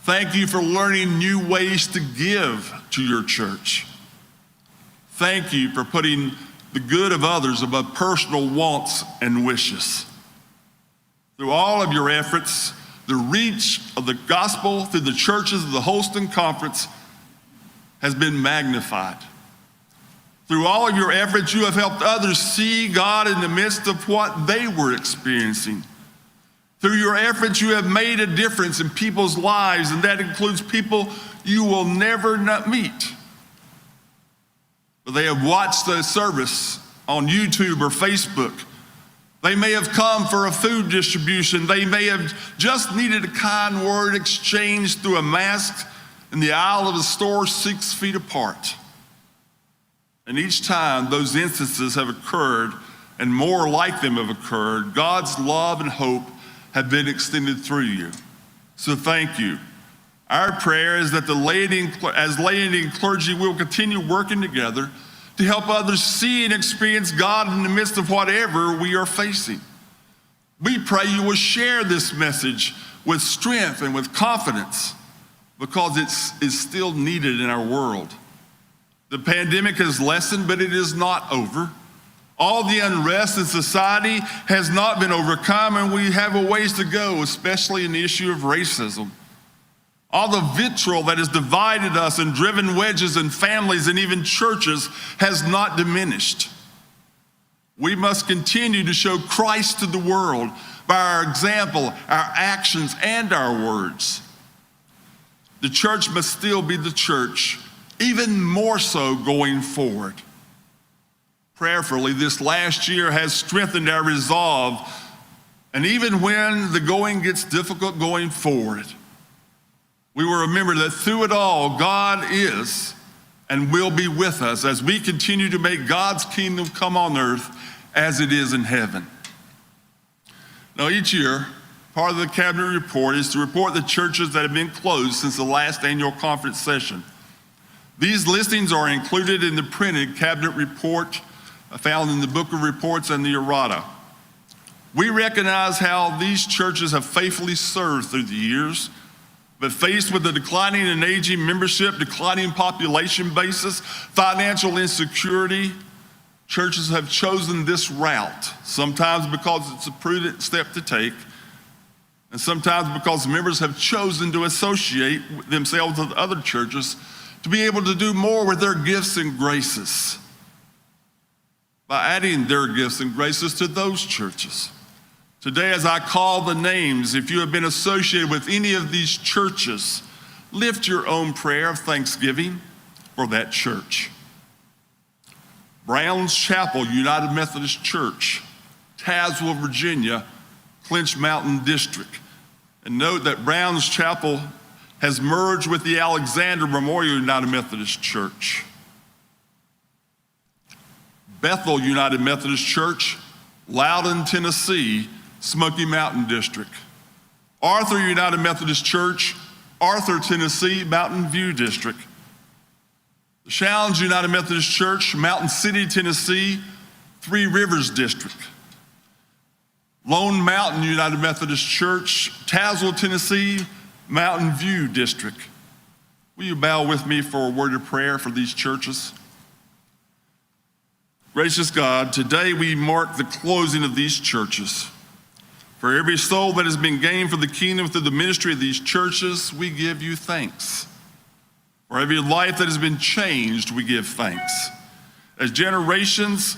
[SPEAKER 5] Thank you for learning new ways to give to your church. Thank you for putting the good of others above personal wants and wishes. Through all of your efforts, the reach of the gospel through the churches of the Holston Conference has been magnified. Through all of your efforts, you have helped others see God in the midst of what they were experiencing. Through your efforts, you have made a difference in people's lives, and that includes people you will never meet. But they have watched the service on YouTube or Facebook. They may have come for a food distribution. They may have just needed a kind word exchanged through a mask in the aisle of a store 6 feet apart. And each time those instances have occurred, and more like them have occurred, God's love and hope have been extended through you. So thank you. Our prayer is that as laity and clergy, we'll continue working together to help others see and experience God in the midst of whatever we are facing. We pray you will share this message with strength and with confidence, because it's still needed in our world. The pandemic has lessened, but it is not over. All the unrest in society has not been overcome, and we have a ways to go, especially in the issue of racism. All the vitriol that has divided us and driven wedges in families and even churches has not diminished. We must continue to show Christ to the world by our example, our actions, and our words. The church must still be the church, even more so going forward. Prayerfully, this last year has strengthened our resolve, and even when the going gets difficult going forward, we will remember that through it all, God is and will be with us as we continue to make God's kingdom come on earth as it is in heaven. Now, each year, part of the cabinet report is to report the churches that have been closed since the last annual conference session. These listings are included in the printed cabinet report found in the book of reports and the errata. We recognize how these churches have faithfully served through the years, but faced with the declining and aging membership, declining population basis, financial insecurity, churches have chosen this route, sometimes because it's a prudent step to take, and sometimes because members have chosen to associate themselves with other churches to be able to do more with their gifts and graces by adding their gifts and graces to those churches. Today, as I call the names, if you have been associated with any of these churches, lift your own prayer of thanksgiving for that church. Brown's Chapel United Methodist Church, Tazewell, Virginia, Clinch Mountain District. And note that Brown's Chapel has merged with the Alexander Memorial United Methodist Church. Bethel United Methodist Church, Loudon, Tennessee, Smoky Mountain District. Arthur United Methodist Church, Arthur, Tennessee, Mountain View District. The Challenge United Methodist Church, Mountain City, Tennessee, Three Rivers District. Lone Mountain United Methodist Church, Tazewell, Tennessee, Mountain View District. Will you bow with me for a word of prayer for these churches? Gracious God, today we mark the closing of these churches. For every soul that has been gained for the kingdom through the ministry of these churches, we give you thanks. For every life that has been changed, we give thanks. As generations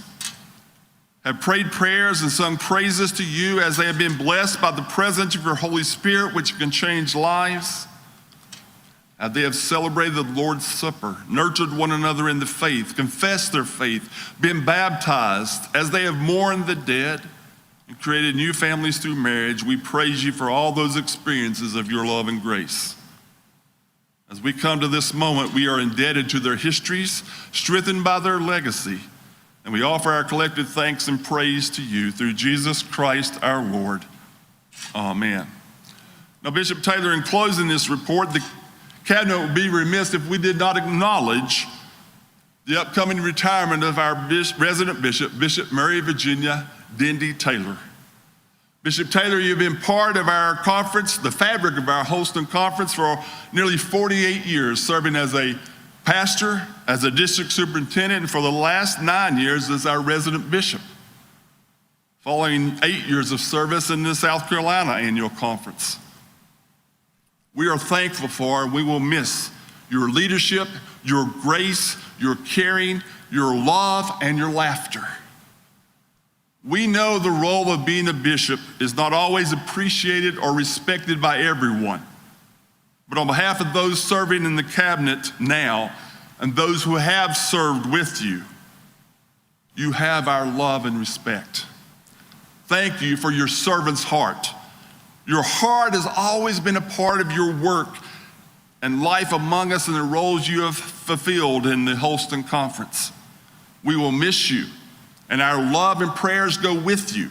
[SPEAKER 5] have prayed prayers and sung praises to you, as they have been blessed by the presence of your Holy Spirit, which can change lives, as they have celebrated the Lord's Supper, nurtured one another in the faith, confessed their faith, been baptized, as they have mourned the dead, and created new families through marriage, we praise you for all those experiences of your love and grace. As we come to this moment, we are indebted to their histories, strengthened by their legacy, and we offer our collective thanks and praise to you through Jesus Christ our Lord. Amen. Now, Bishop Taylor, in closing this report, the cabinet would be remiss if we did not acknowledge the upcoming retirement of our resident bishop, Bishop Mary Virginia Dindy Taylor. Bishop Taylor, you've been part of our conference, the fabric of our Holston Conference, for nearly 48 years, serving as a pastor, as a district superintendent, and for the last 9 years as our resident bishop, following 8 years of service in the South Carolina Annual Conference. We are thankful for and we will miss your leadership, your grace, your caring, your love, and your laughter. We know the role of being a bishop is not always appreciated or respected by everyone. But on behalf of those serving in the cabinet now and those who have served with you, you have our love and respect. Thank you for your servant's heart. Your heart has always been a part of your work and life among us and the roles you have fulfilled in the Holston Conference. We will miss you, and our love and prayers go with you.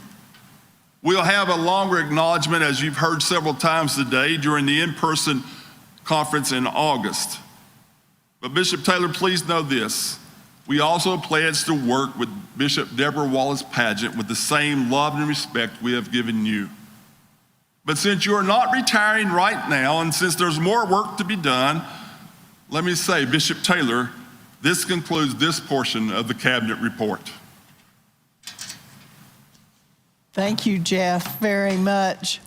[SPEAKER 5] We'll have a longer acknowledgement, as you've heard several times today, during the in-person conference in August. But Bishop Taylor, please know this. We also pledge to work with Bishop Deborah Wallace Paget with the same love and respect we have given you. But since you are not retiring right now, and since there's more work to be done, let me say, Bishop Taylor, this concludes this portion of the cabinet report.
[SPEAKER 6] Thank you, Jeff, very much.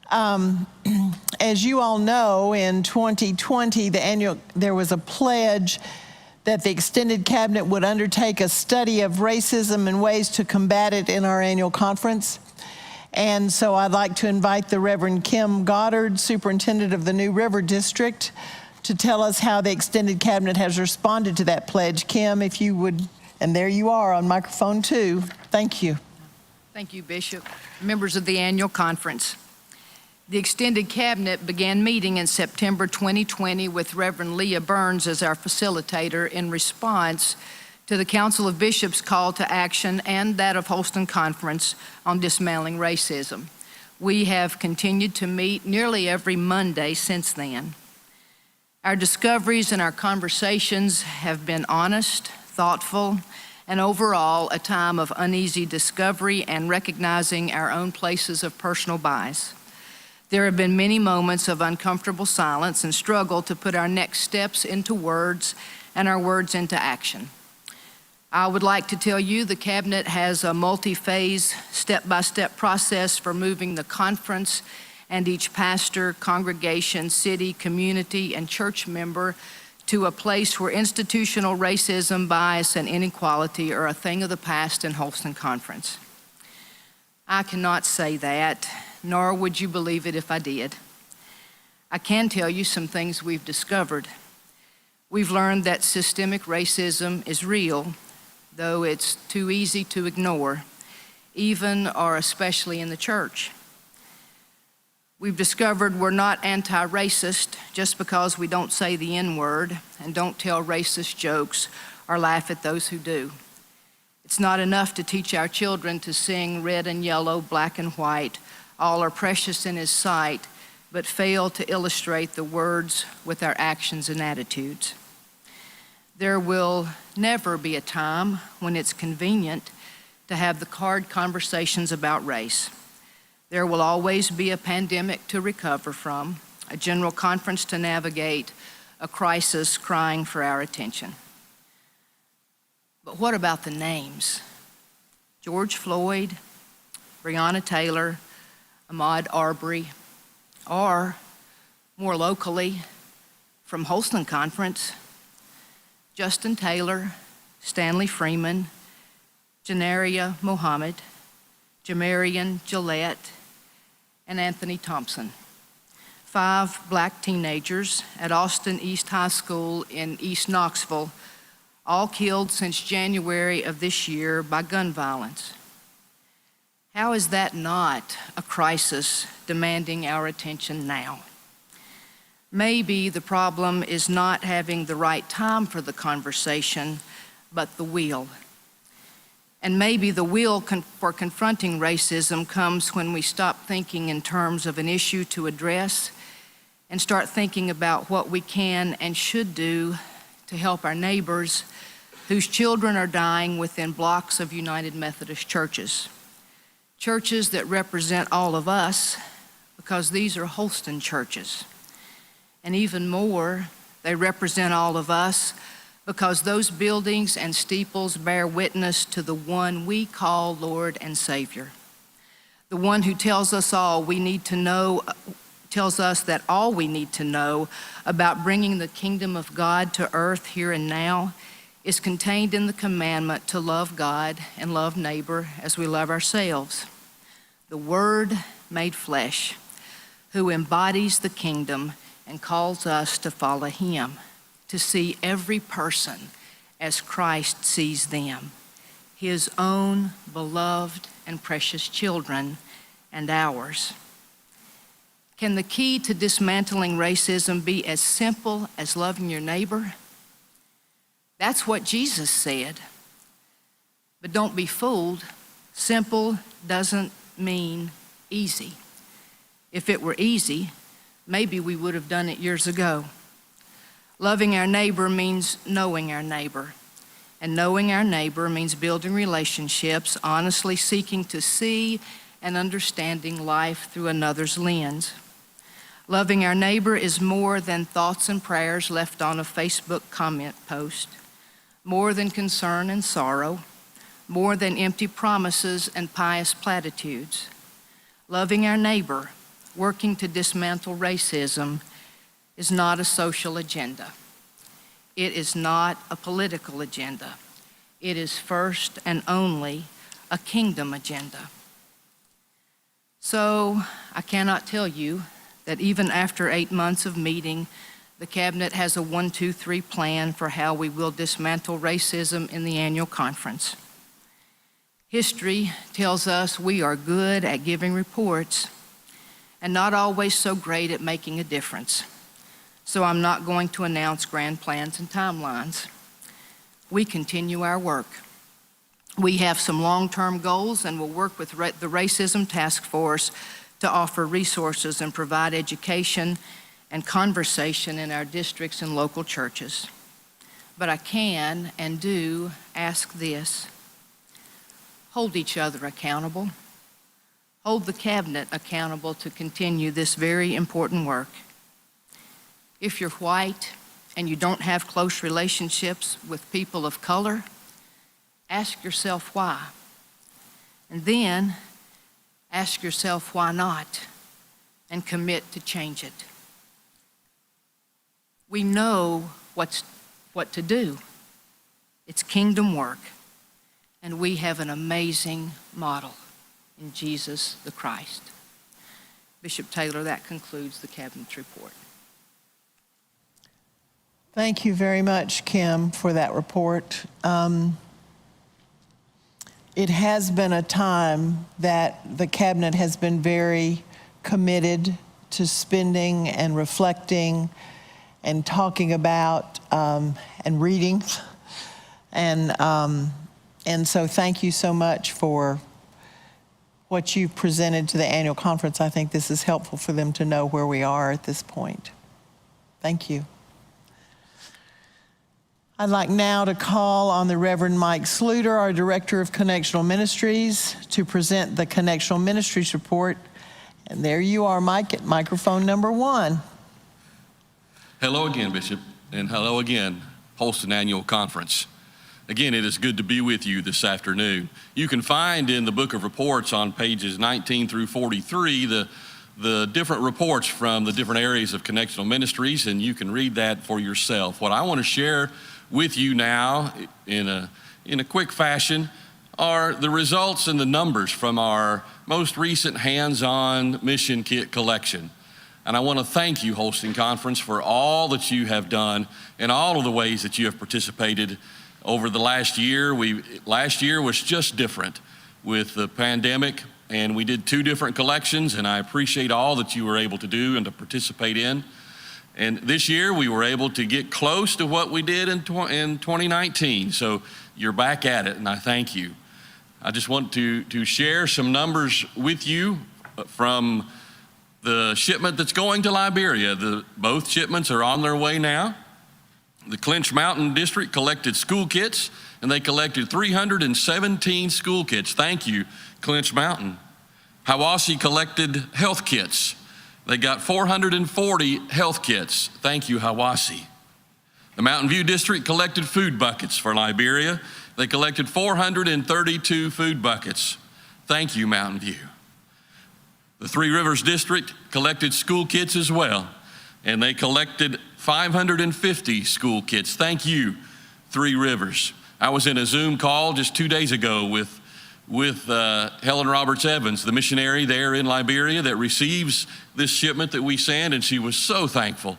[SPEAKER 6] As you all know, in 2020, there was a pledge that the extended cabinet would undertake a study of racism and ways to combat it in our annual conference. And so I'd like to invite the Reverend Kim Goddard, Superintendent of the New River District, to tell us how the extended cabinet has responded to that pledge. Kim, if you would, and there you are on microphone 2. Thank you.
[SPEAKER 18] Thank you, Bishop. Members of the annual conference. The extended cabinet began meeting in September 2020 with Reverend Leah Burns as our facilitator in response to the Council of Bishops' call to action and that of Holston Conference on dismantling racism. We have continued to meet nearly every Monday since then. Our discoveries and our conversations have been honest, thoughtful, and overall a time of uneasy discovery and recognizing our own places of personal bias. There have been many moments of uncomfortable silence and struggle to put our next steps into words and our words into action. I would like to tell you the cabinet has a multi-phase, step-by-step process for moving the conference and each pastor, congregation, city, community, and church member to a place where institutional racism, bias, and inequality are a thing of the past in Holston Conference. I cannot say that, nor would you believe it if I did. I can tell you some things we've discovered. We've learned that systemic racism is real, though it's too easy to ignore, even or especially in the church. We've discovered we're not anti-racist just because we don't say the N-word and don't tell racist jokes or laugh at those who do. It's not enough to teach our children to sing red and yellow, black and white, all are precious in His sight, but fail to illustrate the words with our actions and attitudes. There will never be a time when it's convenient to have the hard conversations about race. There will always be a pandemic to recover from, a general conference to navigate, a crisis crying for our attention. But what about the names? George Floyd, Breonna Taylor, Ahmaud Arbery, or more locally from Holston Conference, Justin Taylor, Stanley Freeman, Janaria Mohammed, Jamarian Gillette, and Anthony Thompson. 5 black teenagers at Austin East High School in East Knoxville, all killed since January of this year by gun violence. How is that not a crisis demanding our attention now? Maybe the problem is not having the right time for the conversation, but the will. And maybe the will for confronting racism comes when we stop thinking in terms of an issue to address and start thinking about what we can and should do to help our neighbors whose children are dying within blocks of United Methodist churches. Churches that represent all of us, because these are Holston churches. And even more, they represent all of us because those buildings and steeples bear witness to the one we call Lord and Savior. The one who tells us all we need to know, tells us that all we need to know about bringing the kingdom of God to earth here and now is contained in the commandment to love God and love neighbor as we love ourselves. The Word made flesh, who embodies the kingdom and calls us to follow him, to see every person as Christ sees them, his own beloved and precious children and ours. Can the key to dismantling racism be as simple as loving your neighbor? That's what Jesus said. But don't be fooled. Simple doesn't mean easy. If it were easy, maybe we would have done it years ago. Loving our neighbor means knowing our neighbor. And knowing our neighbor means building relationships, honestly seeking to see and understanding life through another's lens. Loving our neighbor is more than thoughts and prayers left on a Facebook comment post, more than concern and sorrow, more than empty promises and pious platitudes. Loving our neighbor, working to dismantle racism, is not a social agenda. It is not a political agenda. It is first and only a kingdom agenda. So I cannot tell you that even after 8 months of meeting, the Cabinet has a 1, 2, 3 plan for how we will dismantle racism in the annual conference. History tells us we are good at giving reports and not always so great at making a difference. So I'm not going to announce grand plans and timelines. We continue our work. We have some long-term goals and will work with the Racism Task Force to offer resources and provide education and conversation in our districts and local churches. But I can and do ask this: hold each other accountable. Hold the Cabinet accountable to continue this very important work. If you're white and you don't have close relationships with people of color, ask yourself why. And then ask yourself why not, and commit to change it. We know what to do. It's kingdom work, and we have an amazing model in Jesus the Christ. Bishop Taylor, that concludes the Cabinet's report.
[SPEAKER 6] Thank you very much, Kim, for that report. It has been a time that the Cabinet has been very committed to spending and reflecting and talking about and reading. And so thank you so much for what you've presented to the annual conference. I think this is helpful for them to know where we are at this point. Thank you. I'd like now to call on the Reverend Mike Sluter, our Director of Connectional Ministries, to present the Connectional Ministries report. And there you are, Mike, at microphone number 1.
[SPEAKER 16] Hello again, Bishop, and hello again, Holston Annual Conference. Again, it is good to be with you this afternoon. You can find in the book of reports on pages 19 through 43 the different reports from the different areas of Connectional Ministries, and you can read that for yourself. What I want to share with you now in a quick fashion are the results and the numbers from our most recent hands-on mission kit collection. And I want to thank you, Holston Conference, for all that you have done and all of the ways that you have participated over the last year. Last year was just different with the pandemic, and we did 2 different collections, and I appreciate all that you were able to do and to participate in. And this year we were able to get close to what we did in 2019. So you're back at it, and I thank you. I just want to share some numbers with you from the shipment that's going to Liberia. Both shipments are on their way now. The Clinch Mountain District collected school kits, and they collected 317 school kits. Thank you, Clinch Mountain. Hiwassee collected health kits. They got 440 health kits. Thank you, Hiwassee. The Mountain View District collected food buckets for Liberia. They collected 432 food buckets. Thank you, Mountain View. The Three Rivers District collected school kits as well, and they collected 550 school kits. Thank you, Three Rivers. I was in a Zoom call just 2 days ago with Helen Roberts Evans, the missionary there in Liberia that receives this shipment that we send, and she was so thankful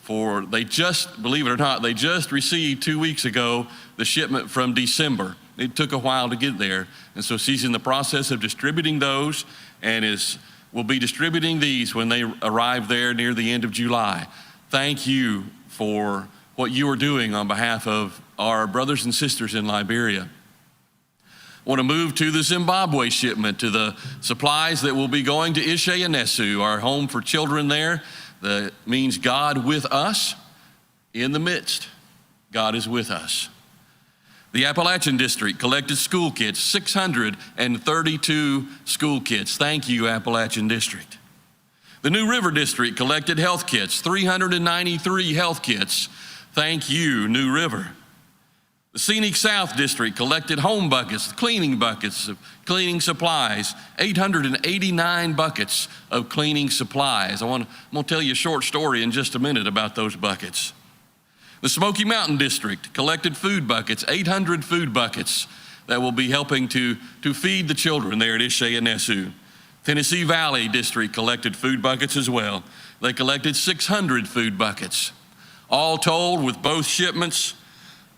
[SPEAKER 16] for, they just, believe it or not, they just received 2 weeks ago the shipment from December. It took a while to get there, and so she's in the process of distributing those and will be distributing these when they arrive there near the end of July. Thank you for what you are doing on behalf of our brothers and sisters in Liberia. I want to move to the Zimbabwe shipment, to the supplies that will be going to Ishe-Anesu, our home for children there. That means God with us in the midst. God is with us. The Appalachian District collected school kits, 632 school kits. Thank you, Appalachian District. The New River District collected health kits, 393 health kits. Thank you, New River. The Scenic South District collected home buckets, cleaning buckets of cleaning supplies, 889 buckets of cleaning supplies. I'm going to tell you a short story in just a minute about those buckets. The Smoky Mountain District collected food buckets, 800 food buckets that will be helping to feed the children there at Ishe-Anesu. Tennessee Valley District collected food buckets as well. They collected 600 food buckets. All told, with both shipments,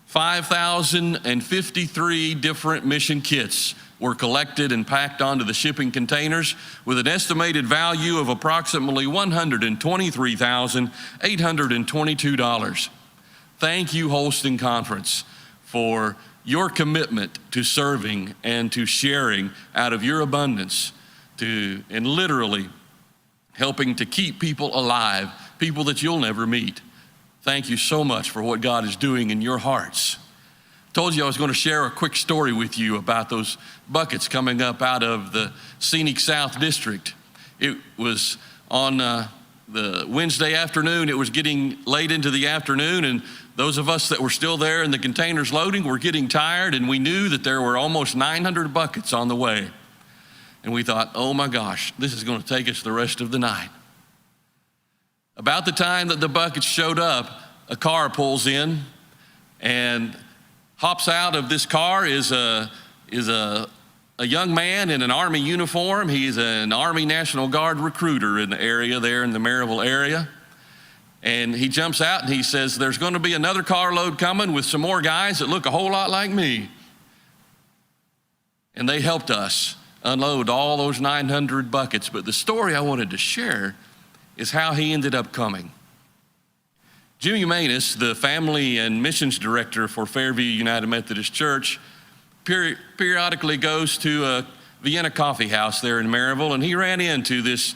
[SPEAKER 16] 5,053 different mission kits were collected and packed onto the shipping containers with an estimated value of approximately $123,822. Thank you, Holston Conference, for your commitment to serving and to sharing out of your abundance, and literally helping to keep people alive, people that you'll never meet. Thank you so much for what God is doing in your hearts. I told you I was going to share a quick story with you about those buckets coming up out of the Scenic South District. It was on the Wednesday afternoon. It was getting late into the afternoon, and those of us that were still there in the containers loading were getting tired, and we knew that there were almost 900 buckets on the way. And we thought, oh my gosh, this is going to take us the rest of the night. About the time that the buckets showed up, a car pulls in, and hops out of this car is a young man in an Army uniform. He's an Army National Guard recruiter in the area there in the Maryville area. And he jumps out and he says, there's going to be another carload coming with some more guys that look a whole lot like me. And they helped us unload all those 900 buckets. But the story I wanted to share is how he ended up coming. Jimmy Manus, the family and missions director for Fairview United Methodist Church, periodically goes to a Vienna coffee house there in Maryville, and he ran into this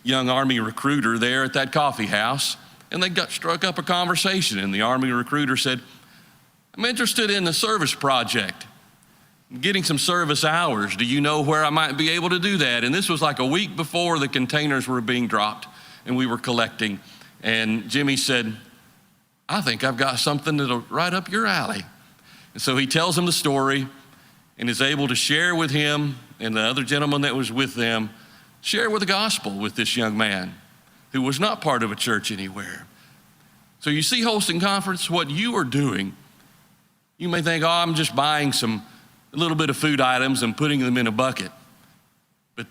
[SPEAKER 16] young Army recruiter there at that coffee house, and they struck up a conversation, and the Army recruiter said, I'm interested in the service project, getting some service hours. Do you know where I might be able to do that? And this was like a week before the containers were being dropped and we were collecting. And Jimmy said, I think I've got something that'll right up your alley. And so he tells him the story and is able to share with him and the other gentleman that was with them, share with the gospel with this young man who was not part of a church anywhere. So you see, Holston Conference, what you are doing, you may think, oh, I'm just buying a little bit of food items and putting them in a bucket. But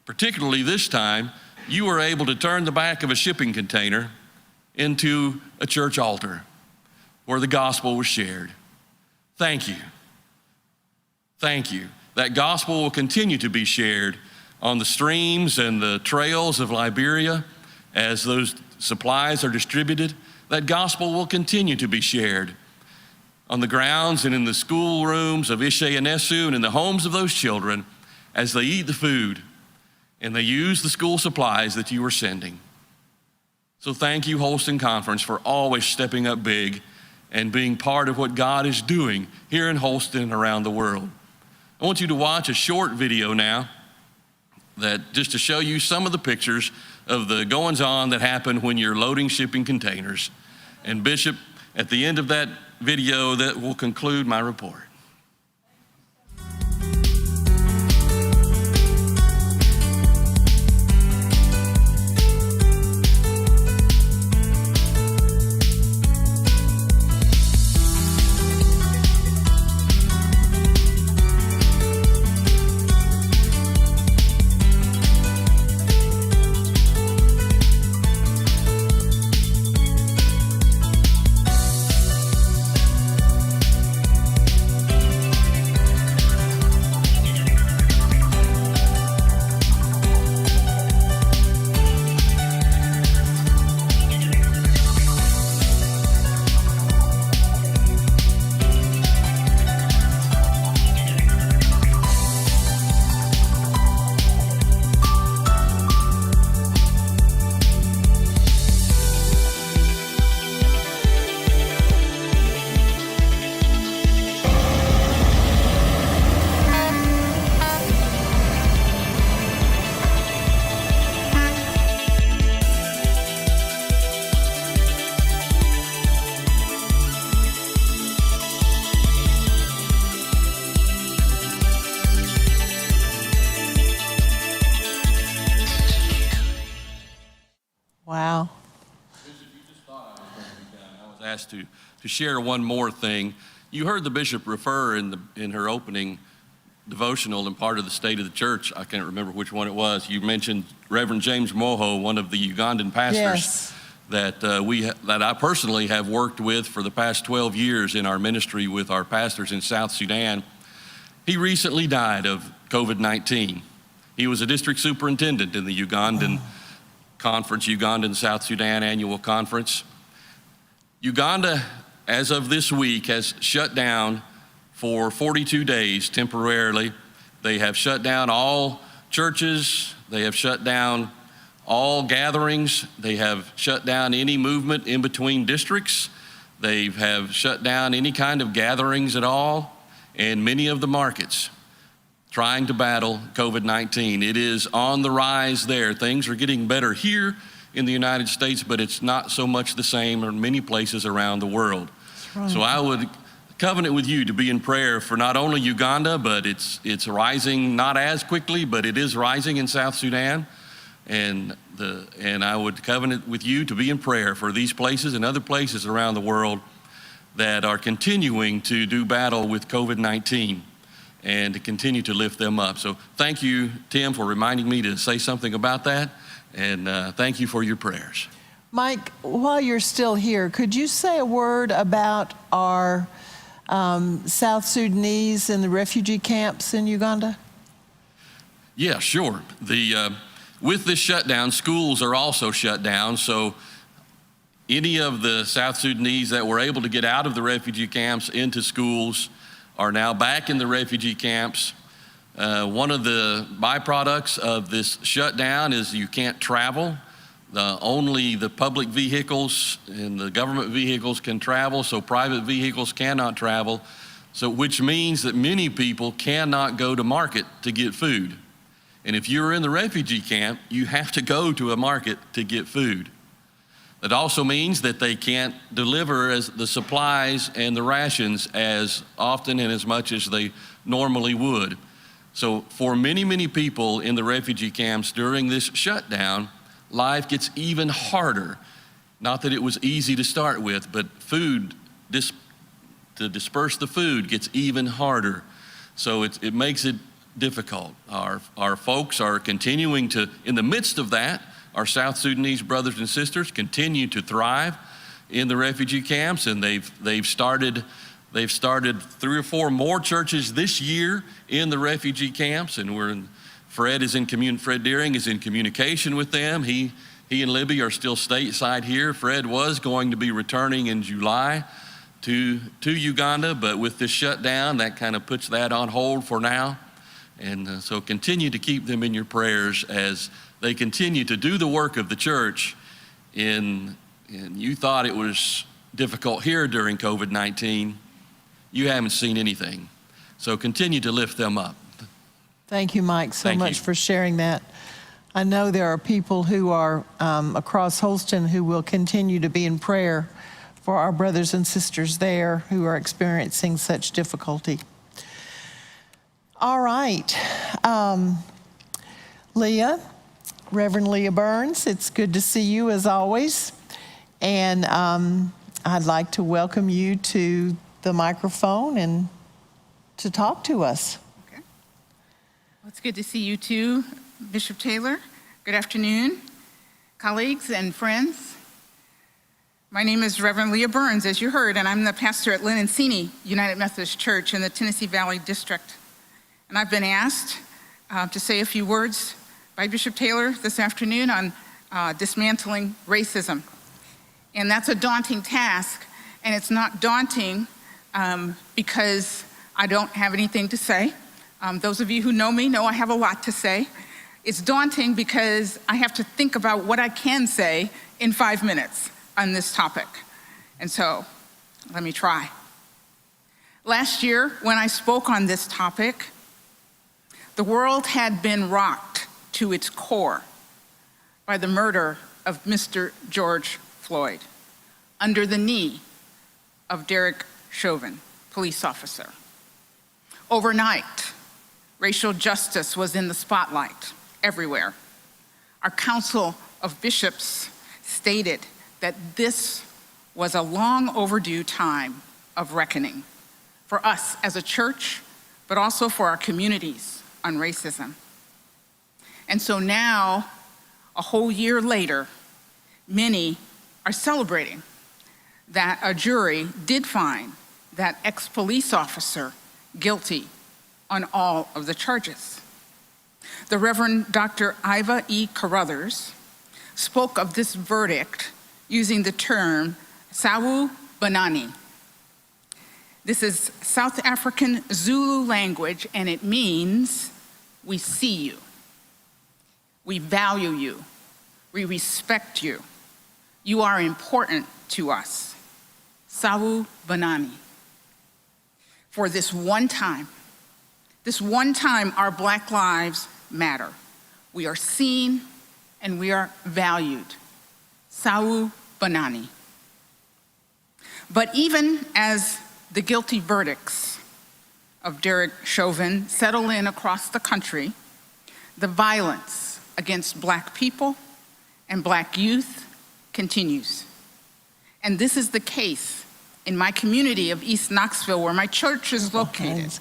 [SPEAKER 16] particularly this time, you were able to turn the back of a shipping container into a church altar where the gospel was shared. Thank you. Thank you. That gospel will continue to be shared on the streams and the trails of Liberia as those supplies are distributed. That gospel will continue to be shared on the grounds and in the schoolrooms of Ishe-Anesu and in the homes of those children as they eat the food and they use the school supplies that you are sending. So thank you, Holston Conference, for always stepping up big and being part of what God is doing here in Holston and around the world. I want you to watch a short video now that just to show you some of the pictures of the goings-on that happen when you're loading shipping containers. And Bishop, at the end of that video, that will conclude my report.
[SPEAKER 6] Wow.
[SPEAKER 16] I was asked to share one more thing. You heard the bishop refer in her opening devotional and part of the State of the Church. I can't remember which one it was. You mentioned Reverend James Moho, one of the Ugandan pastors that that I personally have worked with for the past 12 years in our ministry with our pastors in South Sudan. He recently died of COVID-19. He was a district superintendent in the Ugandan conference, Ugandan South Sudan annual conference. Uganda, as of this week, has shut down for 42 days temporarily. They have shut down all churches. They have shut down all gatherings. They have shut down any movement in between districts. They have shut down any kind of gatherings at all, and many of the markets trying to battle COVID-19. It is on the rise there. Things are getting better here in the United States, but it's not so much the same in many places around the world. Right. So I would covenant with you to be in prayer for not only Uganda, but it's rising not as quickly, but it is rising in South Sudan. And I would covenant with you to be in prayer for these places and other places around the world that are continuing to do battle with COVID-19 and to continue to lift them up. So thank you, Tim, for reminding me to say something about that, and thank you for your prayers.
[SPEAKER 6] Mike, while you're still here, could you say a word about our South Sudanese in the refugee camps in Uganda?
[SPEAKER 16] Yeah, sure. With this shutdown, schools are also shut down, so any of the South Sudanese that were able to get out of the refugee camps into schools are now back in the refugee camps. One of the byproducts of this shutdown is you can't travel. Only the public vehicles and the government vehicles can travel, so private vehicles cannot travel, so which means that many people cannot go to market to get food. And if you're in the refugee camp, you have to go to a market to get food. That also means that they can't deliver as the supplies and the rations as often and as much as they normally would. So for many, many people in the refugee camps during this shutdown, life gets even harder. Not that it was easy to start with, but food, to disperse the food gets even harder. So it makes it difficult. Our folks are continuing to, in the midst of that, our South Sudanese brothers and sisters continue to thrive in the refugee camps, and they've started 3 or 4 more churches this year in the refugee camps, and Fred Deering is in communication with them. He and Libby are still stateside here. Fred was going to be returning in July to Uganda, but with this shutdown, that kind of puts that on hold for now. And so continue to keep them in your prayers as they continue to do the work of the church and you thought it was difficult here during COVID-19, you haven't seen anything. So continue to lift them up.
[SPEAKER 6] Thank you, Mike, so
[SPEAKER 16] Thank
[SPEAKER 6] much
[SPEAKER 16] you.
[SPEAKER 6] for sharing that. I know there are people who are across Holston who will continue to be in prayer for our brothers and sisters there who are experiencing such difficulty. All right. Leah, Reverend Leah Burns, it's good to see you as always. And I'd like to welcome you to the microphone and to talk to us.
[SPEAKER 19] Okay. Well, it's good to see you too, Bishop Taylor. Good afternoon, colleagues and friends. My name is Reverend Leah Burns, as you heard, and I'm the pastor at Lenancini United Methodist Church in the Tennessee Valley District. And I've been asked to say a few words by Bishop Taylor this afternoon on dismantling racism. And that's a daunting task, and it's not daunting because I don't have anything to say. Those of you who know me know I have a lot to say. It's daunting because I have to think about what I can say in 5 minutes on this topic. And so, let me try. Last year, when I spoke on this topic, the world had been rocked to its core by the murder of Mr. George Floyd under the knee of Derek Chauvin, police officer. Overnight, racial justice was in the spotlight everywhere. Our Council of Bishops stated that this was a long overdue time of reckoning for us as a church, but also for our communities on racism. And so now, a whole year later, many are celebrating that a jury did find that ex-police officer guilty on all of the charges. The Reverend Dr. Iva E. Carruthers spoke of this verdict using the term Sawu Banani. This is South African Zulu language, and it means we see you, we value you, we respect you, you are important to us. Sawu Banani. For this one time our Black lives matter. We are seen and we are valued. Sawu Banani. But even as the guilty verdicts of Derek Chauvin settle in across the country, the violence against Black people and Black youth continues. And this is the case in my community of East Knoxville, where my church is located,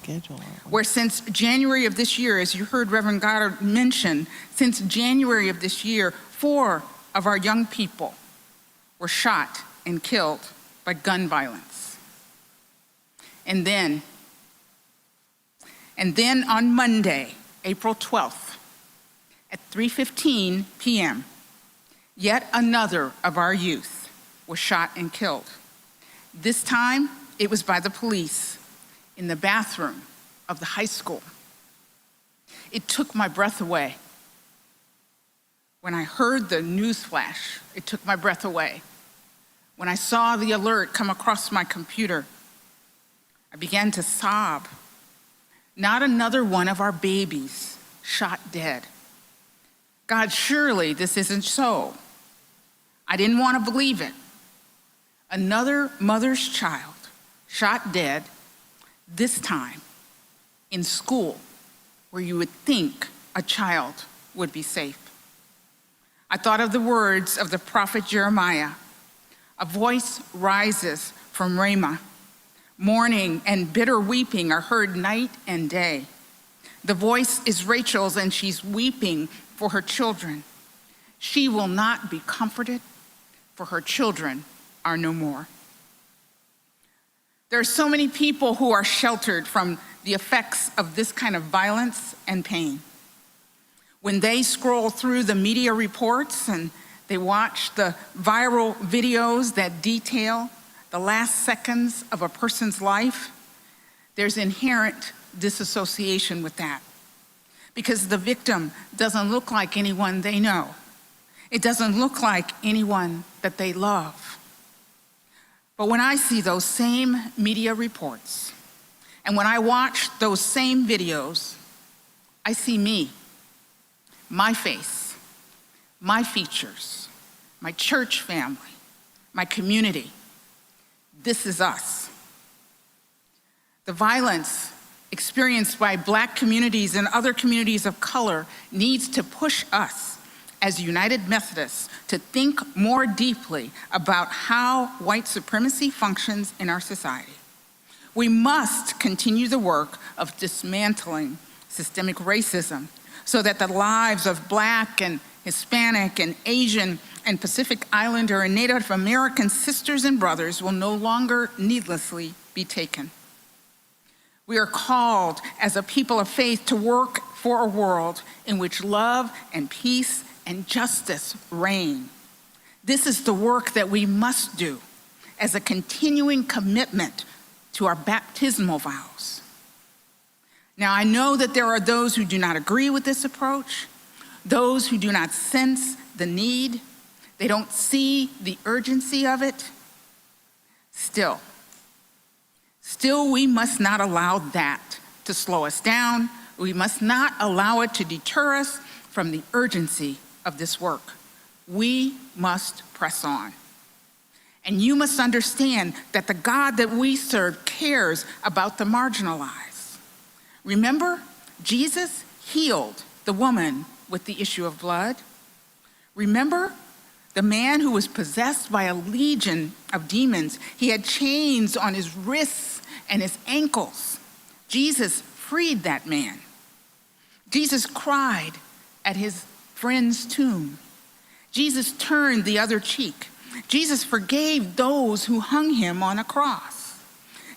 [SPEAKER 19] where since January of this year, as you heard Reverend Goddard mention, since January of this year, 4 of our young people were shot and killed by gun violence. And then on Monday, April 12th, at 3:15 p.m., yet another of our youth was shot and killed. This time, it was by the police in the bathroom of the high school. It took my breath away. When I heard the news flash, it took my breath away. When I saw the alert come across my computer, I began to sob. Not another one of our babies shot dead. God, surely this isn't so. I didn't want to believe it. Another mother's child shot dead, this time in school, where you would think a child would be safe. I thought of the words of the prophet Jeremiah. A voice rises from Ramah. Mourning and bitter weeping are heard night and day. The voice is Rachel's, and she's weeping for her children. She will not be comforted, for her children are no more. There are so many people who are sheltered from the effects of this kind of violence and pain. When they scroll through the media reports and they watch the viral videos that detail the last seconds of a person's life, there's inherent disassociation with that, because the victim doesn't look like anyone they know, It doesn't look like anyone that they love. But when I see those same media reports, and when I watch those same videos, I see me, my face, my features, my church family, my community. This is us. The violence experienced by Black communities and other communities of color needs to push us as United Methodists to think more deeply about how white supremacy functions in our society. We must continue the work of dismantling systemic racism so that the lives of Black and Hispanic and Asian and Pacific Islander and Native American sisters and brothers will no longer needlessly be taken. We are called as a people of faith to work for a world in which love and peace and justice reign. This is the work that we must do as a continuing commitment to our baptismal vows. Now, I know that there are those who do not agree with this approach, those who do not sense the need, they don't see the urgency of it. Still, we must not allow that to slow us down. We must not allow it to deter us from the urgency of this work. We must press on. And you must understand that the God that we serve cares about the marginalized. Remember, Jesus healed the woman with the issue of blood. Remember the man who was possessed by a legion of demons. He had chains on his wrists and his ankles. Jesus freed that man. Jesus cried at his friend's tomb. Jesus turned the other cheek. Jesus forgave those who hung him on a cross.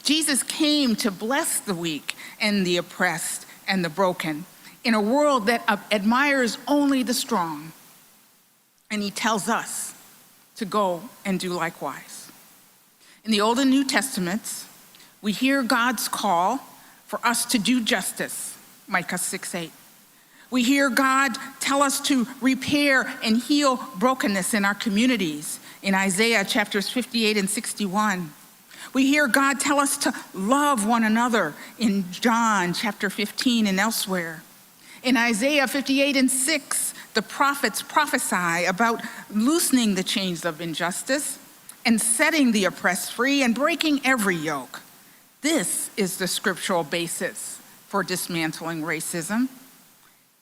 [SPEAKER 19] Jesus came to bless the weak and the oppressed and the broken in a world that admires only the strong. And he tells us to go and do likewise. In the Old and New Testaments, we hear God's call for us to do justice, Micah 6:8. We hear God tell us to repair and heal brokenness in our communities in Isaiah chapters 58 and 61. We hear God tell us to love one another in John chapter 15 and elsewhere. In Isaiah 58 and 6, the prophets prophesy about loosening the chains of injustice and setting the oppressed free and breaking every yoke. This is the scriptural basis for dismantling racism.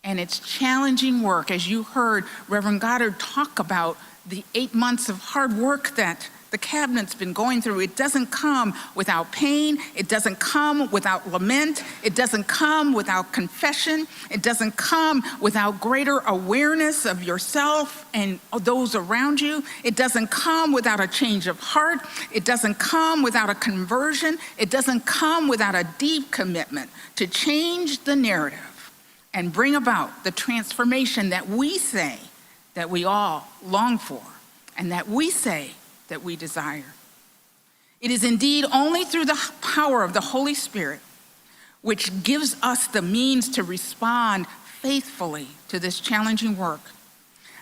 [SPEAKER 19] And it's challenging work, as you heard Reverend Goddard talk about the 8 months of hard work that the cabinet's been going through. It doesn't come without pain. It doesn't come without lament. It doesn't come without confession. It doesn't come without greater awareness of yourself and those around you. It doesn't come without a change of heart. It doesn't come without a conversion. It doesn't come without a deep commitment to change the narrative and bring about the transformation that we say that we all long for and that we say that we desire. It is indeed only through the power of the Holy Spirit which gives us the means to respond faithfully to this challenging work.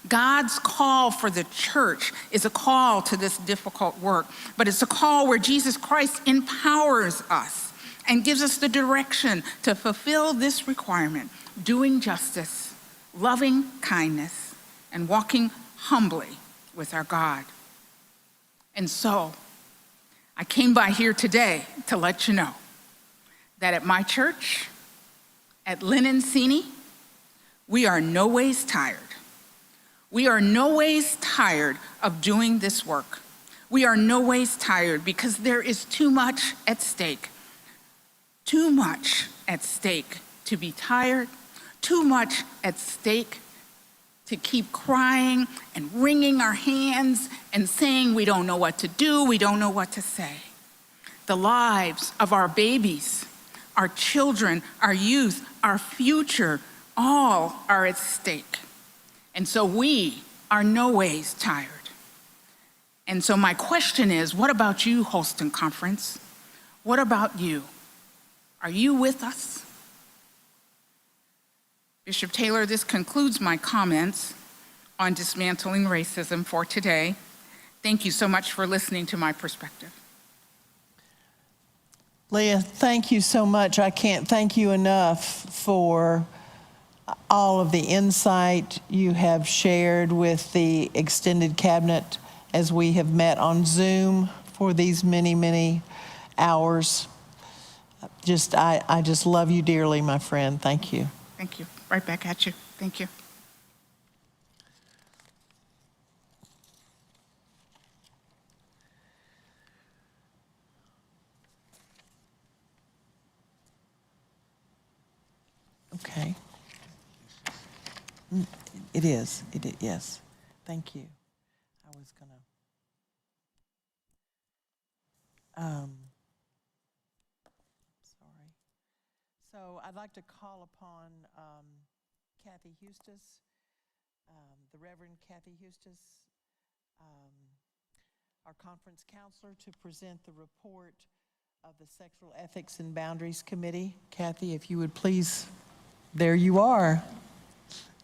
[SPEAKER 19] God's call for the church is a call to this difficult work, but it's a call where Jesus Christ empowers us and gives us the direction to fulfill this requirement, doing justice, loving kindness, and walking humbly with our God. And so, I came by here today to let you know that at my church, at Lynn and Sini, we are no ways tired. We are no ways tired of doing this work. We are no ways tired because there is too much at stake. Too much at stake to be tired, too much at stake to keep crying and wringing our hands and saying we don't know what to do, we don't know what to say. The lives of our babies, our children, our youth, our future, all are at stake. And so we are no ways tired. And so my question is, what about you, Holston Conference? What about you? Are you with us? Bishop Taylor, this concludes my comments. on dismantling racism for today. Thank you so much for listening to my perspective.
[SPEAKER 6] Leah, thank you so much. I can't thank you enough for all of the insight you have shared with the extended cabinet as we have met on Zoom for these many, many hours. I just love you dearly, my friend. Thank you.
[SPEAKER 19] Thank you. Right back at you. Thank you.
[SPEAKER 6] Okay. It is. Yes. Thank you. I was going to. Sorry. So I'd like to call upon Kathy Hustis, the Reverend Kathy Hustis, our conference counselor, to present the report of the Sexual Ethics and Boundaries Committee. Kathy, if you would please. There you are.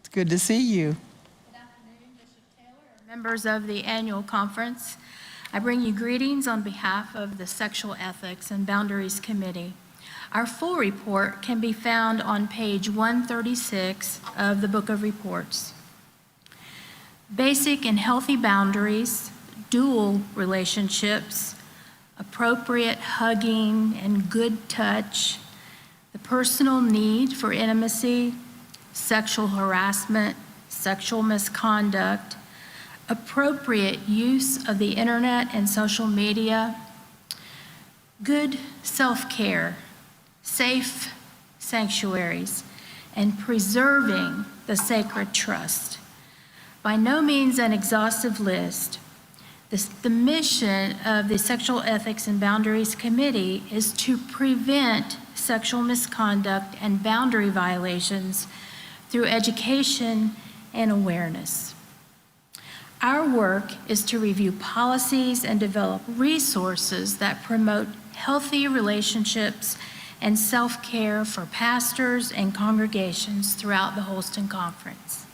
[SPEAKER 6] It's good to see you.
[SPEAKER 20] Good afternoon, Bishop Taylor, members of the annual conference. I bring you greetings on behalf of the Sexual Ethics and Boundaries Committee. Our full report can be found on page 136 of the Book of Reports. Basic and healthy boundaries, dual relationships, appropriate hugging and good touch, the personal need for intimacy, sexual harassment, sexual misconduct, appropriate use of the internet and social media, good self-care, safe sanctuaries, and preserving the sacred trust. By no means an exhaustive list, the mission of the Sexual Ethics and Boundaries Committee is to prevent sexual misconduct and boundary violations through education and awareness. Our work is to review policies and develop resources that promote healthy relationships and self-care for pastors and congregations throughout the Holston Conference.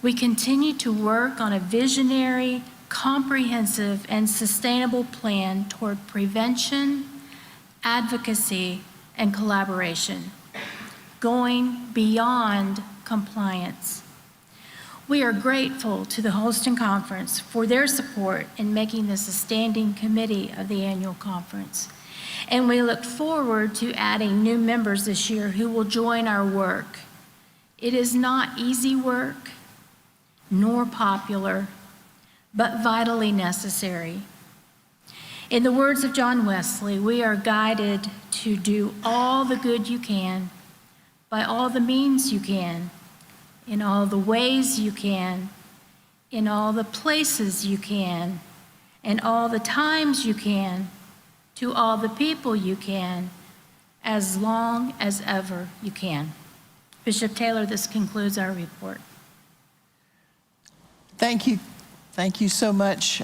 [SPEAKER 20] We continue to work on a visionary, comprehensive, and sustainable plan toward prevention, advocacy, and collaboration, going beyond compliance. We are grateful to the Holston Conference for their support in making this a standing committee of the annual conference. And we look forward to adding new members this year who will join our work. It is not easy work, nor popular, but vitally necessary. In the words of John Wesley, we are guided to do all the good you can, by all the means you can, in all the ways you can, in all the places you can, and all the times you can, to all the people you can, as long as ever you can. Bishop Taylor, this concludes our report.
[SPEAKER 6] Thank you. Thank you so much,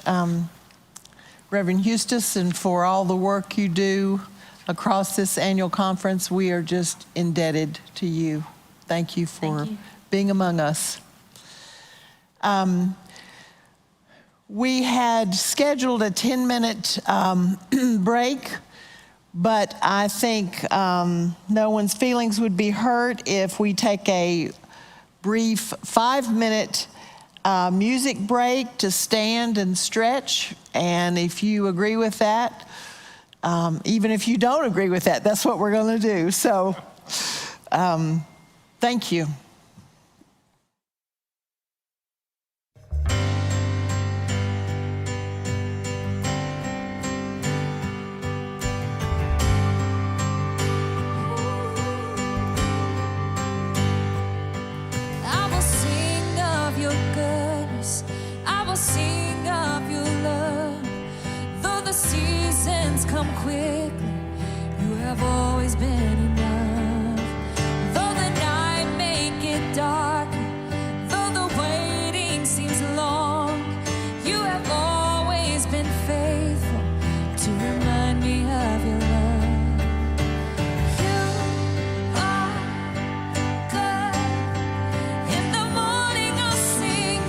[SPEAKER 6] Reverend Hustis, and for all the work you do across this annual conference. We are just indebted to you. Thank you for being among us. We had scheduled a 10-minute break, but I think no one's feelings would be hurt if we take a brief 5-minute music break to stand and stretch. And if you agree with that, even if you don't agree with that, that's what we're going to do. So thank you.
[SPEAKER 1] I will sing of your goodness. I will sing of your love. Though the seasons come quickly, you have always been enough. Though the night may get dark, though the waiting seems long, you have always been faithful to remind me of your love. You are good. In the morning I'll sing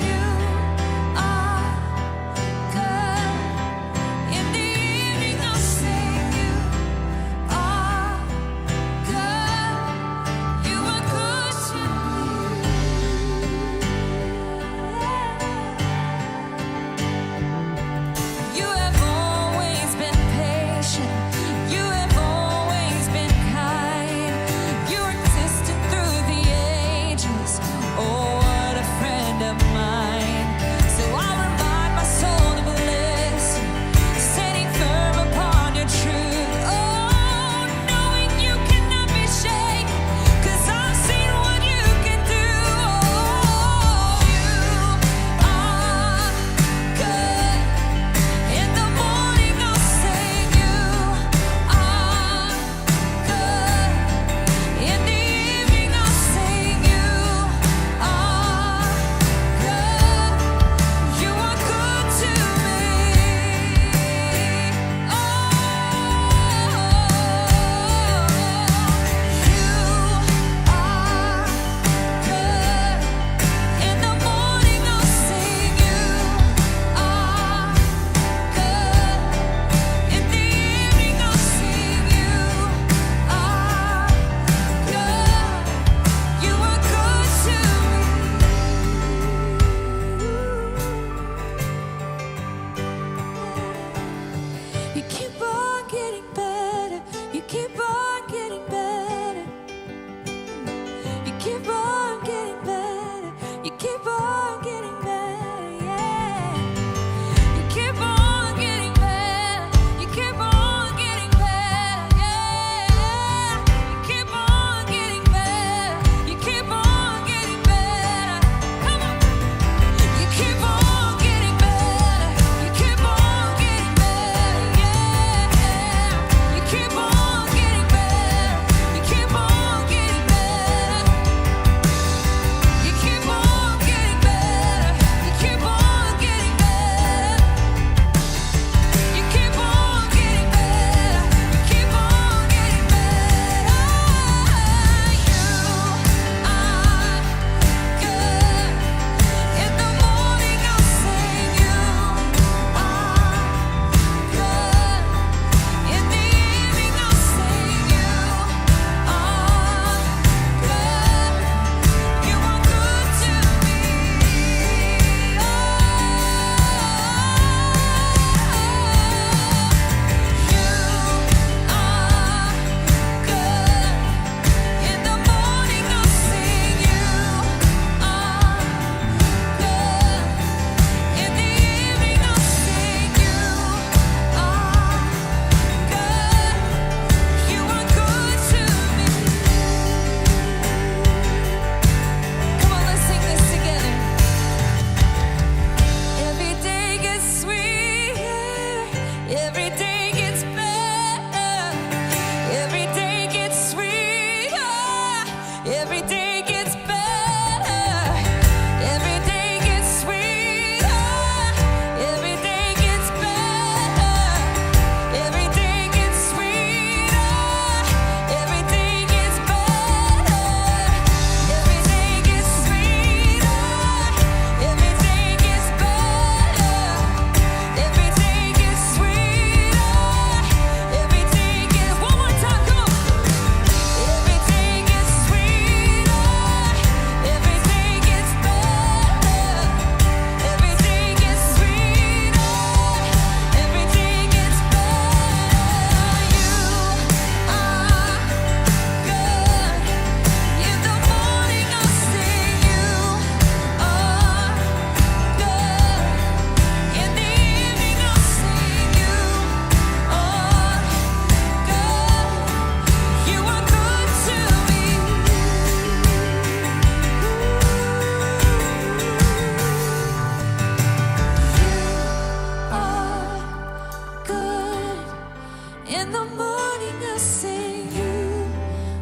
[SPEAKER 1] In the morning I sing, you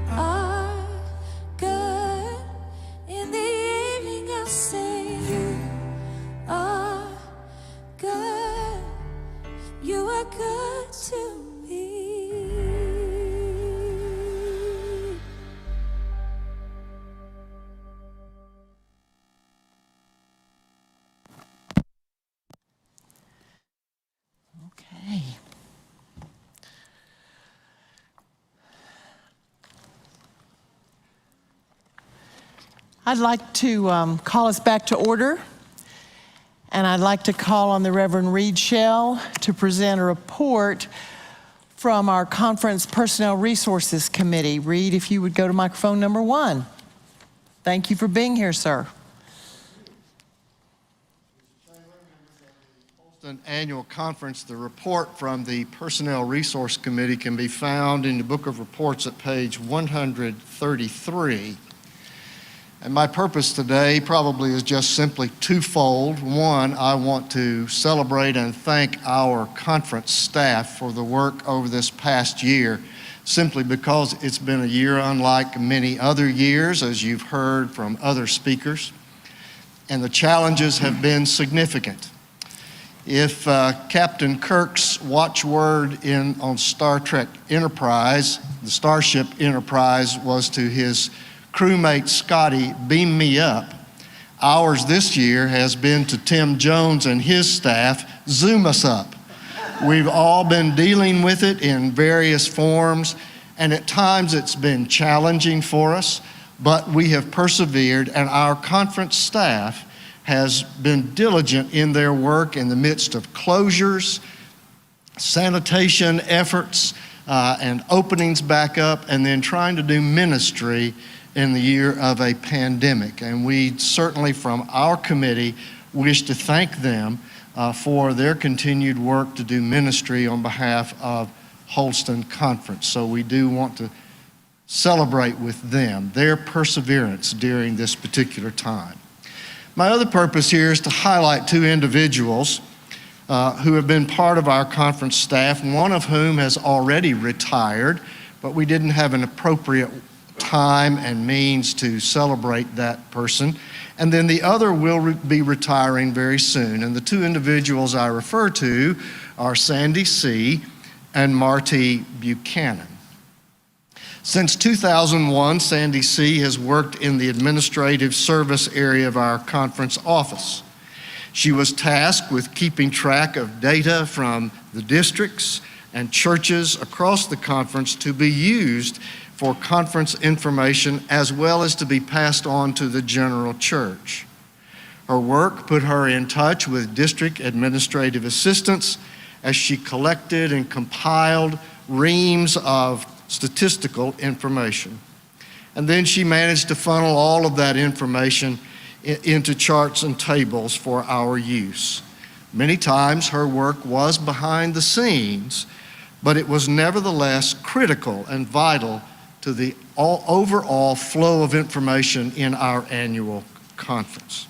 [SPEAKER 1] are good. In the evening I sing, you are good. You are good to me.
[SPEAKER 6] Okay. I'd like to call us back to order, and I'd like to call on the Reverend Reed Shell to present a report from our Conference Personnel Resources Committee. Reed, if you would go to microphone number 1. Thank you for being here, sir.
[SPEAKER 21] Annual conference, the report from the Personnel Resource Committee can be found in the Book of Reports at page 133. And my purpose today probably is just simply twofold. One, I want to celebrate and thank our conference staff for the work over this past year, simply because it's been a year unlike many other years, as you've heard from other speakers, and the challenges have been significant. If Captain Kirk's watchword on Star Trek Enterprise, the Starship Enterprise, was to his crewmate Scotty, "Beam me up," ours this year has been to Tim Jones and his staff, "Zoom us up." We've all been dealing with it in various forms, and at times it's been challenging for us, but we have persevered, and our conference staff has been diligent in their work in the midst of closures, sanitation efforts, and openings back up, and then trying to do ministry in the year of a pandemic. And we certainly, from our committee, wish to thank them for their continued work to do ministry on behalf of Holston Conference. So we do want to celebrate with them their perseverance during this particular time. My other purpose here is to highlight two individuals who have been part of our conference staff, one of whom has already retired, but we didn't have an appropriate time and means to celebrate that person. And then the other will be retiring very soon. And the two individuals I refer to are Sandy C. and Marty Buchanan. Since 2001, Sandy C. has worked in the administrative service area of our conference office. She was tasked with keeping track of data from the districts and churches across the conference to be used for conference information, as well as to be passed on to the general church. Her work put her in touch with district administrative assistants as she collected and compiled reams of statistical information. And then she managed to funnel all of that information into charts and tables for our use. Many times her work was behind the scenes, but it was nevertheless critical and vital to the overall flow of information in our annual conference.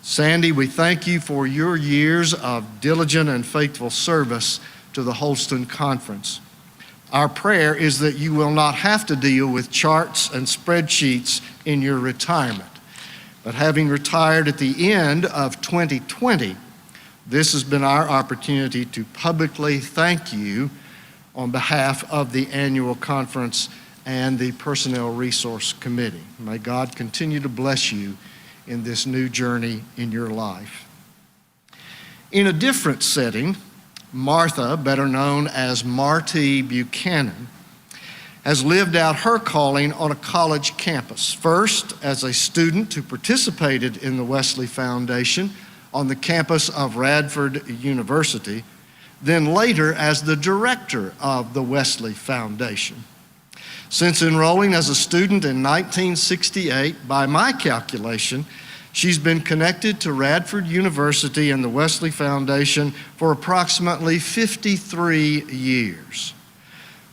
[SPEAKER 21] Sandy, we thank you for your years of diligent and faithful service to the Holston Conference. Our prayer is that you will not have to deal with charts and spreadsheets in your retirement. But having retired at the end of 2020, this has been our opportunity to publicly thank you on behalf of the annual conference and the Personnel Resource Committee. May God continue to bless you in this new journey in your life. In a different setting, Martha, better known as Marty Buchanan, has lived out her calling on a college campus. First, as a student who participated in the Wesley Foundation on the campus of Radford University, then later as the director of the Wesley Foundation. Since enrolling as a student in 1968, by my calculation, she's been connected to Radford University and the Wesley Foundation for approximately 53 years.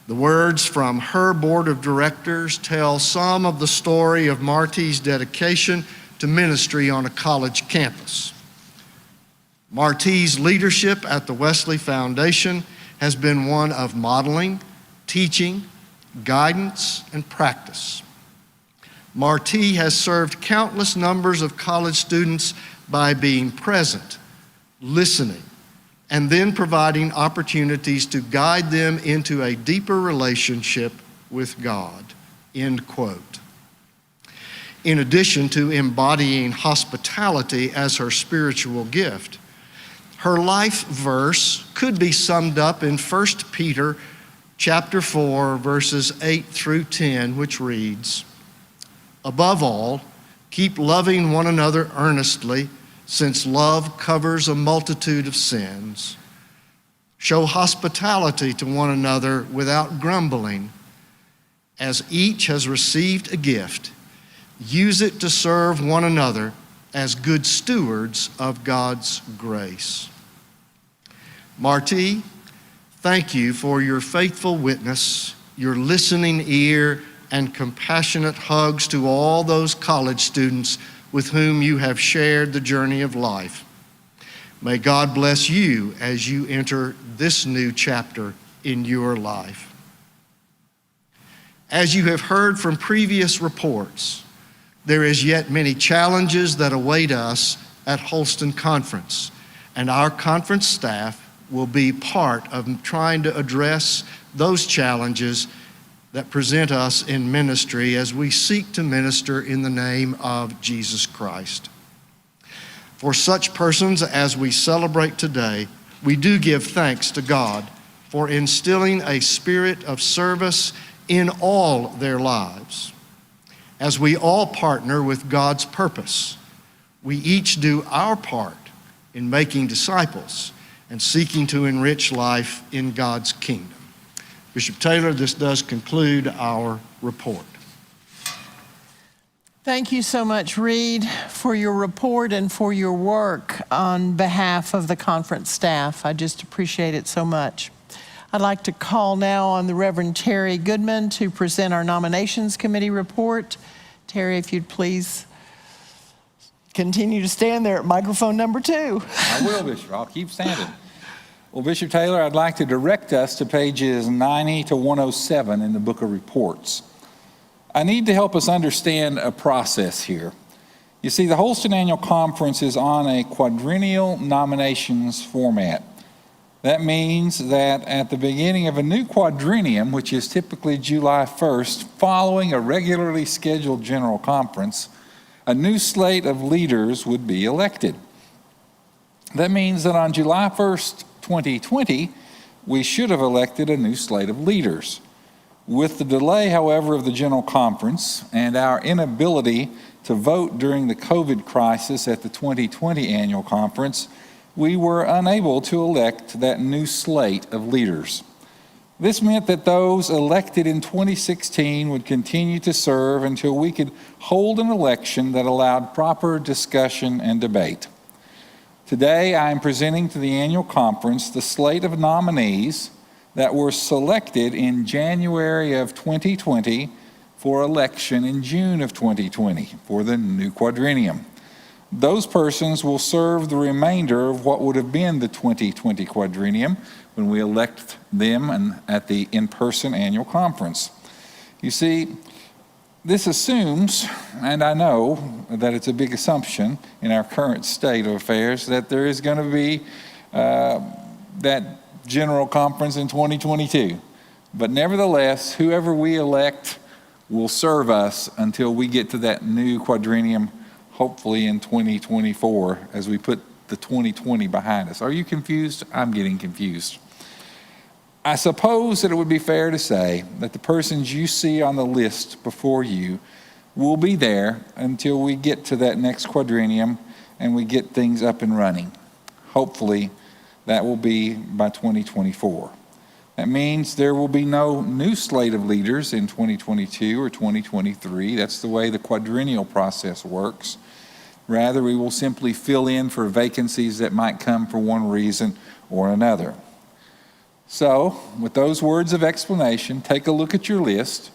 [SPEAKER 21] The words from her board of directors tell some of the story of Marty's dedication to ministry on a college campus. Marty's leadership at the Wesley Foundation has been one of modeling, teaching, guidance, and practice. Marti has served countless numbers of college students by being present, listening, and then providing opportunities to guide them into a deeper relationship with God, end quote. In addition to embodying hospitality as her spiritual gift, her life verse could be summed up in 1 Peter chapter 4, verses 8 through 10, which reads, "Above all, keep loving one another earnestly, since love covers a multitude of sins. Show hospitality to one another without grumbling. As each has received a gift, use it to serve one another as good stewards of God's grace." Marti, thank you for your faithful witness, your listening ear, and compassionate hugs to all those college students with whom you have shared the journey of life. May God bless you as you enter this new chapter in your life. As you have heard from previous reports, there is yet many challenges that await us at Holston Conference, and our conference staff will be part of trying to address those challenges that present us in ministry as we seek to minister in the name of Jesus Christ. For such persons as we celebrate today, we do give thanks to God for instilling a spirit of service in all their lives. As we all partner with God's purpose, we each do our part in making disciples and seeking to enrich life in God's kingdom. Bishop Taylor, this does conclude our report.
[SPEAKER 6] Thank you so much, Reed, for your report and for your work on behalf of the conference staff. I just appreciate it so much. I'd like to call now on the Reverend Terry Goodman to present our nominations committee report. Terry, if you'd please continue to stand there at microphone number 2.
[SPEAKER 9] I will, Bishop. I'll keep standing. Well, Bishop Taylor, I'd like to direct us to pages 90 to 107 in the book of reports. I need to help us understand a process here. You see, the Holston Annual Conference is on a quadrennial nominations format. That means that at the beginning of a new quadrennium, which is typically July 1st, following a regularly scheduled general conference, a new slate of leaders would be elected. That means that on July 1st, 2020, we should have elected a new slate of leaders. With the delay, however, of the General Conference and our inability to vote during the COVID crisis at the 2020 Annual Conference, we were unable to elect that new slate of leaders. This meant that those elected in 2016 would continue to serve until we could hold an election that allowed proper discussion and debate. Today, I am presenting to the annual conference the slate of nominees that were selected in January of 2020 for election in June of 2020 for the new quadrennium. Those persons will serve the remainder of what would have been the 2020 quadrennium when we elect them at the in-person annual conference. You see, this assumes, and I know that it's a big assumption in our current state of affairs, that there is going to be that general conference in 2022. But nevertheless, whoever we elect will serve us until we get to that new quadrennium, hopefully in 2024, as we put the 2020 behind us. Are you confused? I'm getting confused. I suppose that it would be fair to say that the persons you see on the list before you will be there until we get to that next quadrennium and we get things up and running. Hopefully, that will be by 2024. That means there will be no new slate of leaders in 2022 or 2023. That's the way the quadrennial process works. Rather, we will simply fill in for vacancies that might come for one reason or another. So, with those words of explanation, take a look at your list.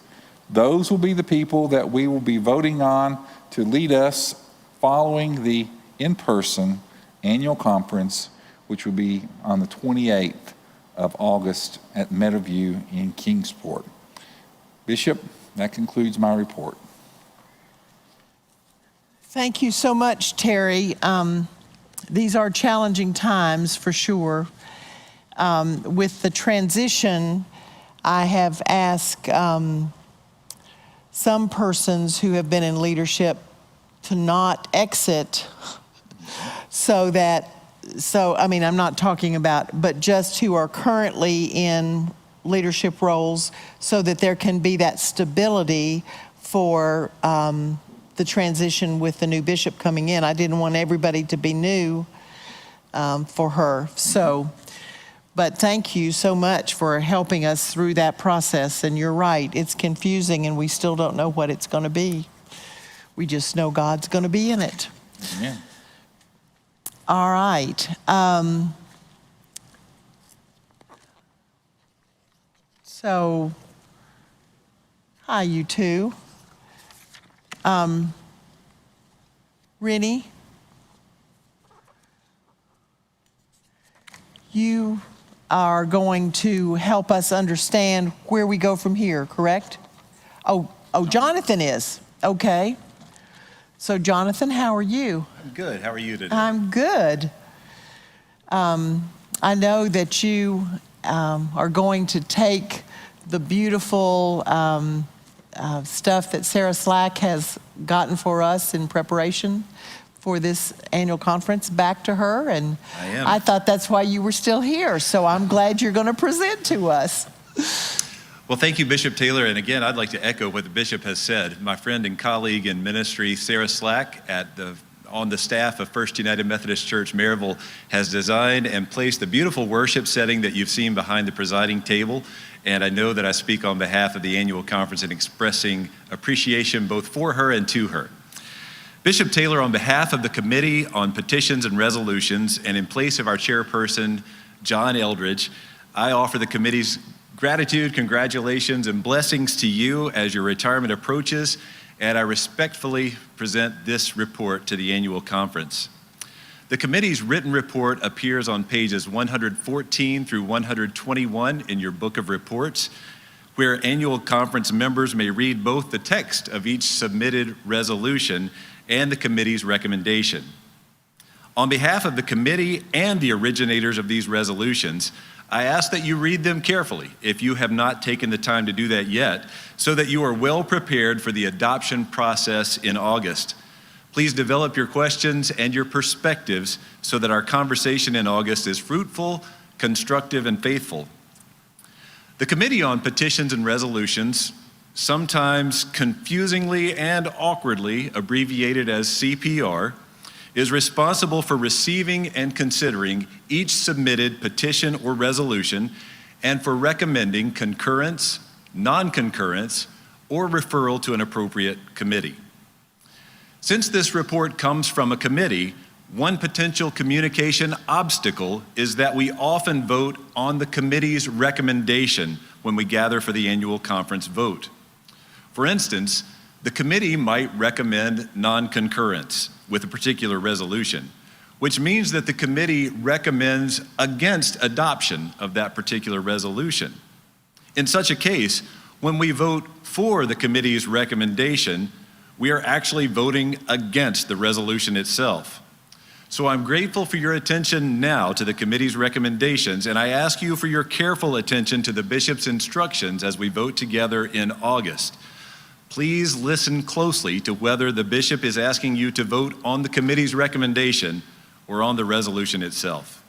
[SPEAKER 9] Those will be the people that we will be voting on to lead us following the in-person annual conference, which will be on the 28th
[SPEAKER 3] of August at Meadowview in Kingsport. Bishop, that concludes my report.
[SPEAKER 6] Thank you so much, Terry. These are challenging times for sure. With the transition, I have asked some persons who have been in leadership to not exit I'm not talking about, but just who are currently in leadership roles so that there can be that stability for the transition with the new bishop coming in. I didn't want everybody to be new for her. But thank you so much for helping us through that process. And you're right, it's confusing and we still don't know what it's going to be. We just know God's going to be in it.
[SPEAKER 3] Amen.
[SPEAKER 6] All right. So, hi, you two. Rennie, you are going to help us understand where we go from here, correct? Oh, Jonathan is. Okay. So, Jonathan, how are you?
[SPEAKER 22] I'm good. How are you today?
[SPEAKER 6] I'm good. I know that you are going to take the beautiful stuff that Sarah Slack has gotten for us in preparation for this annual conference back to her. And
[SPEAKER 22] I am.
[SPEAKER 6] I thought that's why you were still here. So I'm glad you're going to present to us.
[SPEAKER 22] Well, thank you, Bishop Taylor. And again, I'd like to echo what the bishop has said. My friend and colleague in ministry, Sarah Slack, on the staff of First United Methodist Church, Maryville, has designed and placed the beautiful worship setting that you've seen behind the presiding table. And I know that I speak on behalf of the annual conference in expressing appreciation both for her and to her. Bishop Taylor, on behalf of the Committee on Petitions and Resolutions, and in place of our chairperson, John Eldridge, I offer the committee's gratitude, congratulations, and blessings to you as your retirement approaches, and I respectfully present this report to the annual conference. The committee's written report appears on pages 114 through 121 in your book of reports, where annual conference members may read both the text of each submitted resolution and the committee's recommendation. On behalf of the committee and the originators of these resolutions, I ask that you read them carefully if you have not taken the time to do that yet, so that you are well prepared for the adoption process in August. Please develop your questions and your perspectives so that our conversation in August is fruitful, constructive, and faithful. The Committee on Petitions and Resolutions, sometimes confusingly and awkwardly abbreviated as CPR, is responsible for receiving and considering each submitted petition or resolution and for recommending concurrence, non-concurrence, or referral to an appropriate committee. Since this report comes from a committee, one potential communication obstacle is that we often vote on the committee's recommendation when we gather for the annual conference vote. For instance, the committee might recommend non-concurrence with a particular resolution, which means that the committee recommends against adoption of that particular resolution. In such a case, when we vote for the committee's recommendation, we are actually voting against the resolution itself. So I'm grateful for your attention now to the committee's recommendations, and I ask you for your careful attention to the bishop's instructions as we vote together in August. Please listen closely to whether the bishop is asking you to vote on the committee's recommendation or on the resolution itself.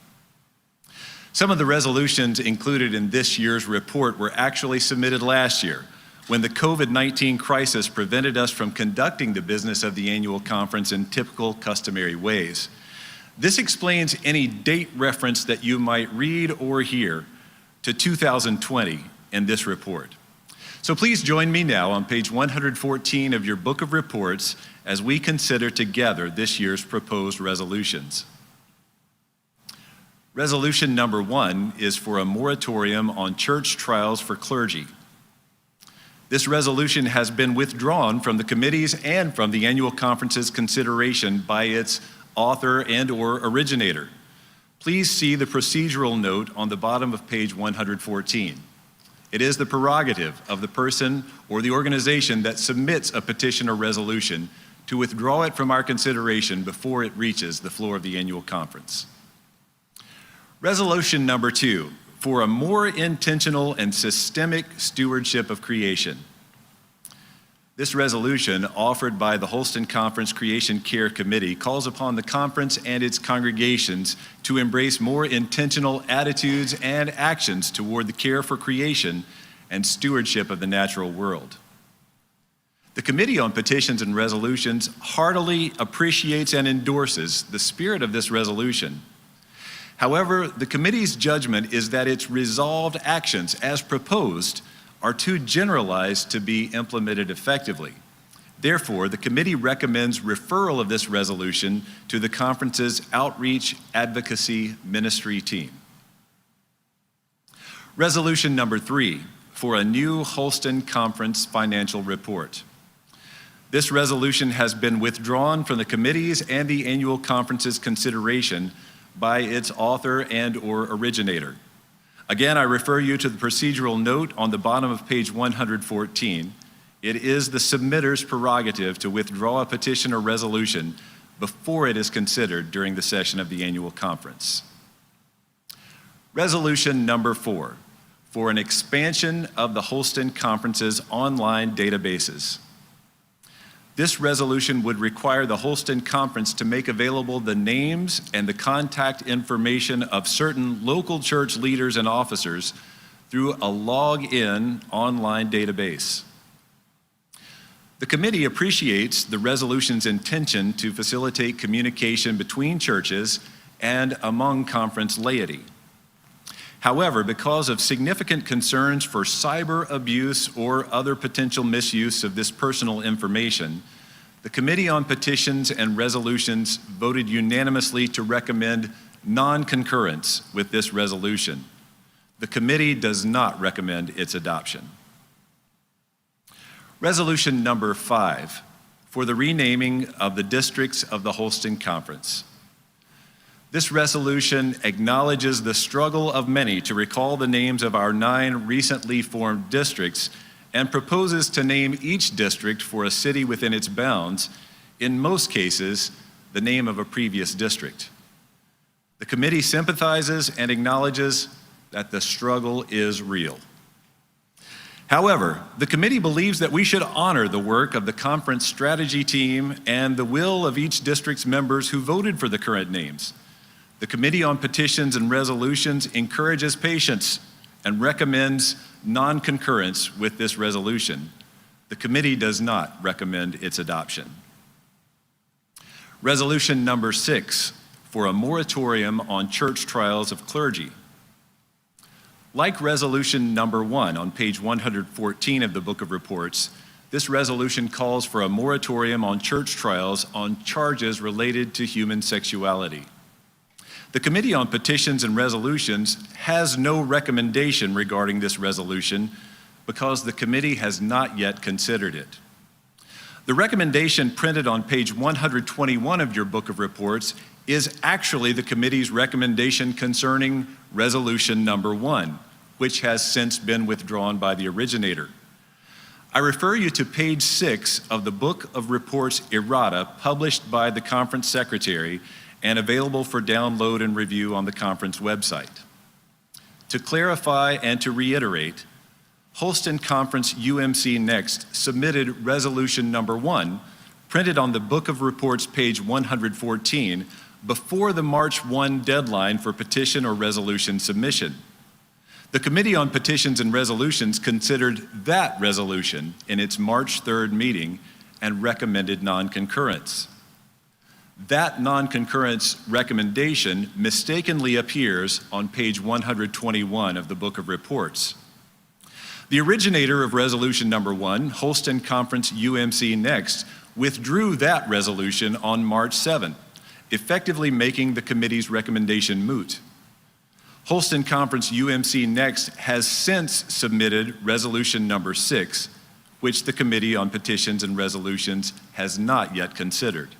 [SPEAKER 22] Some of the resolutions included in this year's report were actually submitted last year, when the COVID-19 crisis prevented us from conducting the business of the annual conference in typical customary ways. This explains any date reference that you might read or hear to 2020 in this report. So please join me now on page 114 of your book of reports as we consider together this year's proposed resolutions. Resolution number 1 is for a moratorium on church trials for clergy. This resolution has been withdrawn from the committee's and from the annual conference's consideration by its author and/or originator. please see the procedural note on the bottom of page 114. It is the prerogative of the person or the organization that submits a petition or resolution to withdraw it from our consideration before it reaches the floor of the annual conference. Resolution number 2, for a more intentional and systemic stewardship of creation. This resolution, offered by the Holston Conference Creation Care Committee, calls upon the conference and its congregations to embrace more intentional attitudes and actions toward the care for creation and stewardship of the natural world. The Committee on Petitions and Resolutions heartily appreciates and endorses the spirit of this resolution. However, the committee's judgment is that its resolved actions, as proposed, are too generalized to be implemented effectively. Therefore, the committee recommends referral of this resolution to the conference's Outreach Advocacy Ministry team. Resolution number 3, for a new Holston Conference financial report. This resolution has been withdrawn from the committee's and the annual conference's consideration by its author and/or originator. Again, I refer you to the procedural note on the bottom of page 114. It is the submitter's prerogative to withdraw a petition or resolution before it is considered during the session of the annual conference. Resolution number 4, for an expansion of the Holston Conference's online databases. This resolution would require the Holston Conference to make available the names and the contact information of certain local church leaders and officers through a log-in online database. The committee appreciates the resolution's intention to facilitate communication between churches and among conference laity. However, because of significant concerns for cyber abuse or other potential misuse of this personal information, the Committee on Petitions and Resolutions voted unanimously to recommend non-concurrence with this resolution. The committee does not recommend its adoption. Resolution number 5, for the renaming of the districts of the Holston Conference. This resolution acknowledges the struggle of many to recall the names of our 9 recently formed districts and proposes to name each district for a city within its bounds, in most cases, the name of a previous district. The committee sympathizes and acknowledges that the struggle is real. However, the committee believes that we should honor the work of the conference strategy team and the will of each district's members who voted for the current names. The Committee on Petitions and Resolutions encourages patience and recommends non-concurrence with this resolution. The committee does not recommend its adoption. Resolution number 6, for a moratorium on church trials of clergy. Like resolution number 1 on page 114 of the Book of Reports, this resolution calls for a moratorium on church trials on charges related to human sexuality. The Committee on Petitions and Resolutions has no recommendation regarding this resolution because the committee has not yet considered it. The recommendation printed on page 121 of your Book of Reports is actually the committee's recommendation concerning resolution number 1, which has since been withdrawn by the originator. I refer you to page 6 of the Book of Reports errata published by the conference secretary and available for download and review on the conference website. To clarify and to reiterate, Holston Conference UMC Next submitted resolution number 1, printed on the Book of Reports page 114, before the March 1 deadline for petition or resolution submission. The Committee on Petitions and Resolutions considered that resolution in its March 3rd meeting and recommended non-concurrence. That non-concurrence recommendation mistakenly appears on page 121 of the Book of Reports. The originator of resolution number 1, Holston Conference UMC Next, withdrew that resolution on March 7, effectively making the committee's recommendation moot. Holston Conference UMC Next has since submitted resolution number 6, which the Committee on Petitions and Resolutions has not yet considered.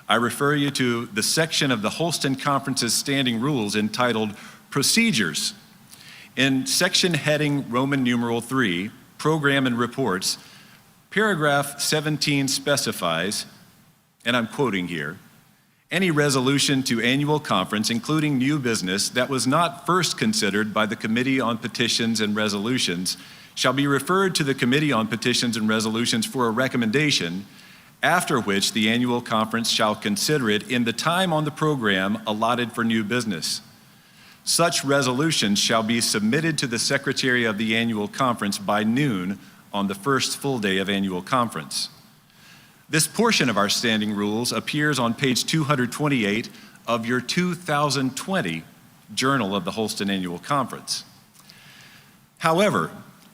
[SPEAKER 22] I refer you to the section of the Holston Conference's standing rules entitled Procedures. In section heading Roman numeral 3, Program and Reports, paragraph 17 specifies, and I'm quoting here, any resolution to annual conference, including new business that was not first considered by the Committee on Petitions and Resolutions, shall be referred to the Committee on Petitions and Resolutions for a recommendation, after which the annual conference shall consider it in the time on the program allotted for new business. Such resolutions shall be submitted to the Secretary of the annual conference by noon on the first full day of annual conference. This portion of our standing rules appears on page 228 of your 2020 Journal of the Holston Annual Conference. However,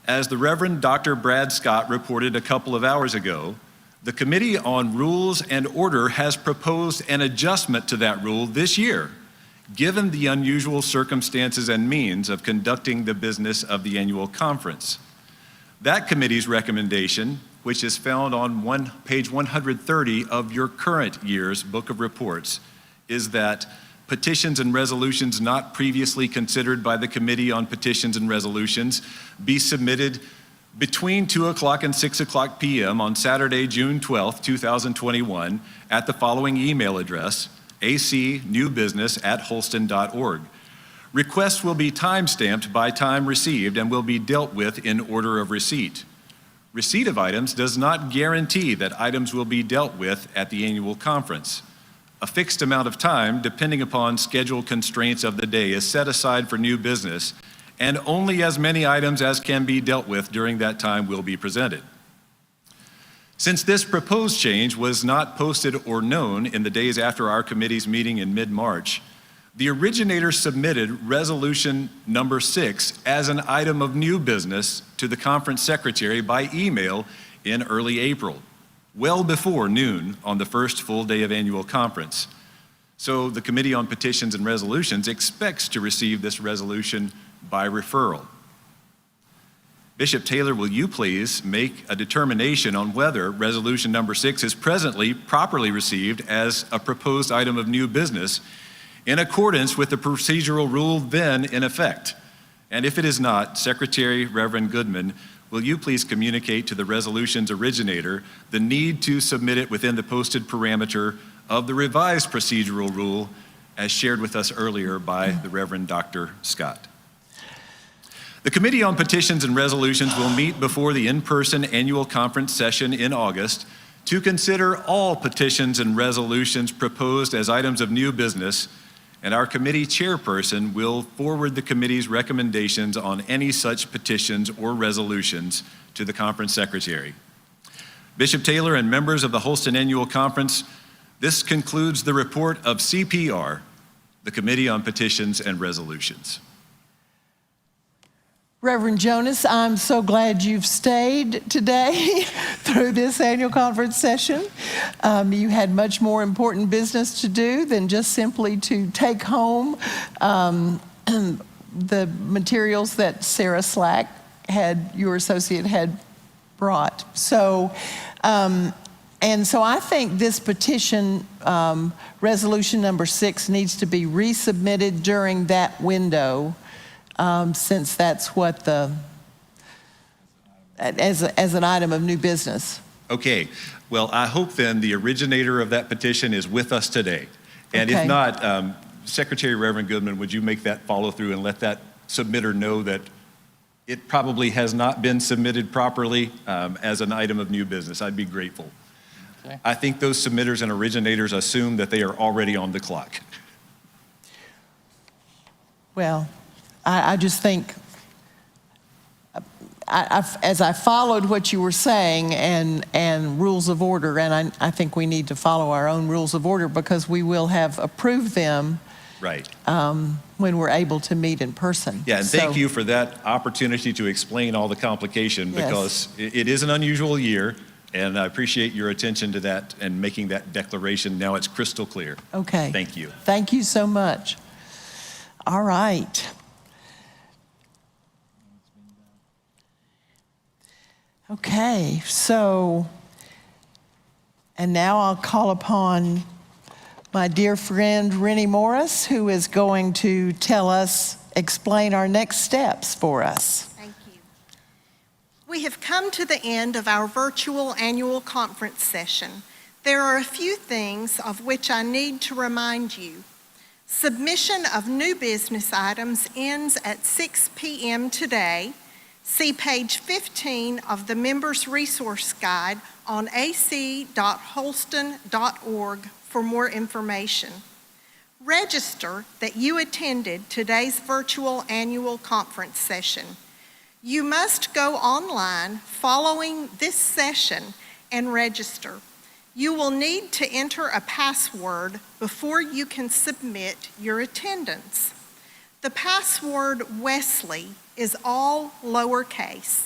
[SPEAKER 22] as the Reverend Dr. Brad Scott reported a couple of hours ago, the Committee on Rules and Order has proposed an adjustment to that rule this year, given the unusual circumstances and means of conducting the business of the annual conference. That committee's recommendation, which is found on page 130 of your current year's Book of Reports, is that petitions and resolutions not previously considered by the Committee on Petitions and Resolutions be submitted between 2 o'clock and 6 o'clock p.m. on Saturday, June 12, 2021, at the following email address, acnewbusiness@holston.org. Requests will be time-stamped by time received and will be dealt with in order of receipt. Receipt of items does not guarantee that items will be dealt with at the annual conference. A fixed amount of time, depending upon schedule constraints of the day, is set aside for new business, and only as many items as can be dealt with during that time will be presented. Since this proposed change was not posted or known in the days after our committee's meeting in mid-March, the originator submitted resolution number 6 as an item of new business to the conference secretary by email in early April, well before noon on the first full day of annual conference. So the Committee on Petitions and Resolutions expects to receive this resolution by referral. Bishop Taylor, will you please make a determination on whether resolution number 6 is presently properly received as a proposed item of new business in accordance with the procedural rule then in effect? And if it is not, Secretary Reverend Goodman, will you please communicate to the resolution's originator the need to submit it within the posted parameter of the revised procedural rule as shared with us earlier by the Reverend Dr. Scott? The Committee on Petitions and Resolutions will meet before the in-person annual conference session in August to consider all petitions and resolutions proposed as items of new business, and our committee chairperson will forward the committee's recommendations on any such petitions or resolutions to the conference secretary. Bishop Taylor and members of the Holston Annual Conference, this concludes the report of CPR, the Committee on Petitions and Resolutions.
[SPEAKER 6] Reverend Jonas, I'm so glad you've stayed today through this annual conference session. You had much more important business to do than just simply to take home the materials that Sarah Slack your associate had brought. So I think this petition, resolution number 6, needs to be resubmitted during that window. Since that's what as an item of new business.
[SPEAKER 22] Okay, well, I hope then the originator of that petition is with us today. And
[SPEAKER 6] okay.
[SPEAKER 22] If not, Secretary Reverend Goodman, would you make that follow through and let that submitter know that it probably has not been submitted properly as an item of new business? I'd be grateful. Okay. I think those submitters and originators assume that they are already on the clock.
[SPEAKER 6] Well, I just think, as I followed what you were saying and rules of order, and I think we need to follow our own rules of order because we will have approved them
[SPEAKER 22] right
[SPEAKER 6] when we're able to meet in person.
[SPEAKER 22] Yeah, and thank you for that opportunity to explain all the complication because it is an unusual year, and I appreciate your attention to that and making that declaration. Now it's crystal clear.
[SPEAKER 6] Okay.
[SPEAKER 22] Thank you.
[SPEAKER 6] Thank you so much. All right. Okay, so, and now I'll call upon my dear friend Rennie Morris, who is going to explain our next steps for us.
[SPEAKER 2] Thank you. We have come to the end of our virtual annual conference session. There are a few things of which I need to remind you. Submission of new business items ends at 6 p.m. today. See page 15 of the Members Resource Guide on ac.holston.org for more information. Register that you attended today's virtual annual conference session. You must go online following this session and register. You will need to enter a password before you can submit your attendance. The password Wesley is all lowercase.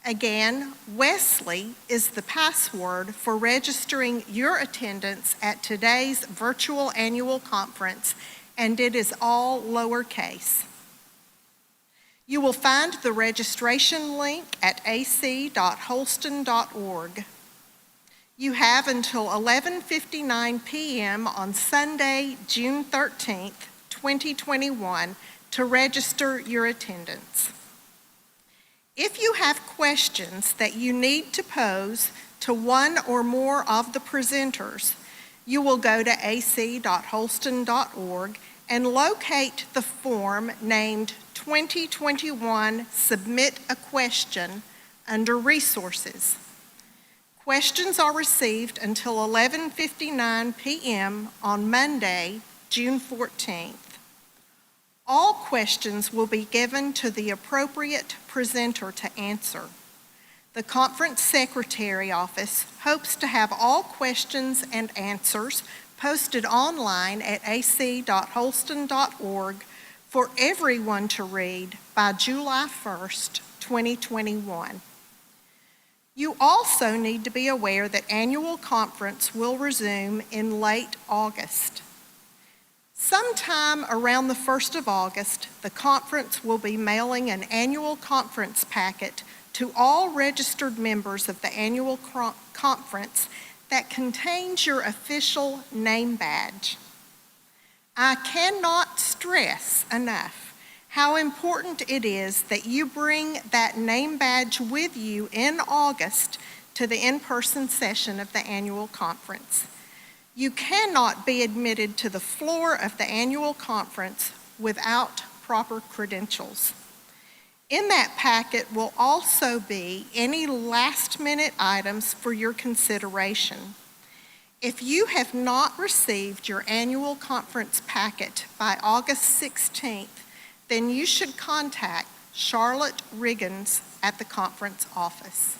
[SPEAKER 2] Again, Wesley is the password for registering your attendance at today's virtual annual conference, and it is all lowercase. You will find the registration link at ac.holston.org. You have until 11:59 p.m. on Sunday, June 13th, 2021, to register your attendance. If you have questions that you need to pose to one or more of the presenters, you will go to ac.holston.org and locate the form named 2021 Submit a Question under Resources. Questions are received until 11:59 p.m. on Monday, June 14th. All questions will be given to the appropriate presenter to answer. The Conference Secretary Office hopes to have all questions and answers posted online at ac.holston.org for everyone to read by July 1st, 2021. You also need to be aware that annual conference will resume in late August. Sometime around the 1st of August, the conference will be mailing an annual conference packet to all registered members of the annual conference that contains your official name badge. I cannot stress enough how important it is that you bring that name badge with you in August to the in-person session of the annual conference. You cannot be admitted to the floor of the annual conference without proper credentials. In that packet will also be any last-minute items for your consideration. If you have not received your annual conference packet by August 16th, then you should contact Charlotte Riggins at the conference office.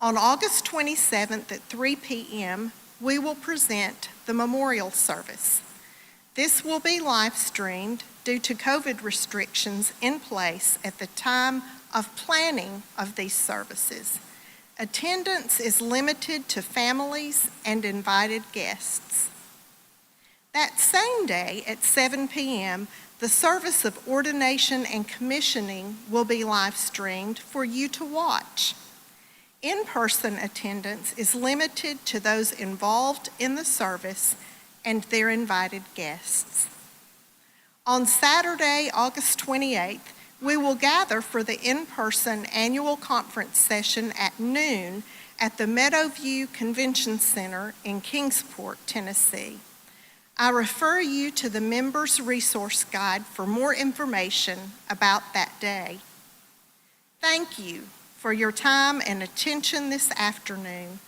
[SPEAKER 2] On August 27th at 3 p.m., we will present the memorial service. This will be live streamed due to COVID restrictions in place at the time of planning of these services. Attendance is limited to families and invited guests. That same day at 7 p.m., the service of ordination and commissioning will be live streamed for you to watch. In-person attendance is limited to those involved in the service and their invited guests. On Saturday, August 28th, we will gather for the in-person annual conference session at noon at the Meadowview Convention Center in Kingsport, Tennessee. I refer you to the Members Resource Guide for more information about that day. Thank you for your time and attention this afternoon.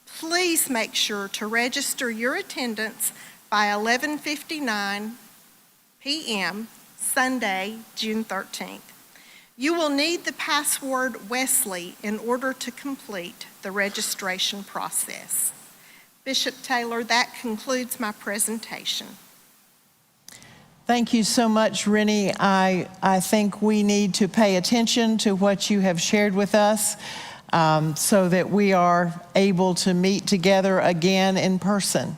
[SPEAKER 2] Please make sure to register your attendance by 11:59 p.m. Sunday, June 13th. You will need the password Wesley in order to complete the registration process. Bishop Taylor, that concludes my presentation.
[SPEAKER 6] Thank you so much, Rennie. I think we need to pay attention to what you have shared with us so that we are able to meet together again in person.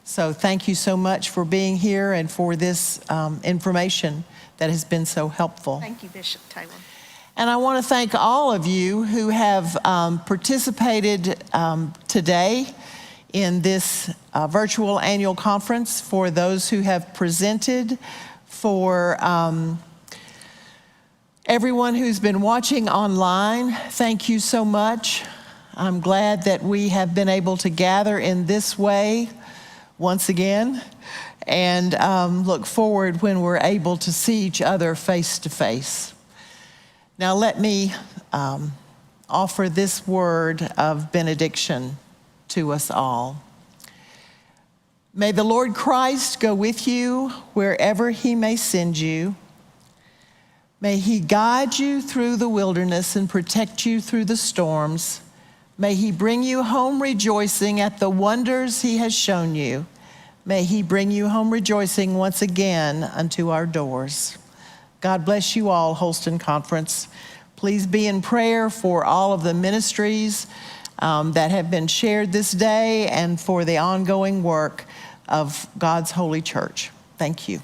[SPEAKER 6] So thank you so much for being here and for this information that has been so helpful.
[SPEAKER 2] Thank you, Bishop Taylor.
[SPEAKER 6] And I want to thank all of you who have participated today in this virtual annual conference, for those who have presented, for everyone who's been watching online. Thank you so much. I'm glad that we have been able to gather in this way once again, and look forward when we're able to see each other face to face. Now let me offer this word of benediction to us all. May the Lord Christ go with you wherever he may send you. May he guide you through the wilderness and protect you through the storms. May he bring you home rejoicing at the wonders he has shown you. May he bring you home rejoicing once again unto our doors. God bless you all, Holston Conference. Please be in prayer for all of the ministries that have been shared this day and for the ongoing work of God's holy church. Thank you.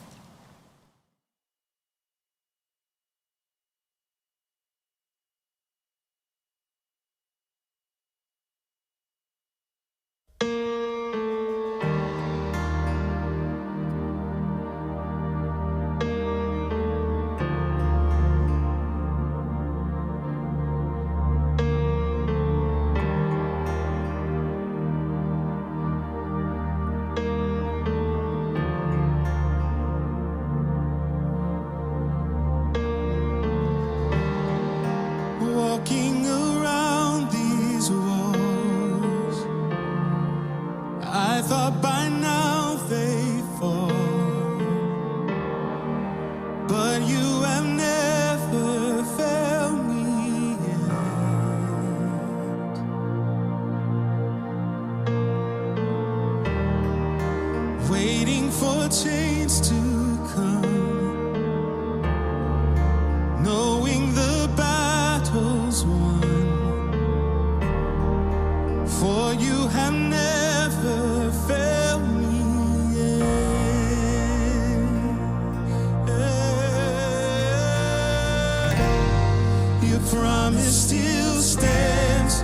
[SPEAKER 1] Walking around these walls, I thought by now they'd fall, but you have never failed me yet. Waiting for change to come, knowing the battle's won, for you have never failed me yet. Your promise still stands.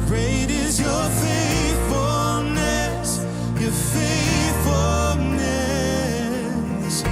[SPEAKER 1] Great is your faithfulness, your faithfulness.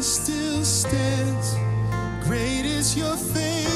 [SPEAKER 1] still stands. Great is your faith.